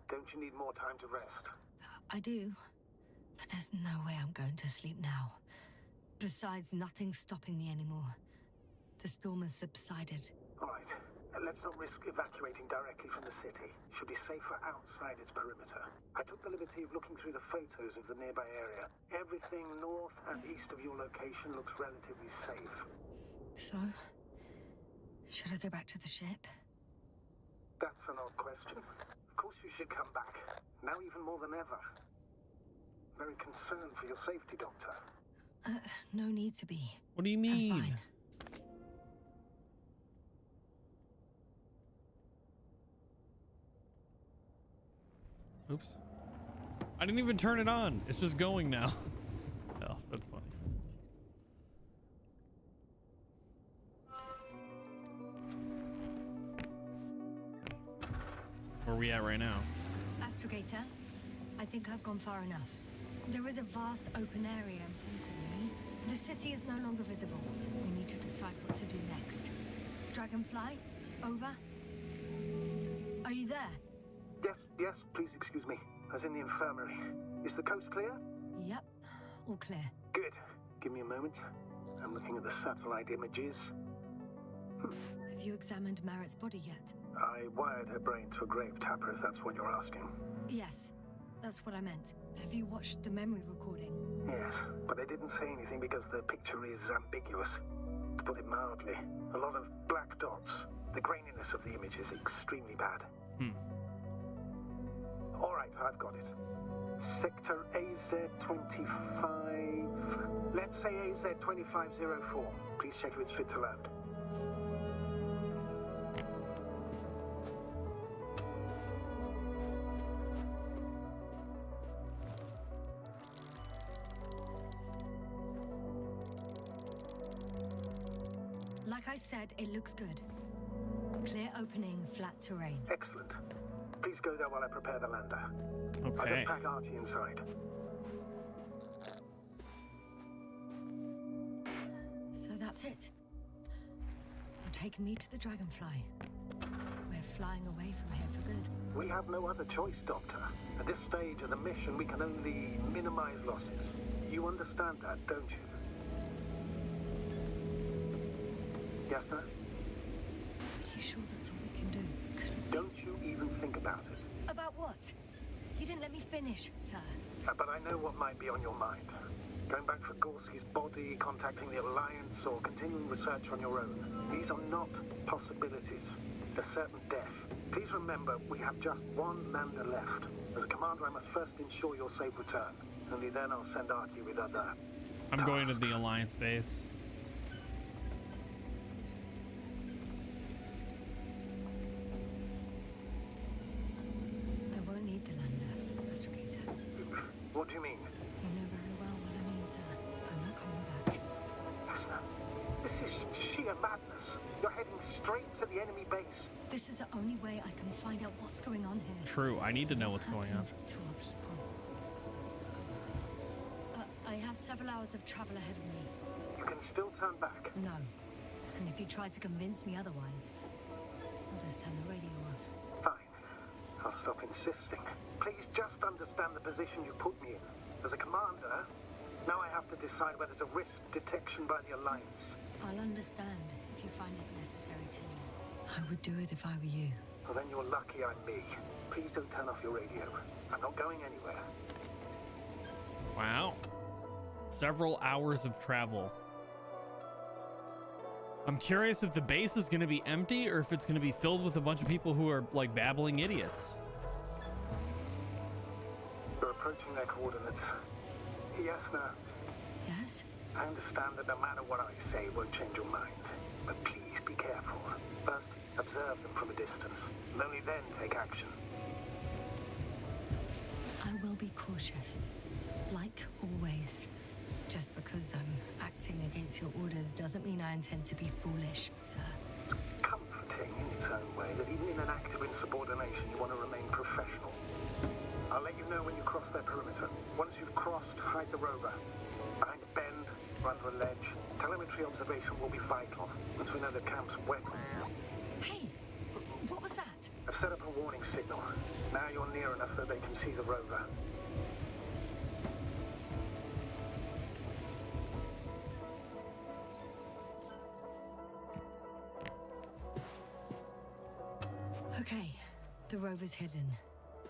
Don't you need more time to rest? I do. But there's no way I'm going to sleep now. Besides, nothing's stopping me anymore. The storm has subsided. All right. Let's not risk evacuating directly from the city. It should be safer outside its perimeter. I took the liberty of looking through the photos of the nearby area. Everything north and east of your location looks relatively safe. So, should I go back to the ship? That's an odd question. Of course you should come back. Now even more than ever. Very concerned for your safety, Doctor. No need to be. What do you mean? I'm fine. Oops. I didn't even turn it on. It's just going now. Oh, that's funny. Where are we at right now? Astrogator, I think I've gone far enough. There is a vast open area in front of me. The city is no longer visible. We need to decide what to do next. Dragonfly, over. Are you there? Yes, please excuse me. I was in the infirmary. Is the coast clear? Yep, all clear. Good. Give me a moment. I'm looking at the satellite images. Have you examined Merritt's body yet? I wired her brain to a grave tapper, if that's what you're asking. Yes, that's what I meant. Have you watched the memory recording? Yes, but they didn't say anything because the picture is ambiguous. To put it mildly, a lot of black dots. The graininess of the image is extremely bad. All right, I've got it. Sector AZ-25... Let's say AZ-2504. Please check if it's fit to load. Like I said, it looks good. Clear opening, flat terrain. Excellent. Please go there while I prepare the lander. Okay. I'll just pack Artie inside. So that's it. You're taking me to the Dragonfly. We're flying away from here for good. We have no other choice, Doctor. At this stage of the mission, we can only minimize losses. You understand that, don't you? Yasna? Are you sure that's all we can do? Don't you even think about it. About what? You didn't let me finish, sir. But I know what might be on your mind. Going back for Gorski's body, contacting the Alliance, or continuing research on your own. These are not possibilities. They're certain death. Please remember, we have just one lander left. As a commander, I must first ensure your safe return. Only then I'll send Artie with other I'm going to tasks. the Alliance base. I won't need the lander, Astrogator. What do you mean? You know very well what I mean, sir. I'm not coming back. Yasna. sheer madness. You're heading straight to the enemy base. This is the only way I can find out what's going on here. True, I need to know what's going on. To our people. I have several hours of travel ahead of me. You can still turn back. No. And if you try to convince me otherwise, I'll just turn the radio off. Fine. I'll stop insisting. Please just understand the position you put me in. As a commander, now I have to decide whether to risk detection by the Alliance. I'll understand if you find it necessary to leave. I would do it if I were you. Well, then you're lucky I'm me. Please don't turn off your radio. I'm not going anywhere. Wow. Several hours of travel. I'm curious if the base is going to be empty or if it's going to be filled with a bunch of people who are like babbling idiots. We're approaching their coordinates. Yasna. Yes? I understand that no matter what I say won't change your mind. But please be careful. First, observe them from a distance. And only then take action. I will be cautious. Like always. Just because I'm acting against your orders doesn't mean I intend to be foolish, sir. It's comforting in its own way that even in an act of insubordination you want to remain professional. I'll let you know when you cross their perimeter. Once you've crossed, hide the rover. Behind a bend, or under a ledge. Telemetry observation will be vital. Once we know the camp's wet. Hey! What was that? I've set up a warning signal. Now you're near enough that they can see the rover. Okay, the rover's hidden.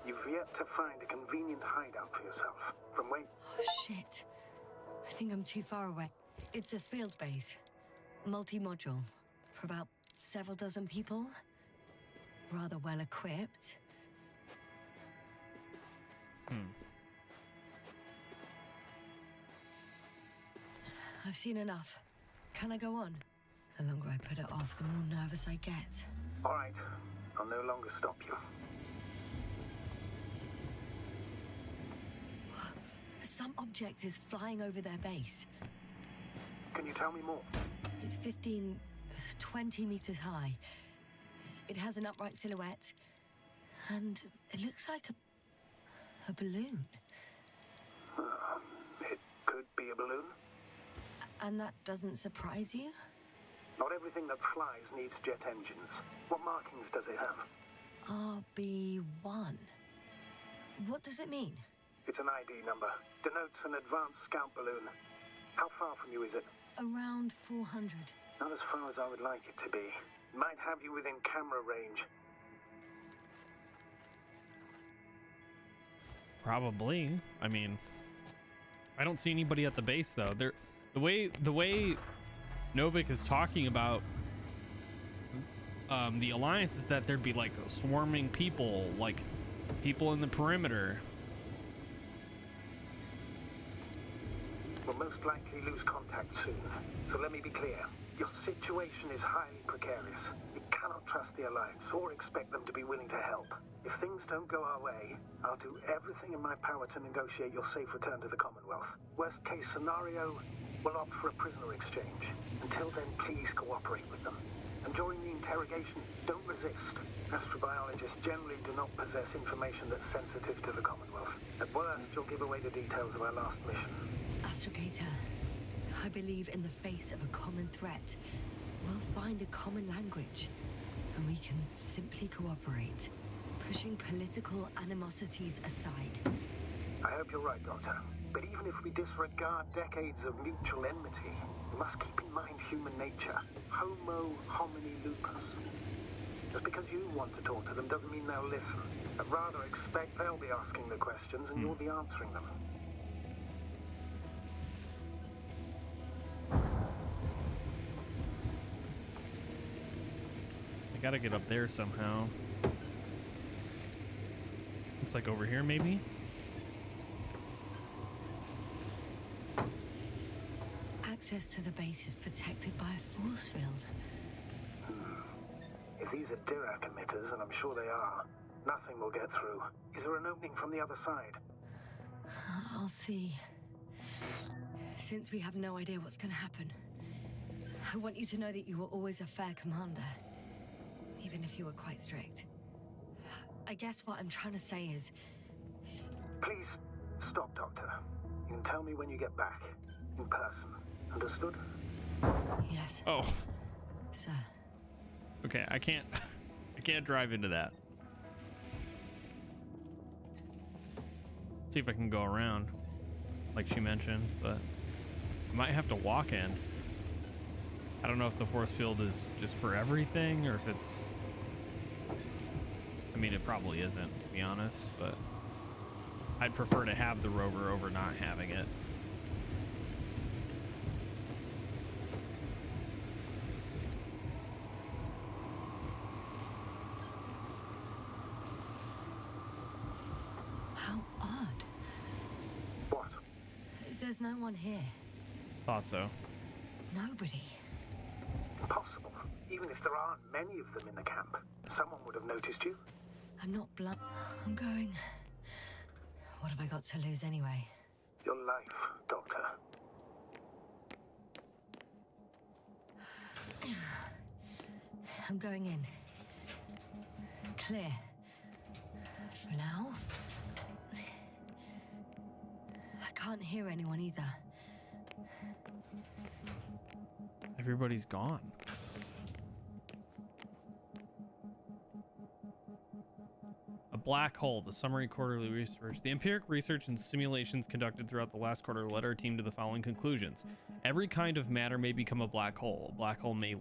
You've yet to find a convenient hideout for yourself. From where... Oh, shit. I think I'm too far away. It's a field base. Multi-module. For about several dozen people. Rather well equipped. I've seen enough. Can I go on? The longer I put it off, the more nervous I get. All right. I'll no longer stop you. Some object is flying over their base. Can you tell me more? It's 20 meters high. It has an upright silhouette. And it looks like a balloon. It could be a balloon. And that doesn't surprise you? Not everything that flies needs jet engines. What markings does it have? RB1. What does it mean? It's an ID number. Denotes an advanced scout balloon. How far from you is it? Around 400. Not as far as I would like it to be. Might have you within camera range. Probably. I mean, I don't see anybody at the base though. The way Novik is talking about the Alliance is that there'd be like swarming people, like people in the perimeter. We'll most likely lose contact soon. So let me be clear. Your situation is highly precarious. You cannot trust the Alliance or expect them to be willing to help. If things don't go our way, I'll do everything in my power to negotiate your safe return to the Commonwealth. Worst case scenario, we'll opt for a prisoner exchange. Until then, please cooperate with them. And during the interrogation, don't resist. Astrobiologists generally do not possess information that's sensitive to the Commonwealth. At worst, you'll give away the details of our last mission. Astrogator, I believe in the face of a common threat, we'll find a common language, and we can simply cooperate, pushing political animosities aside. I hope you're right, Doctor. But even if we disregard decades of mutual enmity, we must keep in mind human nature. Homo homini lupus. Just because you want to talk to them doesn't mean they'll listen. I'd rather expect they'll be asking the questions and you'll be answering them. I gotta get up there somehow. Looks like over here, maybe? Access to the base is protected by a force field. If these are Dirac emitters, and I'm sure they are, nothing will get through. Is there an opening from the other side? I'll see. Since we have no idea what's gonna happen, I want you to know that you were always a fair commander, even if you were quite strict. I guess what I'm trying to say is... Please, stop, Doctor. You can tell me when you get back. In person. Understood? Yes. Oh, Sir. okay. I can't drive into that. See if I can go around, like she mentioned, but I might have to walk in. I don't know if the force field is just for everything or if it's... I mean, it probably isn't, to be honest, but I'd prefer to have the rover over not having it. How odd. What? There's no one here. Thought so. Nobody. Impossible. Even if there aren't many of them in the camp, someone would have noticed you. I'm not blunt. I'm going. What have I got to lose anyway? Your life, Doctor. I'm going in. Clear. For now. I can't hear anyone either. Everybody's gone. A black hole, the summary quarterly research. The empiric research and simulations conducted throughout the last quarter led our team to the following conclusions. Every kind of matter may become a black hole. A black hole may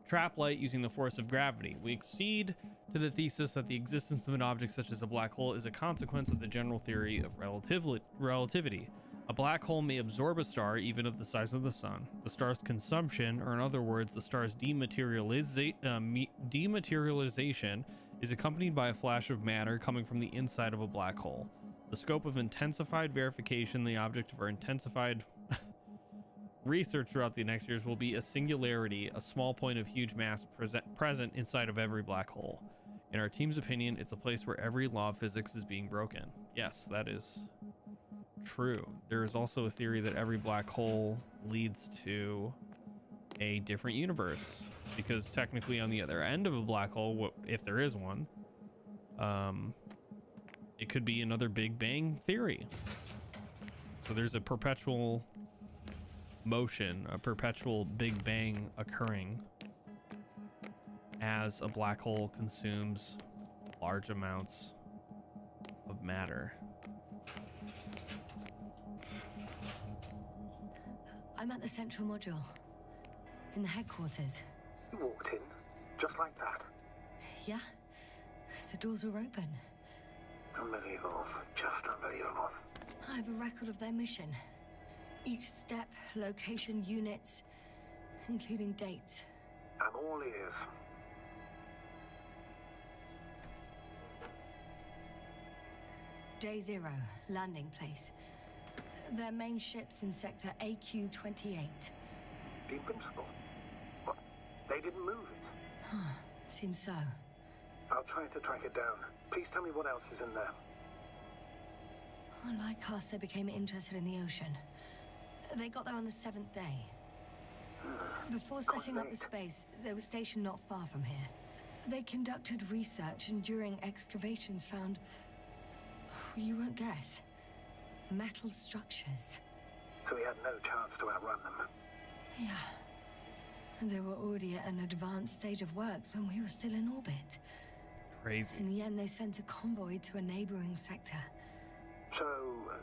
trap light using the force of gravity. We accede to the thesis that the existence of an object such as a black hole is a consequence of the general theory of relativity. A black hole may absorb a star even of the size of the sun. The star's consumption, or in other words, the star's dematerialization, is accompanied by a flash of matter coming from the inside of a black hole. The scope of intensified verification, the object of our intensified research throughout the next years, will be a singularity, a small point of huge mass present inside of every black hole. In our team's opinion, it's a place where every law of physics is being broken. Yes, that is true. There is also a theory that every black hole leads to a different universe, because technically on the other end of a black hole, if there is one, it could be another Big Bang theory. So there's a perpetual motion, a perpetual Big Bang occurring as a black hole consumes large amounts of matter. I'm at the central module. In the headquarters. You walked in, just like that. Yeah? The doors were open. Unbelievable. Just unbelievable. I have a record of their mission. Each step, location, units, including dates. I'm all ears. Day 0, landing place. Their main ship's in sector AQ-28. The Invincible? What? They didn't move it? Huh, seems so. I'll try to track it down. Please tell me what else is in there. Well, like us, they became interested in the ocean. They got there on the 7th day. Before setting up this base, they were stationed not far from here. They conducted research and during excavations found... you won't guess. Metal structures. So we had no chance to outrun them. Yeah. And they were already at an advanced stage of works when we were still in orbit. Crazy. In the end, they sent a convoy to a neighboring sector. So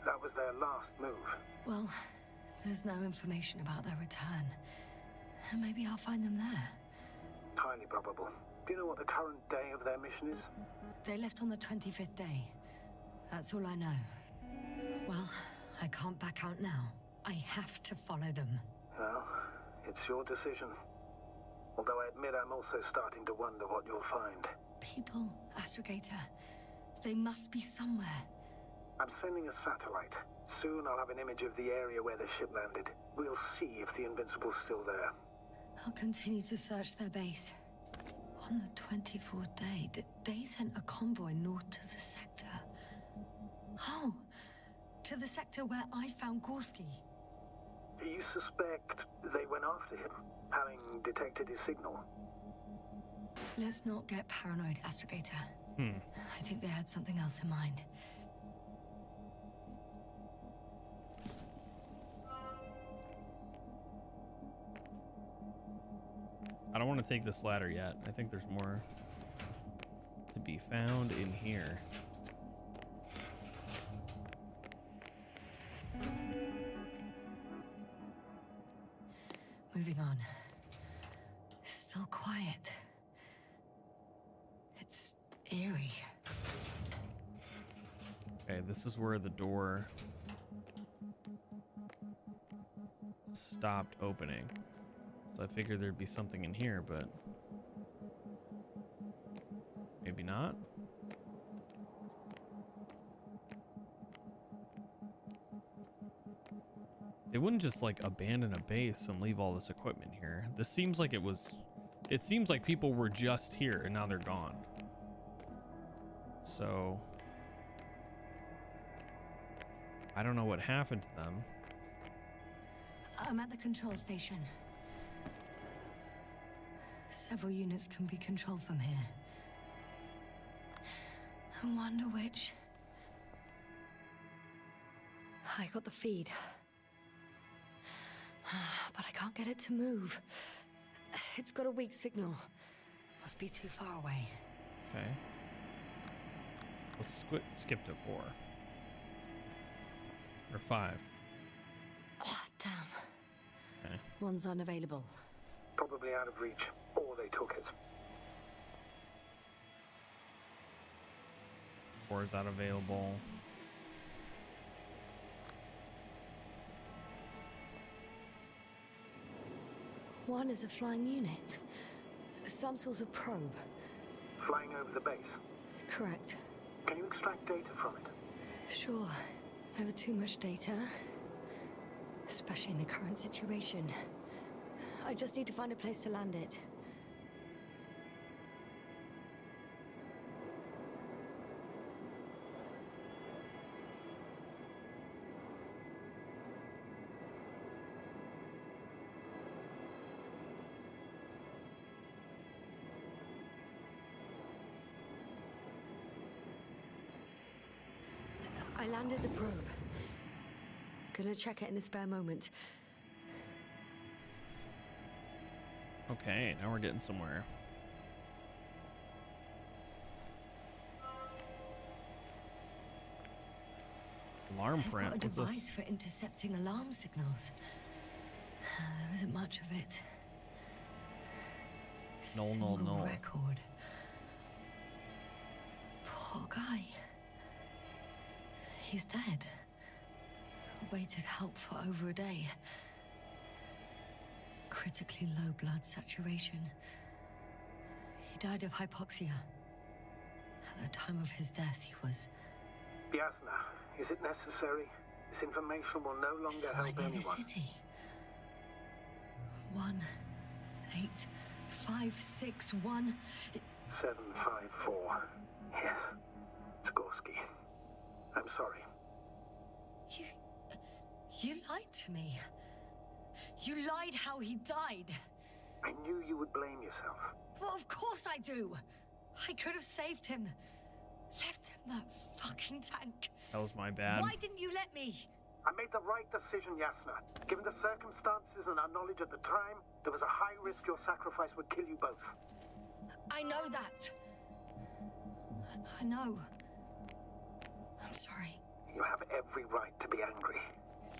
that was their last move? Well, there's no information about their return. Maybe I'll find them there. Highly probable. Do you know what the current day of their mission is? They left on the 25th day. That's all I know. Well, I can't back out now. I have to follow them. Well, it's your decision. Although I admit I'm also starting to wonder what you'll find. People, Astrogator. They must be somewhere. I'm sending a satellite. Soon I'll have an image of the area where the ship landed. We'll see if the Invincible's still there. I'll continue to search their base. On the 24th day, they sent a convoy north to the sector. Oh, to the sector where I found Gorski. You suspect they went after him, having detected his signal? Let's not get paranoid, Astrogator. I think they had something else in mind. I don't want to take this ladder yet. I think there's more to be found in here. Moving on. Still quiet. It's eerie. Okay, this is where the door stopped opening. So I figured there'd be something in here, but maybe not. They wouldn't just like abandon a base and leave all this equipment here. This seems like it seems like people were just here and now they're gone. So I don't know what happened to them. I'm at the control station. Several units can be controlled from here. I wonder which. I got the feed. But I can't get it to move. It's got a weak signal. Must be too far away. Okay. Let's skip to 4. Or 5. Oh, damn. Okay. One's unavailable. Probably out of reach, or they took it. 4 is not available. One is a flying unit. Some sort of probe. Flying over the base. Correct. Can you extract data from it? Sure. Never too much data. Especially in the current situation. I just need to find a place to land it. I landed the probe. Gonna check it in a spare moment. Okay, now we're getting somewhere. Alarm They've print. got a What's device this? for intercepting alarm signals. There isn't much of it. No. Single record. Poor guy. He's dead. Waited help for over a day. Critically low blood saturation. He died of hypoxia. At the time of his death, he was... Yasna, is it necessary? This information will no longer somewhere help near anyone. the city. 18561. 754. Yes. Skorsky. I'm sorry. You lied to me. You lied how he died. I knew you would blame yourself. Well, of course I do. I could have saved him. Left him that fucking tank. That was my bad. Why didn't you let me? I made the right decision, Yasna. Given the circumstances and our knowledge at the time, there was a high risk your sacrifice would kill you both. I know that. I know. I'm sorry. You have every right to be angry.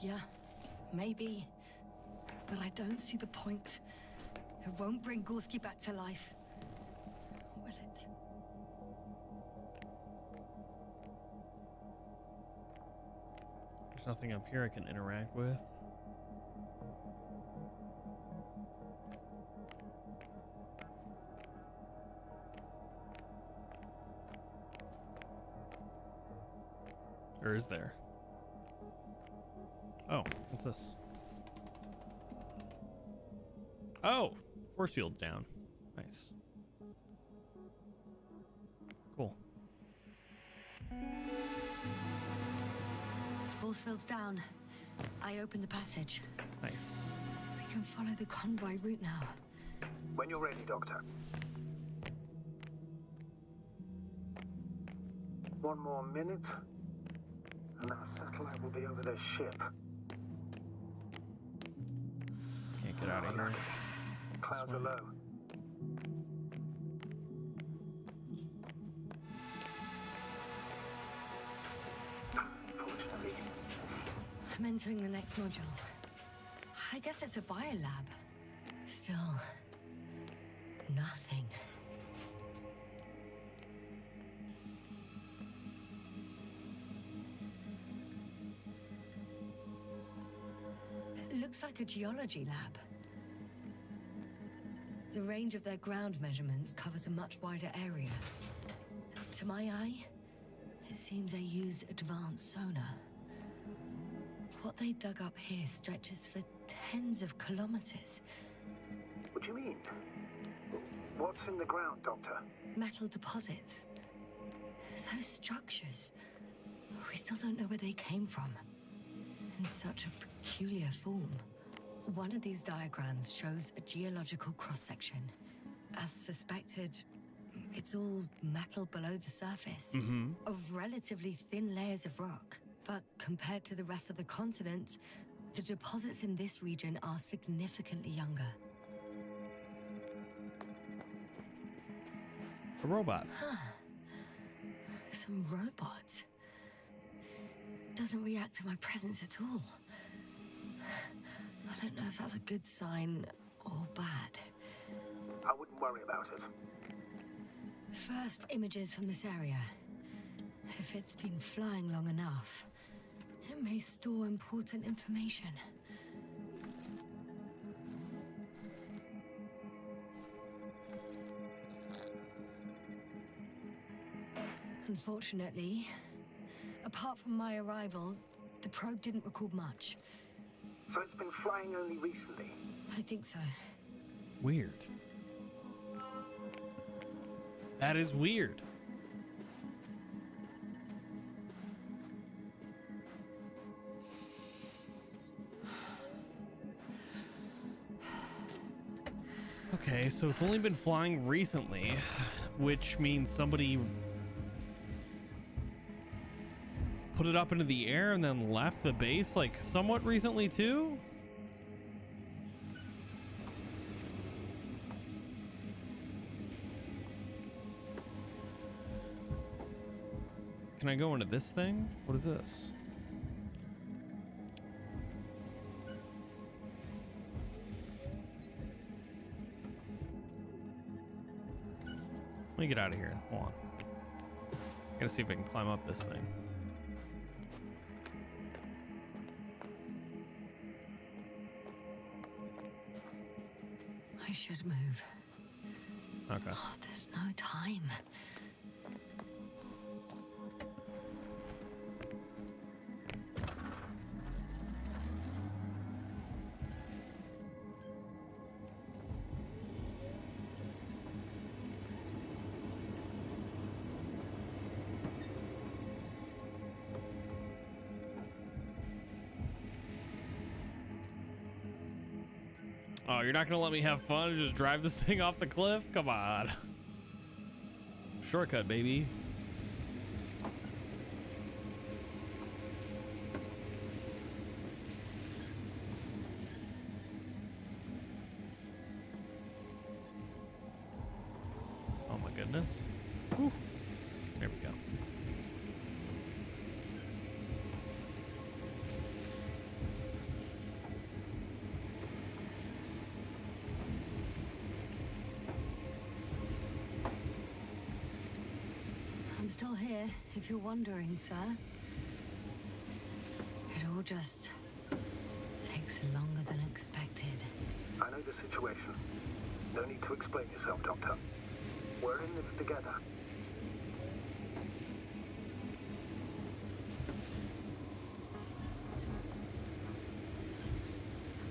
Yeah, maybe. But I don't see the point. It won't bring Gorski back to life. Will it? There's nothing up here I can interact with. Or is there? Oh, what's this? Oh, force field down. Nice. Cool. Force field's down. I opened the passage. Nice. We can follow the convoy route now. When you're ready, Doctor. One more minute, and our satellite will be over their ship. Can't get out of here. Clouds are low. Fortunately, I'm entering the next module. I guess it's a biolab. Still, nothing. It looks like a geology lab. The range of their ground measurements covers a much wider area. To my eye, it seems they use advanced sonar. What they dug up here stretches for tens of kilometers. what do you mean? What's in the ground, Doctor? Metal deposits. Those structures. We still don't know where they came from. In such a peculiar form. One of these diagrams shows a geological cross-section. As suspected, it's all metal below the surface, of relatively thin layers of rock. But compared to the rest of the continent, the deposits in this region are significantly younger. A robot. Some robot. Doesn't react to my presence at all. I don't know if that's a good sign or bad. I wouldn't worry about it. First, images from this area. If it's been flying long enough, it may store important information. Unfortunately, apart from my arrival, the probe didn't record much. So it's been flying only recently? I think so. Weird. That is weird. Okay, so it's only been flying recently, which means somebody put it up into the air and then left the base like somewhat recently too? Can I go into this thing? What is this? Let me get out of here. Hold on. I gotta see if I can climb up this thing. I should move. Okay. Oh, there's no time. Oh, you're not gonna let me have fun and just drive this thing off the cliff? Come on. Shortcut, baby. Oh my goodness. Whew. There we go. I'm still here, if you're wondering, sir. It all just takes longer than expected. I know the situation. No need to explain yourself, Doctor. We're in this together.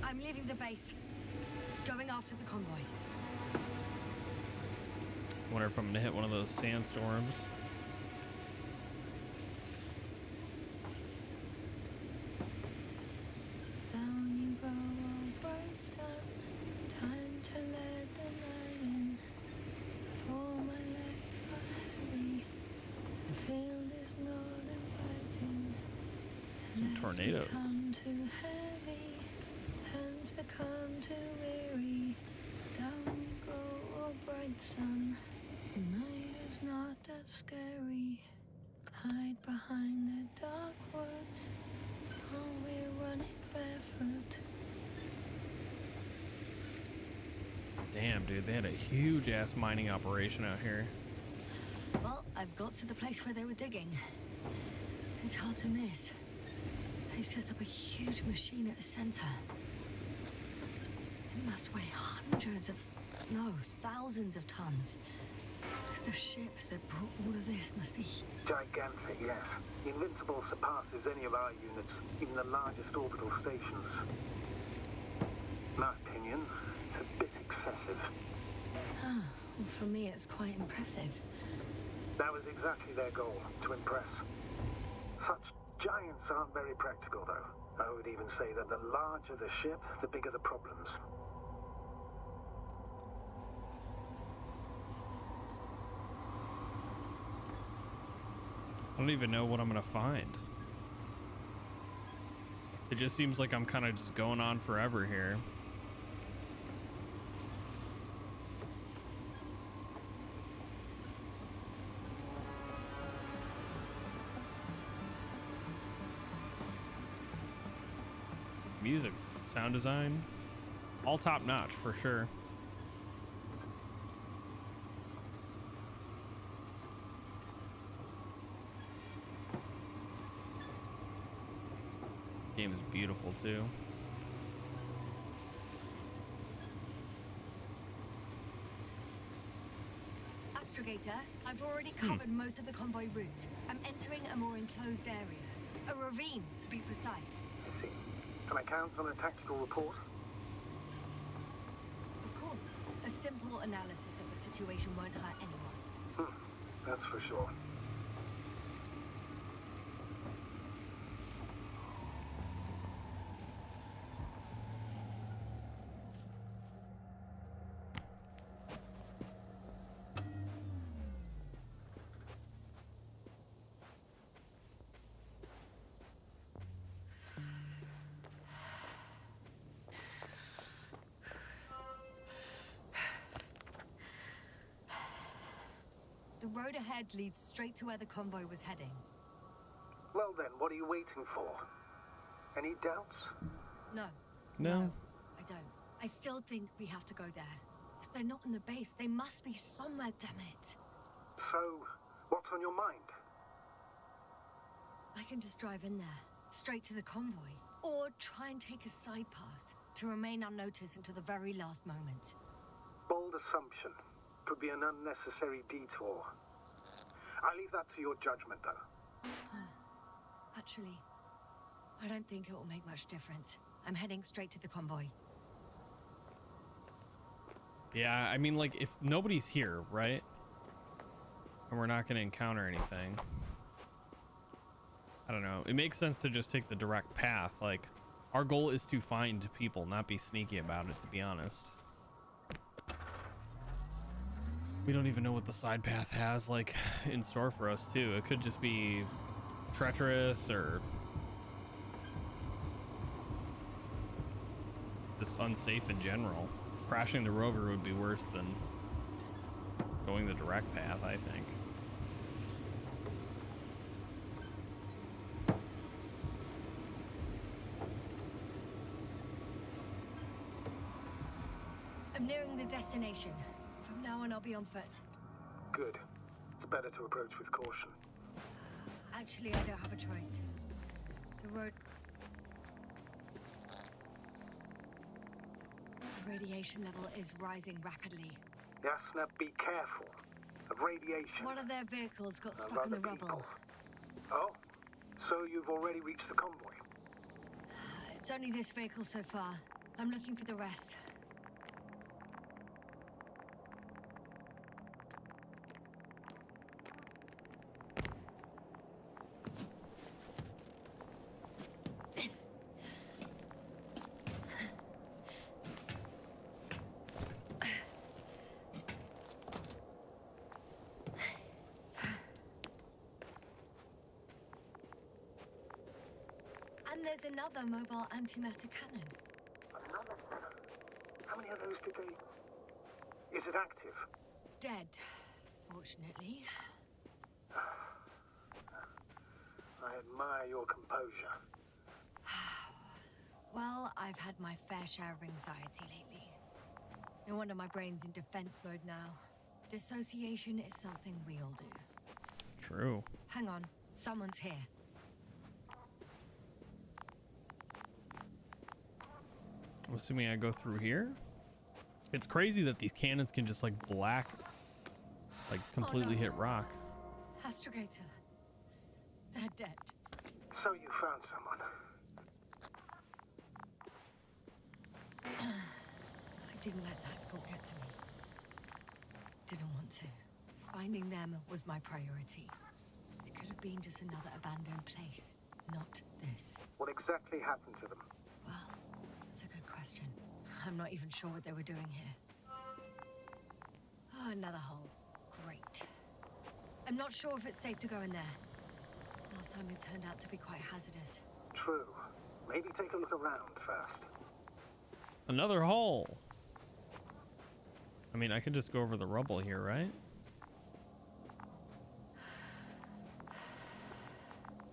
I'm leaving the base. Going after the convoy. Wonder if I'm gonna hit one of those sandstorms. tornadoes. Become too heavy, hands become too weary. Down you go, oh bright sun. Night is not that scary. Hide behind the dark woods. Oh, we're running barefoot. Damn, dude, they had a huge ass mining operation out here. Well, I've got to the place where they were digging. It's hard to miss. They set up a huge machine at the center. It must weigh thousands of tons. The ship that brought all of this must be... Gigantic, yes. The Invincible surpasses any of our units, even the largest orbital stations. In my opinion, it's a bit excessive. Ah, well, for me it's quite impressive. That was exactly their goal, to impress. Such giants aren't very practical, though. I would even say that the larger the ship, the bigger the problems. I don't even know what I'm gonna find. It just seems like I'm kind of just going on forever here. Music, sound design, all top notch for sure. Game is beautiful too. Astrogator, I've already covered most of the convoy route. I'm entering a more enclosed area. A ravine, to be precise. I see. Can I count on a tactical report? Of course. A simple analysis of the situation won't hurt anyone. That's for sure. The road ahead leads straight to where the convoy was heading. Well then, what are you waiting for? Any doubts? No. No. I don't. I still think we have to go there. If they're not in the base, they must be somewhere, damn it. So, what's on your mind? I can just drive in there, straight to the convoy. Or try and take a side path to remain unnoticed until the very last moment. Bold assumption. Could be an unnecessary detour. I leave that to your judgment, though. Actually, I don't think it will make much difference. I'm heading straight to the convoy. Yeah, I mean, like, if nobody's here, right? And we're not going to encounter anything. I don't know. It makes sense to just take the direct path. Like, our goal is to find people, not be sneaky about it, to be honest. We don't even know what the side path has, like, in store for us, too. It could just be treacherous or just unsafe in general. Crashing the rover would be worse than going the direct path, I think. I'm nearing the destination. From now on, I'll be on foot. Good. It's better to approach with caution. Actually, I don't have a choice. The road... The radiation level is rising rapidly. Yasna, be careful. Of radiation. One of their vehicles got And stuck in the other rubble. people. Oh, so you've already reached the convoy? It's only this vehicle so far. I'm looking for the rest. And And there's another mobile antimatter cannon. Another? How many of those did they... Is it active? Dead, fortunately. I admire your composure. Well, I've had my fair share of anxiety lately. No wonder my brain's in defense mode now. Dissociation is something we all do. True. Hang on, someone's here. I'm assuming I go through here. It's crazy that these cannons can just like completely hit rock. Astrogator. They're dead. So you found someone. I didn't let that thought get to me. Didn't want to. Finding them was my priority. It could have been just another abandoned place, not this. What exactly happened to them? Well, that's a good question. I'm not even sure what they were doing here. Oh, another hole. Great. I'm not sure if it's safe to go in there. Last time it turned out to be quite hazardous. True. Maybe take a look around first. Another hole. I mean, I could just go over the rubble here, right?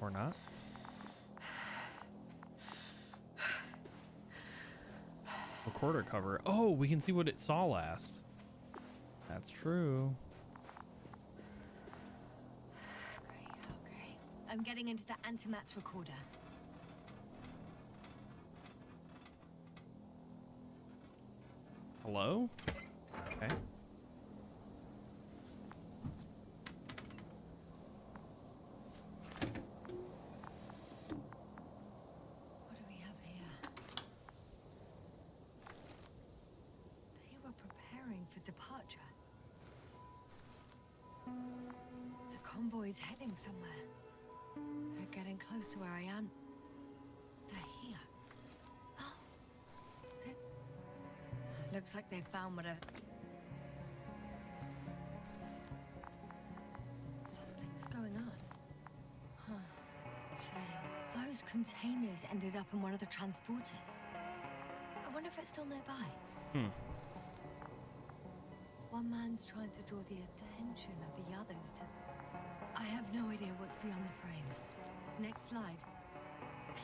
Or not? Recorder cover. Oh, we can see what it saw last. That's true. Okay. I'm getting into the antimatter recorder. Hello? Okay. What do we have here? They were preparing for departure. The convoy's heading somewhere. They're getting close to where I am. They're here. Oh. Looks like they found whatever. Something's going on. Huh. Shame. Those containers ended up in one of the transporters. I wonder if it's still nearby. One man's trying to draw the attention of the others to... I have no idea what's beyond the frame. Next slide.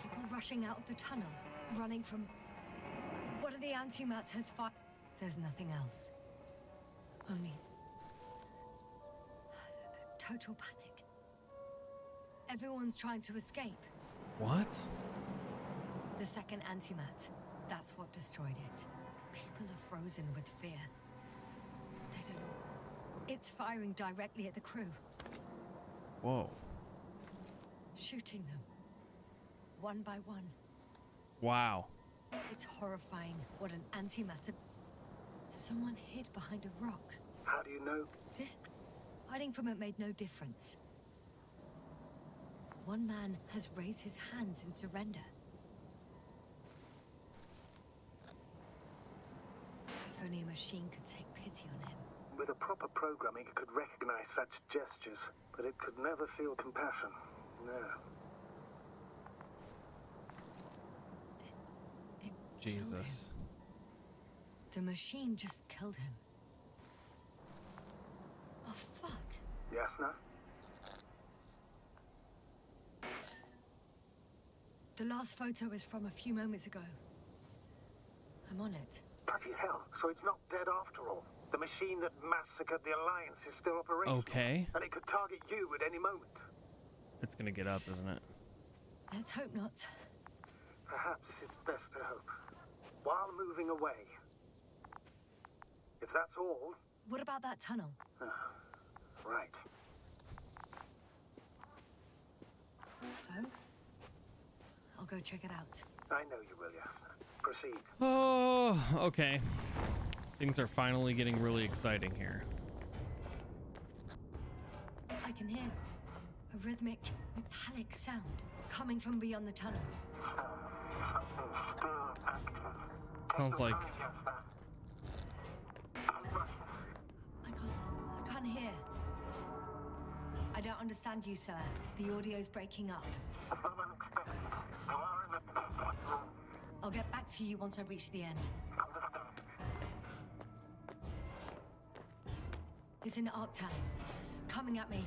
People rushing out of the tunnel, running from... What are the antimatters fight? There's nothing else. Only... total panic. Everyone's trying to escape. What? The second antimat. That's what destroyed it. People are frozen with fear. They don't know. It's firing directly at the crew. Whoa. Shooting them. One by one. Wow. It's horrifying what an antimatter... Someone hid behind a rock. How do you know? This... Hiding from it made no difference. One man has raised his hands in surrender. If only a machine could take pity on him. With a proper programming, it could recognize such gestures, but it could never feel compassion. No. It killed him. Jesus. The machine just killed him. Oh, fuck. Yasna? The last photo is from a few moments ago. I'm on it. Bloody hell, so it's not dead after all. The machine that massacred the Alliance is still operational. Okay. And it could target you at any moment. It's gonna get up, isn't it? Let's hope not. Perhaps it's best to hope. While moving away. If that's all... What about that tunnel? Right. So? I'll go check it out. I know you will, Yasna. Proceed. Oh, okay. Things are finally getting really exciting here. I can hear a rhythmic, metallic sound coming from beyond the tunnel. Sounds like... I can't hear. I don't understand you, sir. The audio's breaking up. I'll get back to you once I reach the end. It's in Arctan. Coming at me.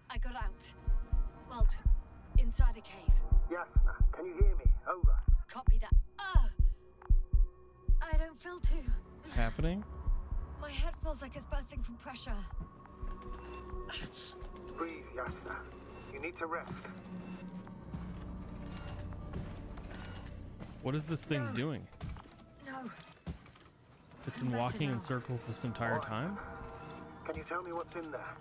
I got out. Well, inside a cave. Yasna, can you hear me? Over. Copy that. I don't feel too. What's happening? My head feels like it's bursting from pressure. Breathe, Yasna. You need to rest. What is this thing doing? No. It's been walking in circles this entire time? Can you tell me what's in there?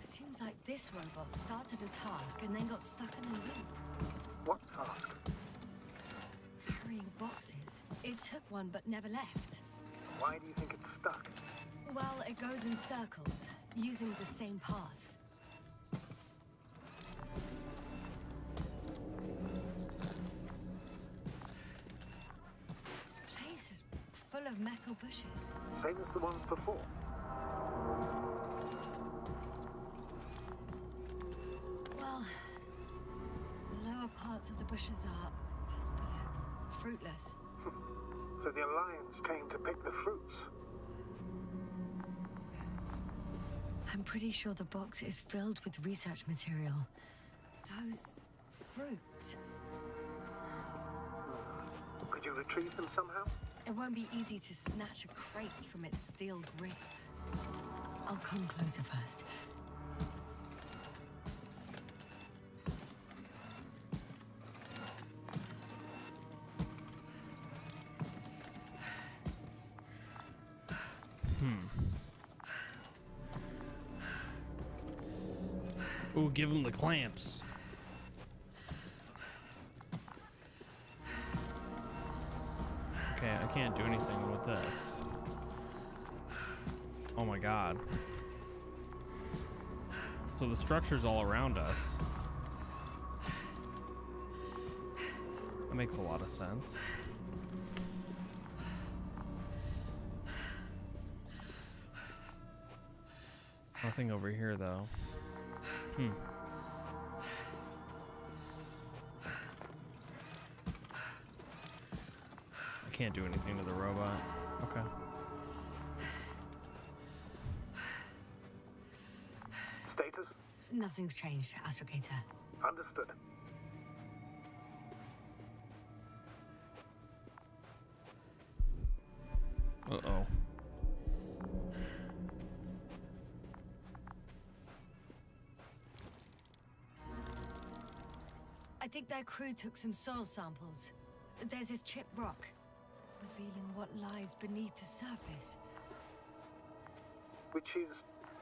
Seems like this robot started a task and then got stuck in a loop. What task? Carrying boxes. It took one but never left. Why do you think it's stuck? Well, it goes in circles, using the same path. This place is full of metal bushes. Same as the ones before. Well, the lower parts of the bushes are, how to put it, fruitless. So the Alliance came to pick the fruits. I'm pretty sure the box is filled with research material. Those fruits. Could you retrieve them somehow? It won't be easy to snatch a crate from its steel grip. I'll come closer first. Ooh, give him the clamps. Okay, I can't do anything with this. Oh my god. So the structure's all around us. That makes a lot of sense. Nothing over here though. I can't do anything to the robot. Okay. Status? Nothing's changed, Astrogator. Understood. Uh-oh. I think their crew took some soil samples. There's this chipped rock, revealing what lies beneath the surface. Which is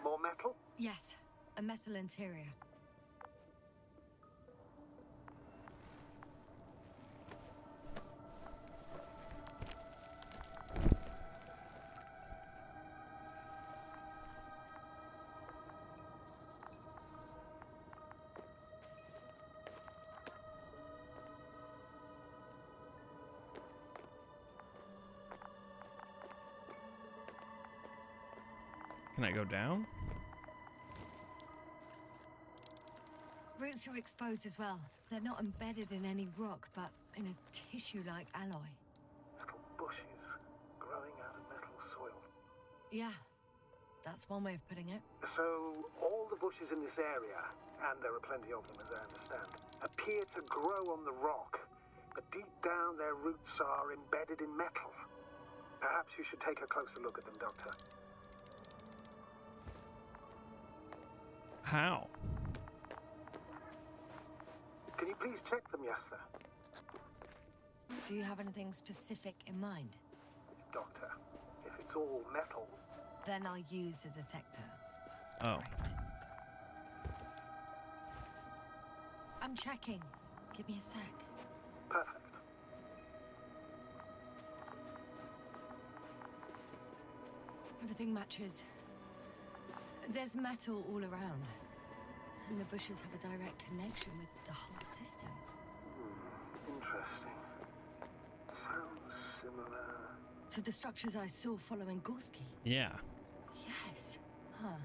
more metal? Yes, a metal interior. Can I go down? Roots are exposed as well. They're not embedded in any rock, but in a tissue-like alloy. Little bushes growing out of metal soil. Yeah, that's one way of putting it. So, all the bushes in this area, and there are plenty of them as I understand, appear to grow on the rock, but deep down their roots are embedded in metal. Perhaps you should take a closer look at them, Doctor. How? Can you please check them, Yasna? Do you have anything specific in mind? Doctor, if it's all metal... Then I'll use a detector. Oh. Right. I'm checking. Give me a sec. Perfect. Everything matches. There's metal all around. And the bushes have a direct connection with the whole system. Interesting. Sounds similar... To the structures I saw following Gorski. Yeah. Yes. Huh.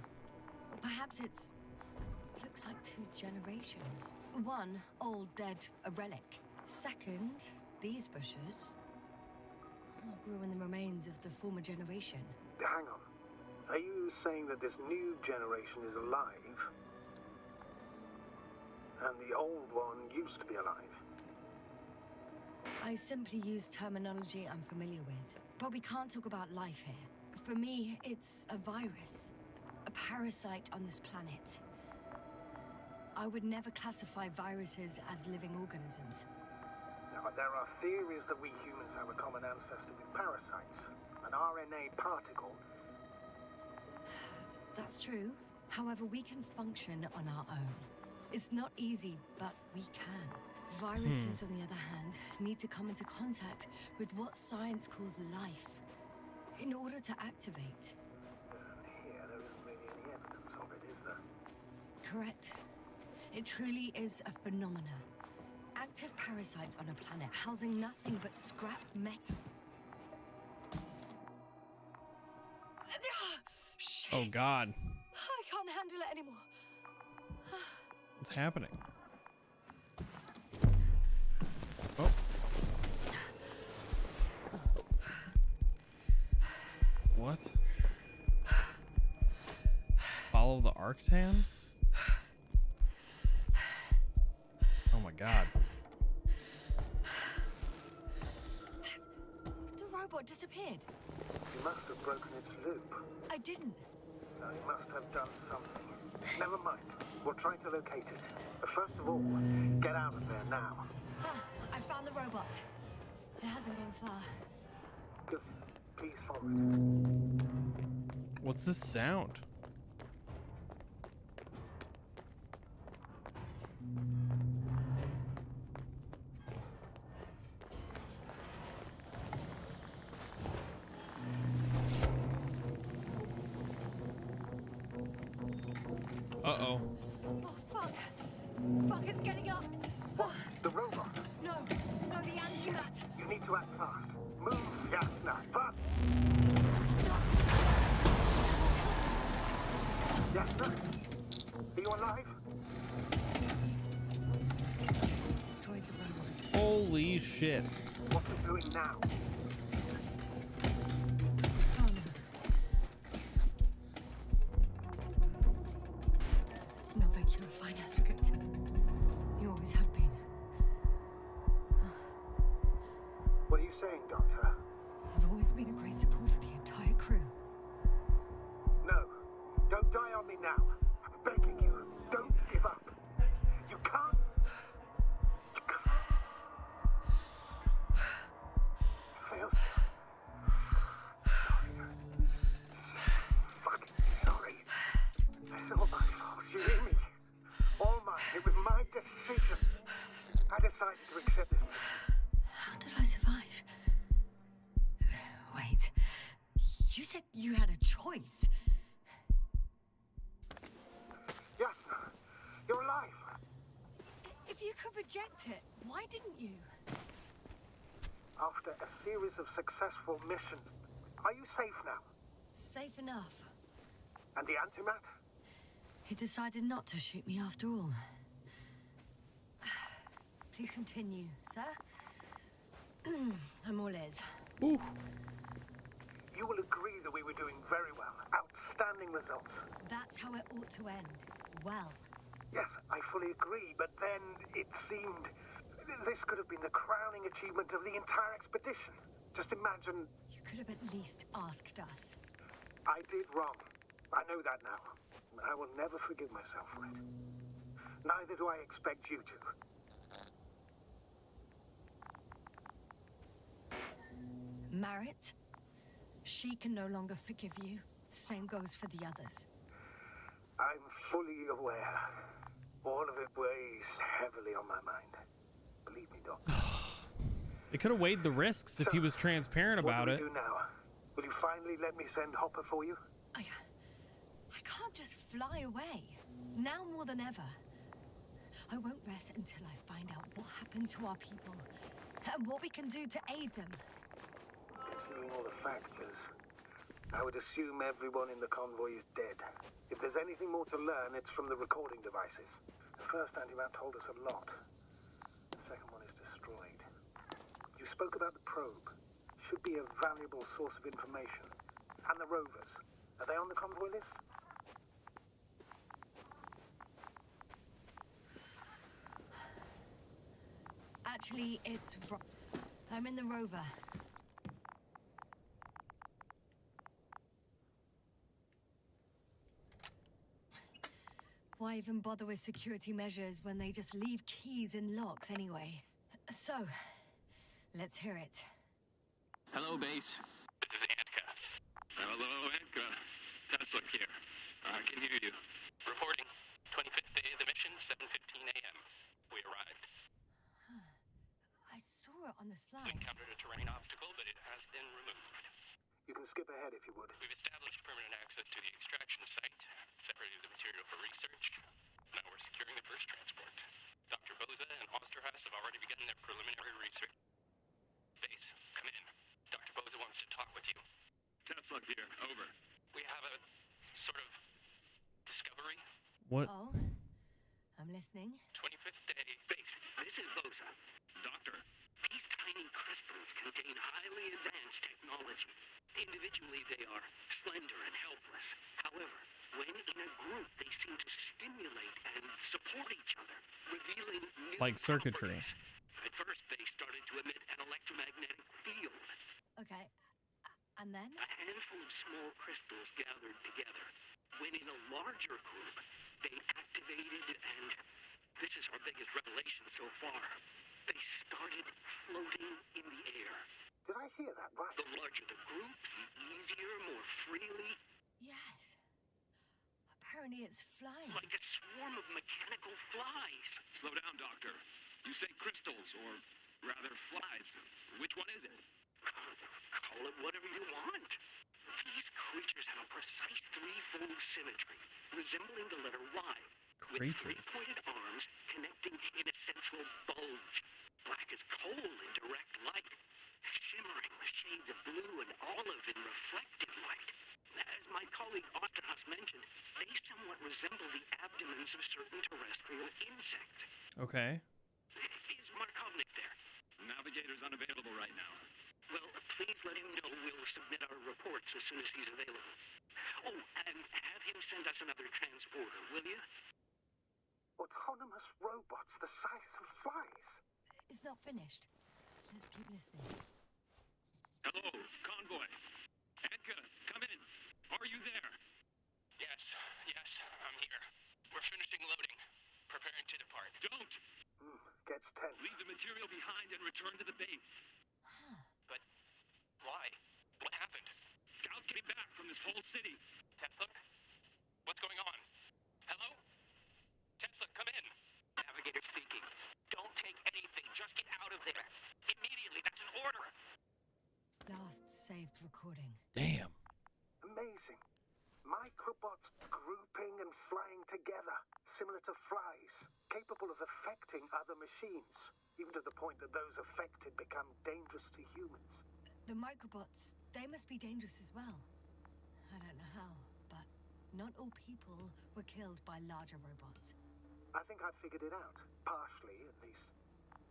Perhaps it's... looks like 2 generations. One, old, dead, a relic. Second, these bushes grew in the remains of the former generation. Hang on. Are you saying that this new generation is alive? And the old one used to be alive? I simply use terminology I'm familiar with. But we can't talk about life here. For me, it's a virus. A parasite on this planet. I would never classify viruses as living organisms. Now, there are theories that we humans have a common ancestor with parasites. An RNA particle. That's true. However, we can function on our own. It's not easy, but we can. Viruses, on the other hand, need to come into contact with what science calls life in order to activate. Here, there isn't really any evidence of it, is there? Correct. It truly is a phenomena. Active parasites on a planet housing nothing but scrap metal. Shit. Oh God. I can't handle it anymore. What's happening? Oh. What? Follow the Arctan? Oh my God. The robot disappeared. You must have broken its loop. I didn't. No, you must have done something. Never mind. We'll try to locate it. But first of all, get out of there now. I found the robot. It hasn't gone far. Good. Please follow it. What's this sound? Uh-oh. Oh, fuck. Fuck, it's getting up. The robot. No, the antimat. You need to act fast. Move, Yasna. Fast. Yasna? Are you alive? Destroyed the robot. Holy shit. What's it doing now? Oh, no. Not like you're a fine advocate. You always have been. What are you saying, Doctor? I've always been a great support for the entire crew. No. Don't die on me now. I'm begging you. Don't give up. You can't. You can't. I failed. Sorry. Fucking sorry. It's all my fault. You hear me? All mine. It was my decision. I decided to accept this. How did I survive? Wait. You said you had a choice. Yasna, you're alive. If you could reject it, why didn't you? After a series of successful missions, are you safe now? Safe enough. And the antimat? He decided not to shoot me after all. Please continue, sir. I'm all ears. Ooh. You will agree that we were doing very well. Outstanding results. That's how it ought to end. Well. Yes, I fully agree, but then it seemed this could have been the crowning achievement of the entire expedition. Just imagine... You could have at least asked us. I did wrong. I know that now. I will never forgive myself for it. Neither do I expect you to. Marit, she can no longer forgive you. Same goes for the others. I'm fully aware. All of it weighs heavily on my mind. Believe me, Doctor. It could have weighed the risks if he was transparent about it. What do we do now? Will you finally let me send Hopper for you? I can't just fly away. Now more than ever. I won't rest until I find out what happened to our people and what we can do to aid them. Considering all the factors, I would assume everyone in the convoy is dead. If there's anything more to learn, it's from the recording devices. The first anti-map told us a lot. The second one is destroyed. You spoke about the probe. Should be a valuable source of information. And the rovers. Are they on the convoy list? Actually, I'm in the rover. Why even bother with security measures when they just leave keys in locks anyway? So, let's hear it. Hello, base. This is Antka. Hello, Antka. Tesla here. I can hear you. Reporting. 25th day of the mission, 7:15 a.m. We arrived. I saw it on the slides. Encountered a terrain obstacle, but it has been removed. You can skip ahead if you would. We've established permanent access to the extraction site, separated the material for research. Now we're securing the first transport. Dr. Boza and Osterhaus have already begun their preliminary research. Base, come in. Dr. Boza wants to talk with you. Tesla here, over. We have a sort of discovery. What? Oh, I'm listening. 25th day. Base, this is Boza. Doctor, these tiny crystals contain highly advanced technology. Individually, they are slender and helpless. However, when in a group, they seem to stimulate and support each other, revealing new Like circuitry. properties. At first, they started to emit an electromagnetic field. Okay, and then? A handful of small crystals gathered together. When in a larger group, they activated and, this is our biggest revelation so far, they started floating in the air. Did I hear that right? The larger the group, the easier, more freely. Yes. Apparently it's flying. Like a swarm of mechanical flies. Slow down, Doctor. You say crystals, or rather flies. Which one is it? Call it whatever you want. These creatures have a precise threefold symmetry, resembling the letter Y. With Creatures. three-pointed arms connecting in a central bulge. Black as coal in direct light. Shimmering with shades of blue and olive in reflective light. As my colleague Osterhaus mentioned, they somewhat resemble the abdomens of certain terrestrial insects. Okay. Is Markovnik there? Navigator's unavailable right now. Well, please let him know we'll submit our reports as soon as he's available. Oh, and have him send us another transporter, will you? Autonomous robots the size of flies. It's not finished. Let's keep listening. Hello, convoy. Antka, come in. Are you there? Yes, I'm here. We're finishing loading. Preparing to depart. Don't! Gets tense. Leave the material behind and return to the base. But why? What happened? Scouts came back from this whole city. Tesla? What's going on? Hello? Tesla, come in. Navigator speaking. Don't take anything. Just get out of there. Immediately. That's an order. Last saved recording. Damn. Amazing. Microbots grouping and flying together, similar to flies, capable of affecting other machines, even to the point that those affected become dangerous to humans. The microbots, they must be dangerous as well. I don't know how, but not all people were killed by larger robots. I think I figured it out, partially at least.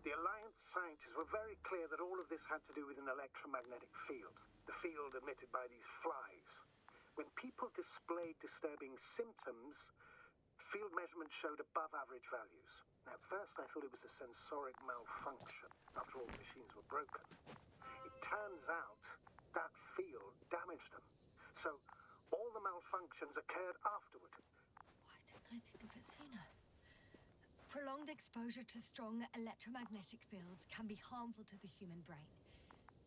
The Alliance scientists were very clear that all of this had to do with an electromagnetic field, the field emitted by these flies. When people displayed disturbing symptoms, field measurements showed above average values. At first I thought it was a sensoric malfunction. After all, the machines were broken. It turns out that field damaged them. So all the malfunctions occurred afterward. Why didn't I think of it sooner? Prolonged exposure to strong electromagnetic fields can be harmful to the human brain.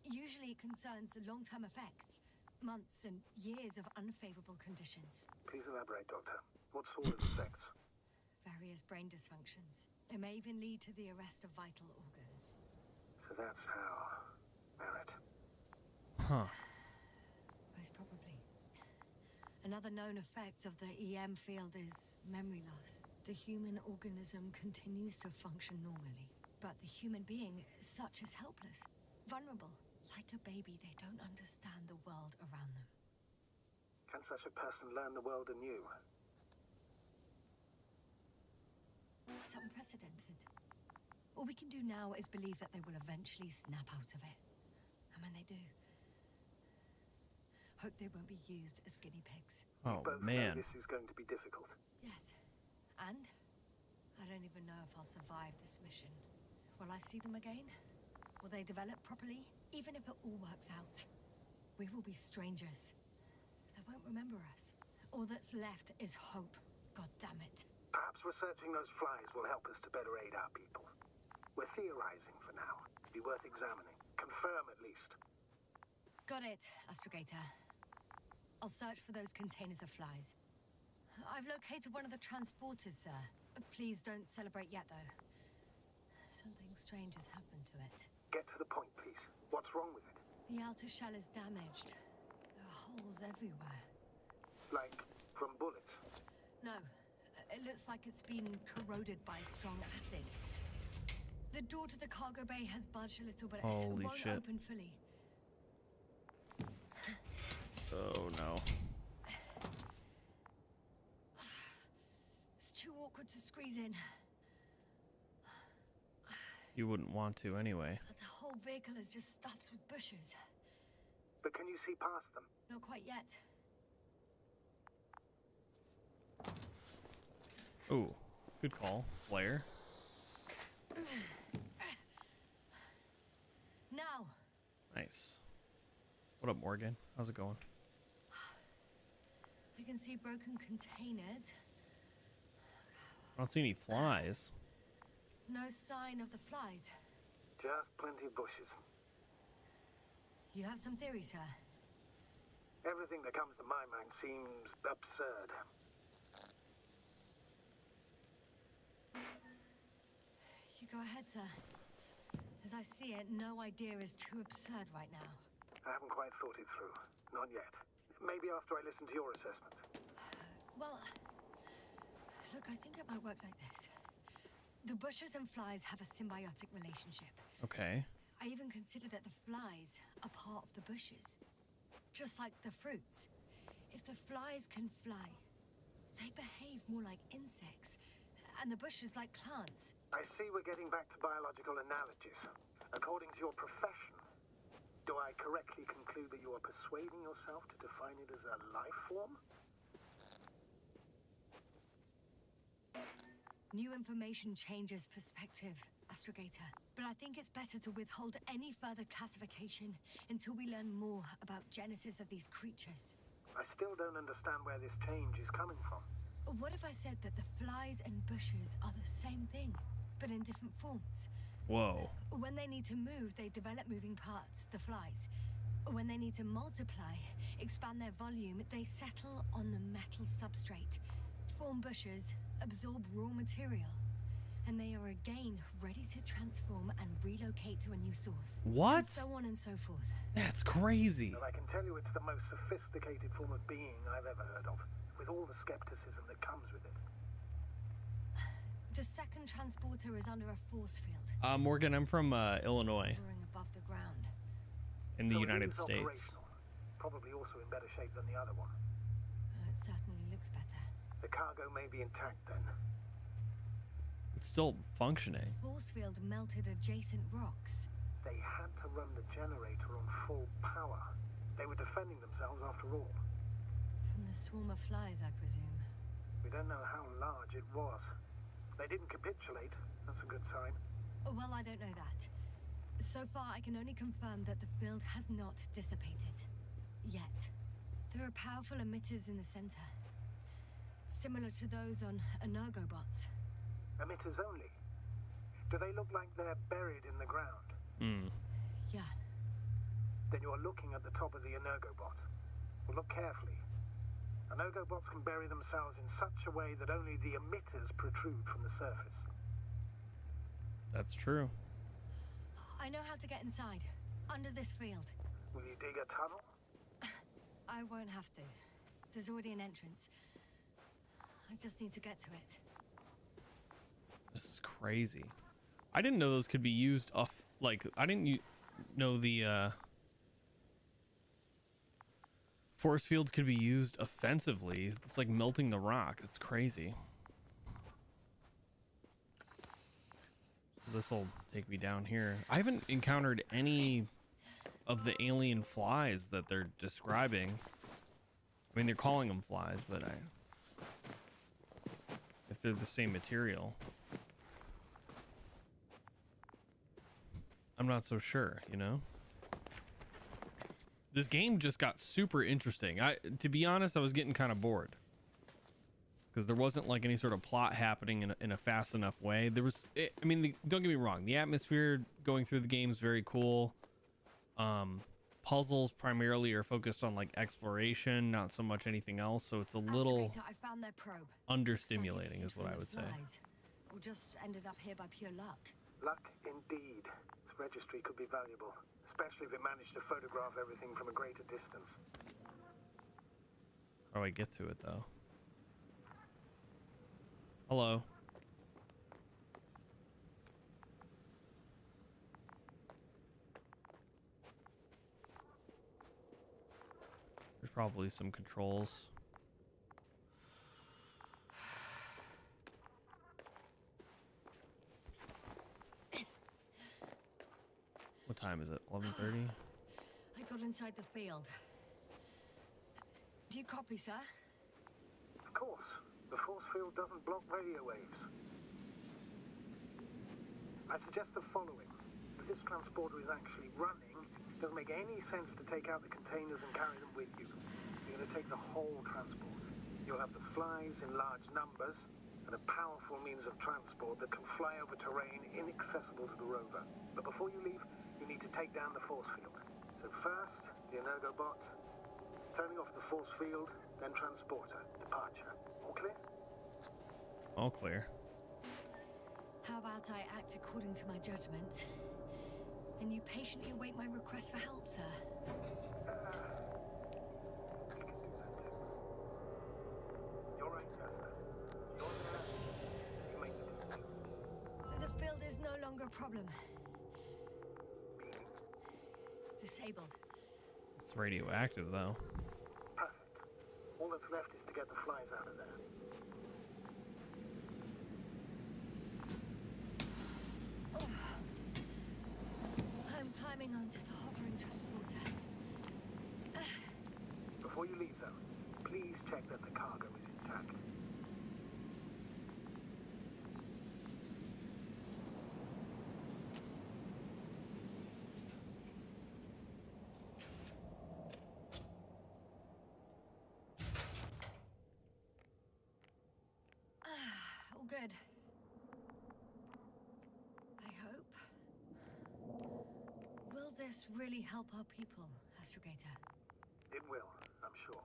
Usually it concerns long-term effects, months and years of unfavorable conditions. Please elaborate, Doctor. What sort of effects? Various brain dysfunctions. It may even lead to the arrest of vital organs. So that's how... Barrett. Huh. Most probably. Another known effect of the EM field is memory loss. The human organism continues to function normally, but the human being as such is helpless, vulnerable. Like a baby, they don't understand the world around them. Can such a person learn the world anew? It's unprecedented. All we can do now is believe that they will eventually snap out of it. And when they do, hope they won't be used as guinea pigs. Oh, Both man. know this is going to be difficult. Yes. And I don't even know if I'll survive this mission. Will I see them again? Will they develop properly? Even if it all works out, we will be strangers. They won't remember us. All that's left is hope. God damn it. Perhaps researching those flies will help us to better aid our people. We're theorizing for now. Be worth examining. Confirm at least. Got it, Astrogator. I'll search for those containers of flies. I've located one of the transporters, sir. Please don't celebrate yet, though. Something strange has happened to it. Get to the point, please. What's wrong with it? The outer shell is damaged. There are holes everywhere. Like from bullets? No. It looks like it's been corroded by strong acid. The door to the cargo bay has budged a little, but it Holy won't shit. open fully. Oh, no. It's too awkward to squeeze in. You wouldn't want to anyway. The whole vehicle is just stuffed with bushes. But can you see past them? Not quite yet. Ooh, good call. Flare. Now! Nice. What up, Morgan? How's it going? I can see broken containers. I don't see any flies. No sign of the flies. Just plenty of bushes. You have some theories, sir? Everything that comes to my mind seems absurd. You go ahead, sir. As I see it, no idea is too absurd right now. I haven't quite thought it through. Not yet. Maybe after I listen to your assessment. Well, look, I think it might work like this. The bushes and flies have a symbiotic relationship. Okay. I even consider that the flies are part of the bushes. Just like the fruits. If the flies can fly, they behave more like insects. And the bushes like plants. I see we're getting back to biological analogies. According to your profession, do I correctly conclude that you are persuading yourself to define it as a life form? New information changes perspective, Astrogator. But I think it's better to withhold any further classification until we learn more about genesis of these creatures. I still don't understand where this change is coming from. What if I said that the flies and bushes are the same thing, but in different forms? Whoa. When they need to move, they develop moving parts, the flies. When they need to multiply, expand their volume, they settle on the metal substrate, form bushes, absorb raw material, and they are again ready to transform and relocate to a new source. What? And so on and so forth. That's crazy. Well, I can tell you it's the most sophisticated form of being I've ever heard of, with all the skepticism that comes with it. The second transporter is under a force field. Morgan, I'm from Illinois, Hovering above the ground. in the So it United is States. operational. Probably also in better shape than the other one. It certainly looks better. The cargo may be intact then. It's still functioning. The force field melted adjacent rocks. They had to run the generator on full power. They were defending themselves after all. From the swarm of flies, I presume. We don't know how large it was. They didn't capitulate. That's a good sign. Well, I don't know that. So far, I can only confirm that the field has not dissipated. Yet. There are powerful emitters in the center. Similar to those on Energobots. Emitters only. Do they look like they're buried in the ground? Yeah. Then you're looking at the top of the Energobot. Well, look carefully. Energobots can bury themselves in such a way that only the emitters protrude from the surface. That's true. I know how to get inside. Under this field. Will you dig a tunnel? I won't have to. There's already an entrance. I just need to get to it. This is crazy. I didn't know those could be used off. Like, I didn't know the Force fields could be used offensively. It's like melting the rock. It's crazy. This will take me down here. I haven't encountered any of the alien flies that they're describing. I mean, they're calling them flies, but if they're the same material, I'm not so sure, you know? This game just got super interesting. To be honest, I was getting kind of bored because there wasn't like any sort of plot happening in a fast enough way. There was, I mean, don't get me wrong. The atmosphere going through the game is very cool. Puzzles primarily are focused on like exploration, not so much anything else. So it's a little understimulating is what I would say. Or just ended up here by pure luck. Luck indeed. This registry could be valuable, especially if it managed to photograph everything from a greater distance. How do I get to it though? Hello. There's probably some controls. What time is it? 11:30? I got inside the field. Do you copy, sir? Of course. The force field doesn't block radio waves. I suggest the following. If this transporter is actually running, it doesn't make any sense to take out the containers and carry them with you. You're going to take the whole transport. You'll have the flies in large numbers and a powerful means of transport that can fly over terrain inaccessible to the rover. But before you leave, you need to take down the force field. So first, the Energobot, turning off the force field, then transporter, departure. All clear? All clear. How about I act according to my judgment, and you patiently await my request for help, sir? You're right, Yasna. You're there. You make the decision. The field is no longer a problem. Disabled. It's radioactive though. Perfect. All that's left is to get the flies out of there. I'm climbing onto the hovering transporter. Before you leave, though, please check that the cargo is intact. All good. I hope. Will this really help our people, Astrogator? It will, I'm sure.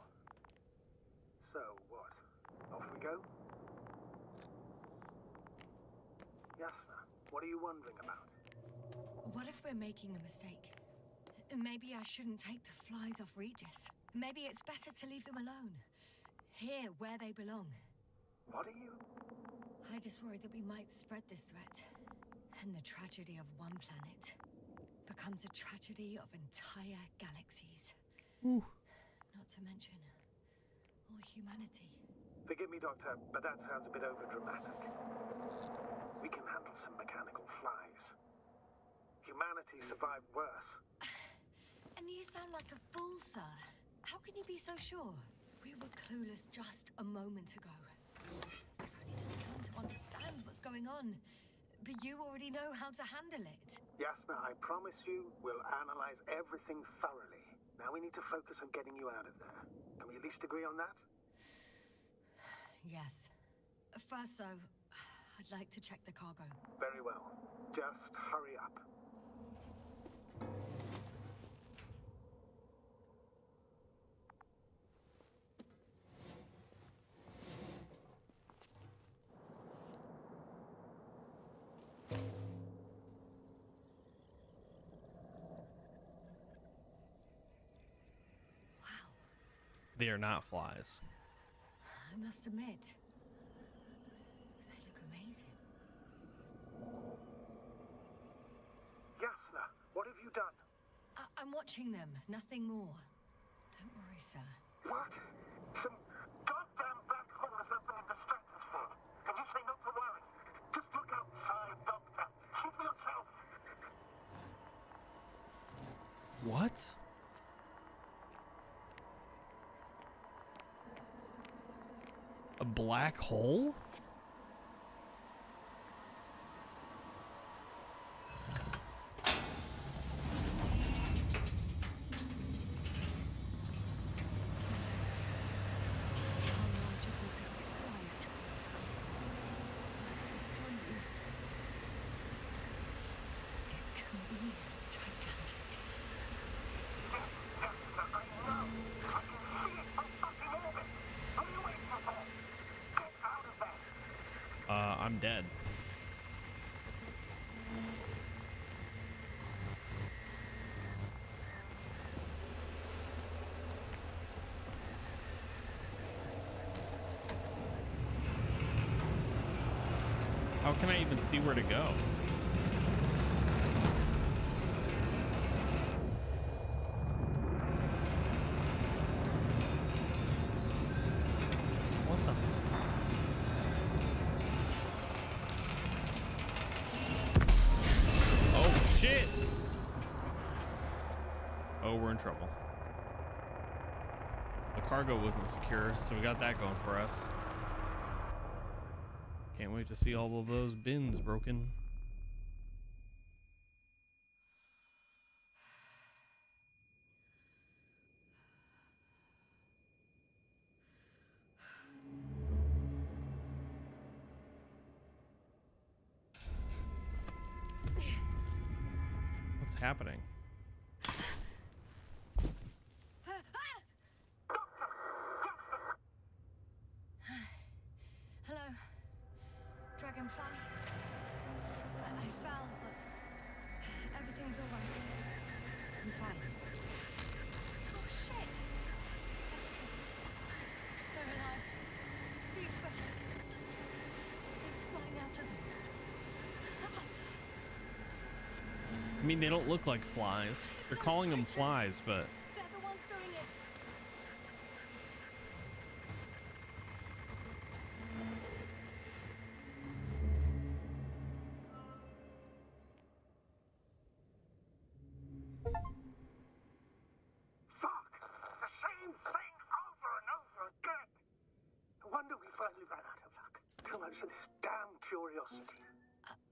So, what? Off we go? Yasna, what are you wondering about? What if we're making a mistake? Maybe I shouldn't take the flies off Regis. Maybe it's better to leave them alone. Here, where they belong. What are you? I just worry that we might spread this threat. And the tragedy of one planet becomes a tragedy of entire galaxies. Ooh. Not to mention, all humanity. Forgive me, Doctor, but that sounds a bit overdramatic. We can handle some mechanical flies. Humanity survived worse. And you sound like a fool, sir. How can you be so sure? We were clueless just a moment ago. I've only just begun to understand what's going on. But you already know how to handle it. Yasna, I promise you, we'll analyze everything thoroughly. Now we need to focus on getting you out of there. Can we at least agree on that? Yes. First, though, I'd like to check the cargo. Very well. Just hurry up. They are not flies. I must admit, they look amazing. Yasna, what have you done? I'm watching them, nothing more. Don't worry, sir. What? Some goddamn black hole is up there in the stratosphere. And you say not to worry. Just look outside, Doctor. See for yourself. What? A black hole? I'm dead. How can I even see where to go? What the? Oh shit! Oh, we're in trouble. The cargo wasn't secure, so we got that going for us. Can't wait to see all of those bins broken. What's happening? Hello, Dragonfly. I fell, but everything's all right. I'm fine. Oh shit! That's good. They're alive. These precious. Something's flying out of them. I mean, they don't look like flies. They're calling them flies, but They're the ones doing it. Fuck! The same thing over and over again. No wonder we finally ran out of luck. Too much of this damn curiosity.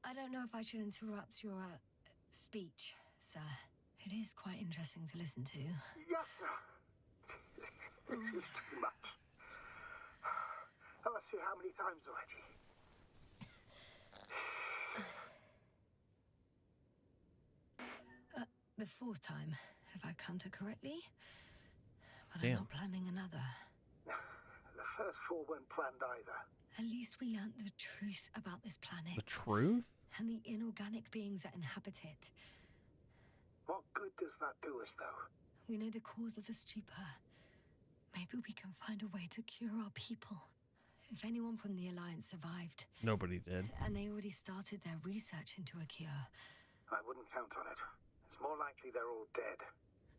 I don't know if I should interrupt your speech, sir. It is quite interesting to listen to. Yasna! This is too much. I've asked you how many times already? The fourth time, if I counted correctly. But Damn. I'm not planning another. The first four weren't planned either. At least we learned the truth about this planet. the truth? And the inorganic beings that inhabit it. What good does that do us, though? We know the cause of the stupor. Maybe we can find a way to cure our people. If anyone from the Alliance survived, Nobody did. and they already started their research into a cure. I wouldn't count on it. It's more likely they're all dead.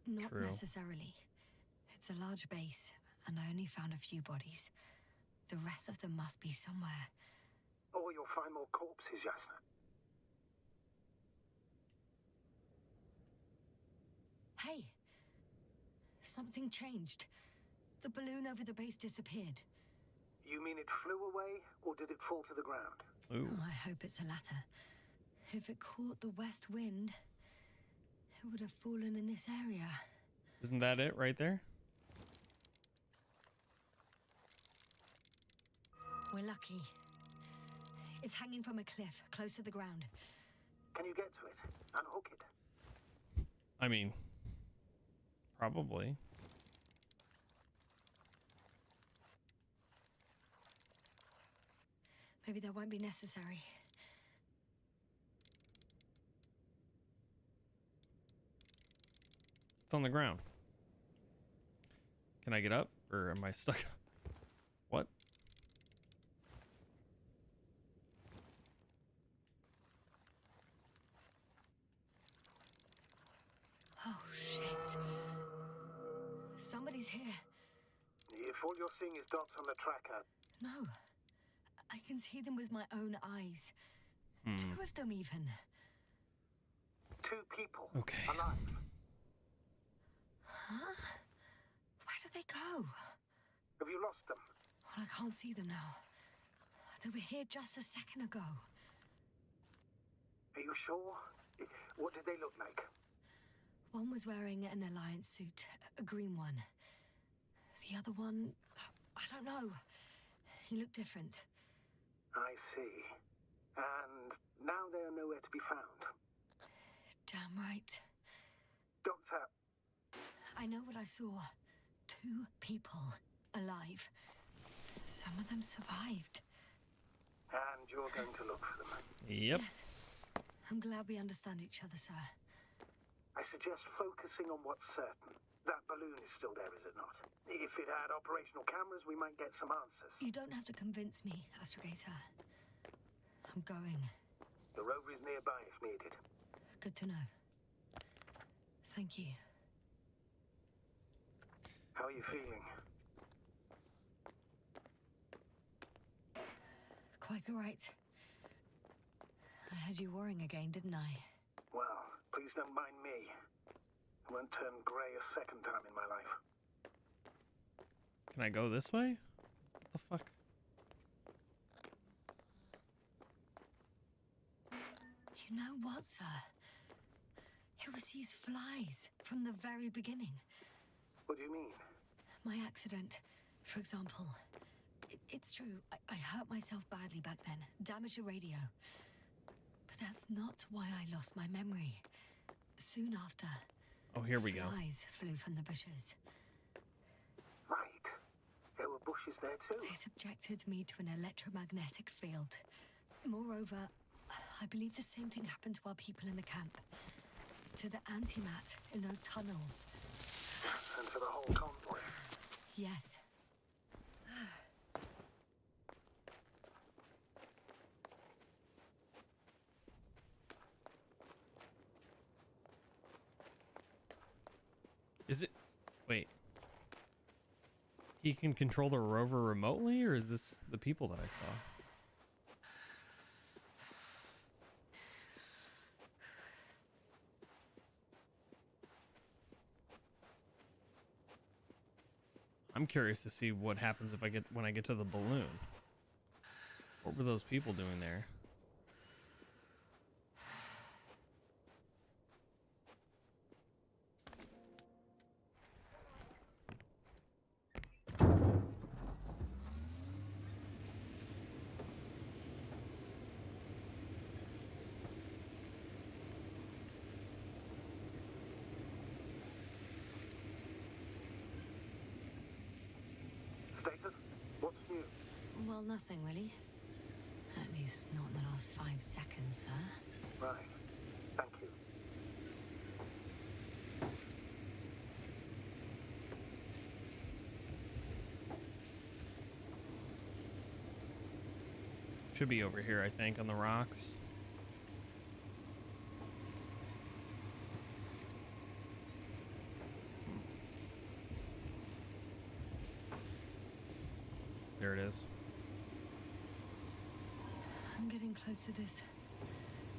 Not True. necessarily. It's a large base, and I only found a few bodies. The rest of them must be somewhere. Or you'll find more corpses, Yasna. Hey! Something changed. The balloon over the base disappeared. You mean it flew away, or did it fall to the ground? Ooh. Oh, I hope it's the latter. If it caught the west wind, it would have fallen in this area. Isn't that it right there? We're lucky. It's hanging from a cliff, close to the ground. Can you get to it? Unhook it? I mean, probably. Maybe that won't be necessary. It's on the ground. Can I get up, or am I stuck? What? Oh, shit. Somebody's here. If all you're seeing is dots on the tracker, No. I can see them with my own eyes. 2 of them, even. 2 people Okay. alive. Huh? Where did they go? Have you lost them? Well, I can't see them now. They were here just a second ago. Are you sure? What did they look like? One was wearing an Alliance suit, a green one. The other one, I don't know. He looked different. I see. And now they are nowhere to be found. Damn right. Doctor, I know what I saw. 2 people alive. Some of them survived. and you're going to look for them. Yep. Yes. I'm glad we understand each other, sir. I suggest focusing on what's certain. That balloon is still there, is it not? If it had operational cameras, we might get some answers. You don't have to convince me, Astrogator. I'm going. The rover is nearby if needed. Good to know. Thank you. How are you feeling? Quite all right. I had you worrying again, didn't I? Well, please don't mind me. I won't turn grey a second time in my life. Can I go this way? What the fuck? You know what, sir? It was these flies from the very beginning. What do you mean? My accident, for example. It's true, I hurt myself badly back then, damaged a radio. But that's not why I lost my memory. Soon after, Oh, here we go. flies flew from the bushes. Right. There were bushes there too. They subjected me to an electromagnetic field. Moreover, I believe the same thing happened to our people in the camp. To the antimat in those tunnels. And to the whole convoy. Yes. Is it... Wait. He can control the rover remotely, or is this the people that I saw? I'm curious to see what happens if when I get to the balloon. What were those people doing there? Status? What's new? Well, nothing really. At least not in the last 5 seconds, sir. Right. Thank you. Should be over here, I think, on the rocks. There it is. I'm getting close to this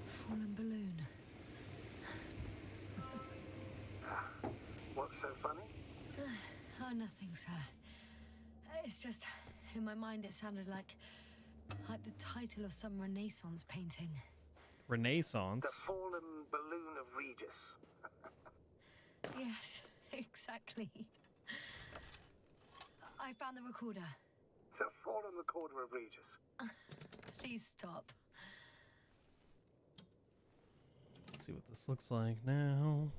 fallen balloon. What's so funny? Oh, nothing, sir. It's just, in my mind it sounded like the title of some Renaissance painting. Renaissance? The fallen balloon of Regis. Yes, exactly. I found the recorder. The fallen recorder of Regis. Please stop. Let's see what this looks like now.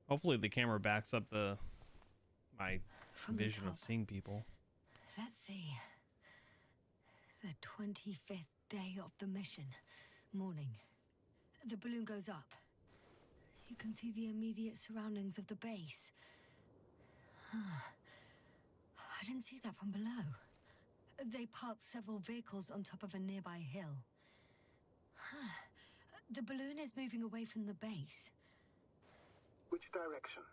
Hopefully the camera backs up my From the vision of top. seeing people. Let's see. The 25th day of the mission. Morning. The balloon goes up. You can see the immediate surroundings of the base. I didn't see that from below. They parked several vehicles on top of a nearby hill. The balloon is moving away from the base. Which direction?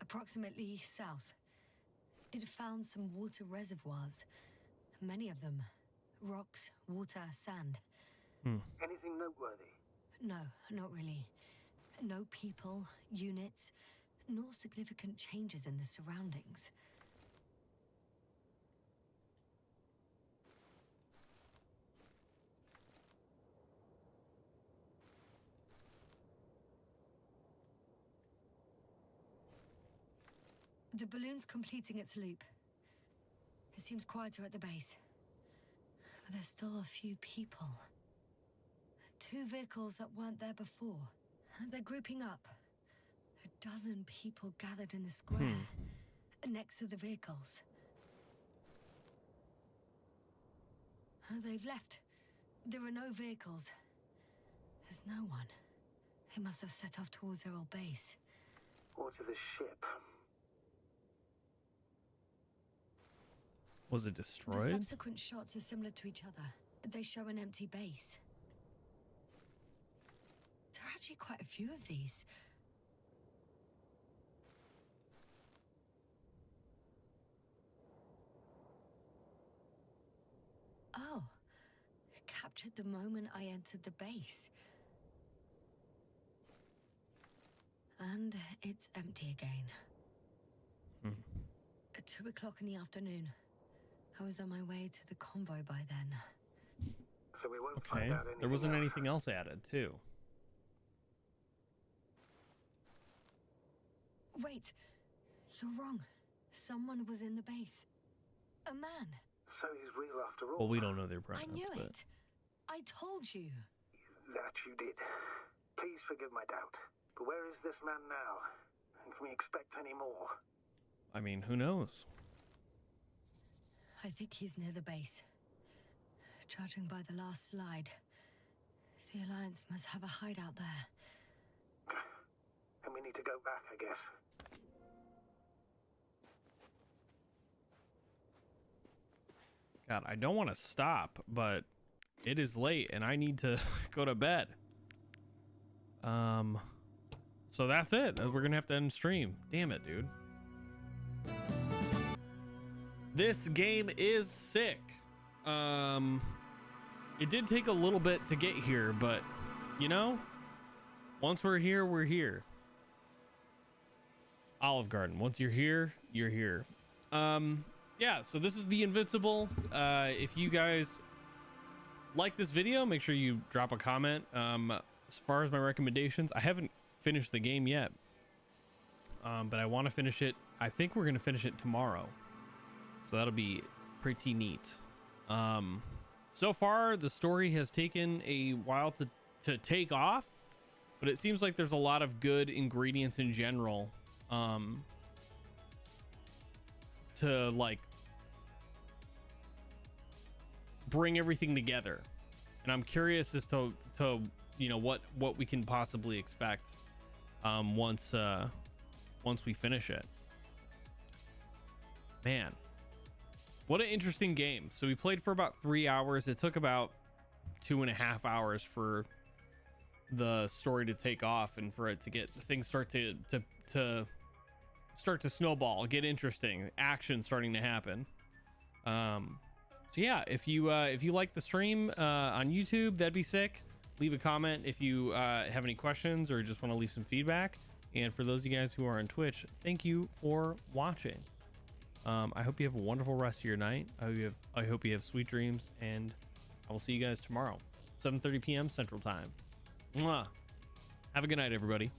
Approximately south. It found some water reservoirs. Many of them. Rocks, water, sand. Anything noteworthy? No, not really. No people, units, nor significant changes in the surroundings. The balloon's completing its loop. It seems quieter at the base. But there's still a few people. 2 vehicles that weren't there before. They're grouping up. 12 people gathered in the square next to the vehicles. They've left. There are no vehicles. There's no one. They must have set off towards their old base. Or to the ship. Was it The destroyed? subsequent shots are similar to each other. They show an empty base. There are actually quite a few of these. Oh, it captured the moment I entered the base. And it's empty again. At 2 o'clock in the afternoon. I was on my way to the convoy by then. So we won't Okay. find out anything There wasn't else. anything else added, too. Wait, you're wrong. Someone was in the base. A man. So he's real after all. Well, we don't know their I presence, knew but it. I told you. That you did. Please forgive my doubt. But where is this man now? And can we expect any more? I mean, who knows? I think he's near the base. Judging by the last slide, the Alliance must have a hideout there. And we need to go back, I guess. God, I don't want to stop, but it is late and I need to go to bed. So that's it. We're gonna have to end stream. Damn it, dude. This game is sick. It did take a little bit to get here, but you know, once we're here, we're here. Olive Garden. Once you're here, you're here. Yeah, so this is the Invincible. If you guys like this video, make sure you drop a comment. As far as my recommendations, I haven't finished the game yet, but I want to finish it. I think we're gonna finish it tomorrow, so that'll be pretty neat. So far the story has taken a while to take off, but it seems like there's a lot of good ingredients in general to like bring everything together, and I'm curious as to you know what we can possibly expect once we finish it. Man, what an interesting game. So we played for about 3 hours. It took about 2.5 hours for the story to take off and for it to get things start to snowball, get interesting, action starting to happen. So yeah, if you like the stream on YouTube, that'd be sick. Leave a comment if you have any questions or just want to leave some feedback. And for those of you guys who are on Twitch, thank you for watching. I hope you have a wonderful rest of your night. I hope you have sweet dreams, and I will see you guys tomorrow, 7:30 p.m. Central Time. Mwah. Have a good night, everybody.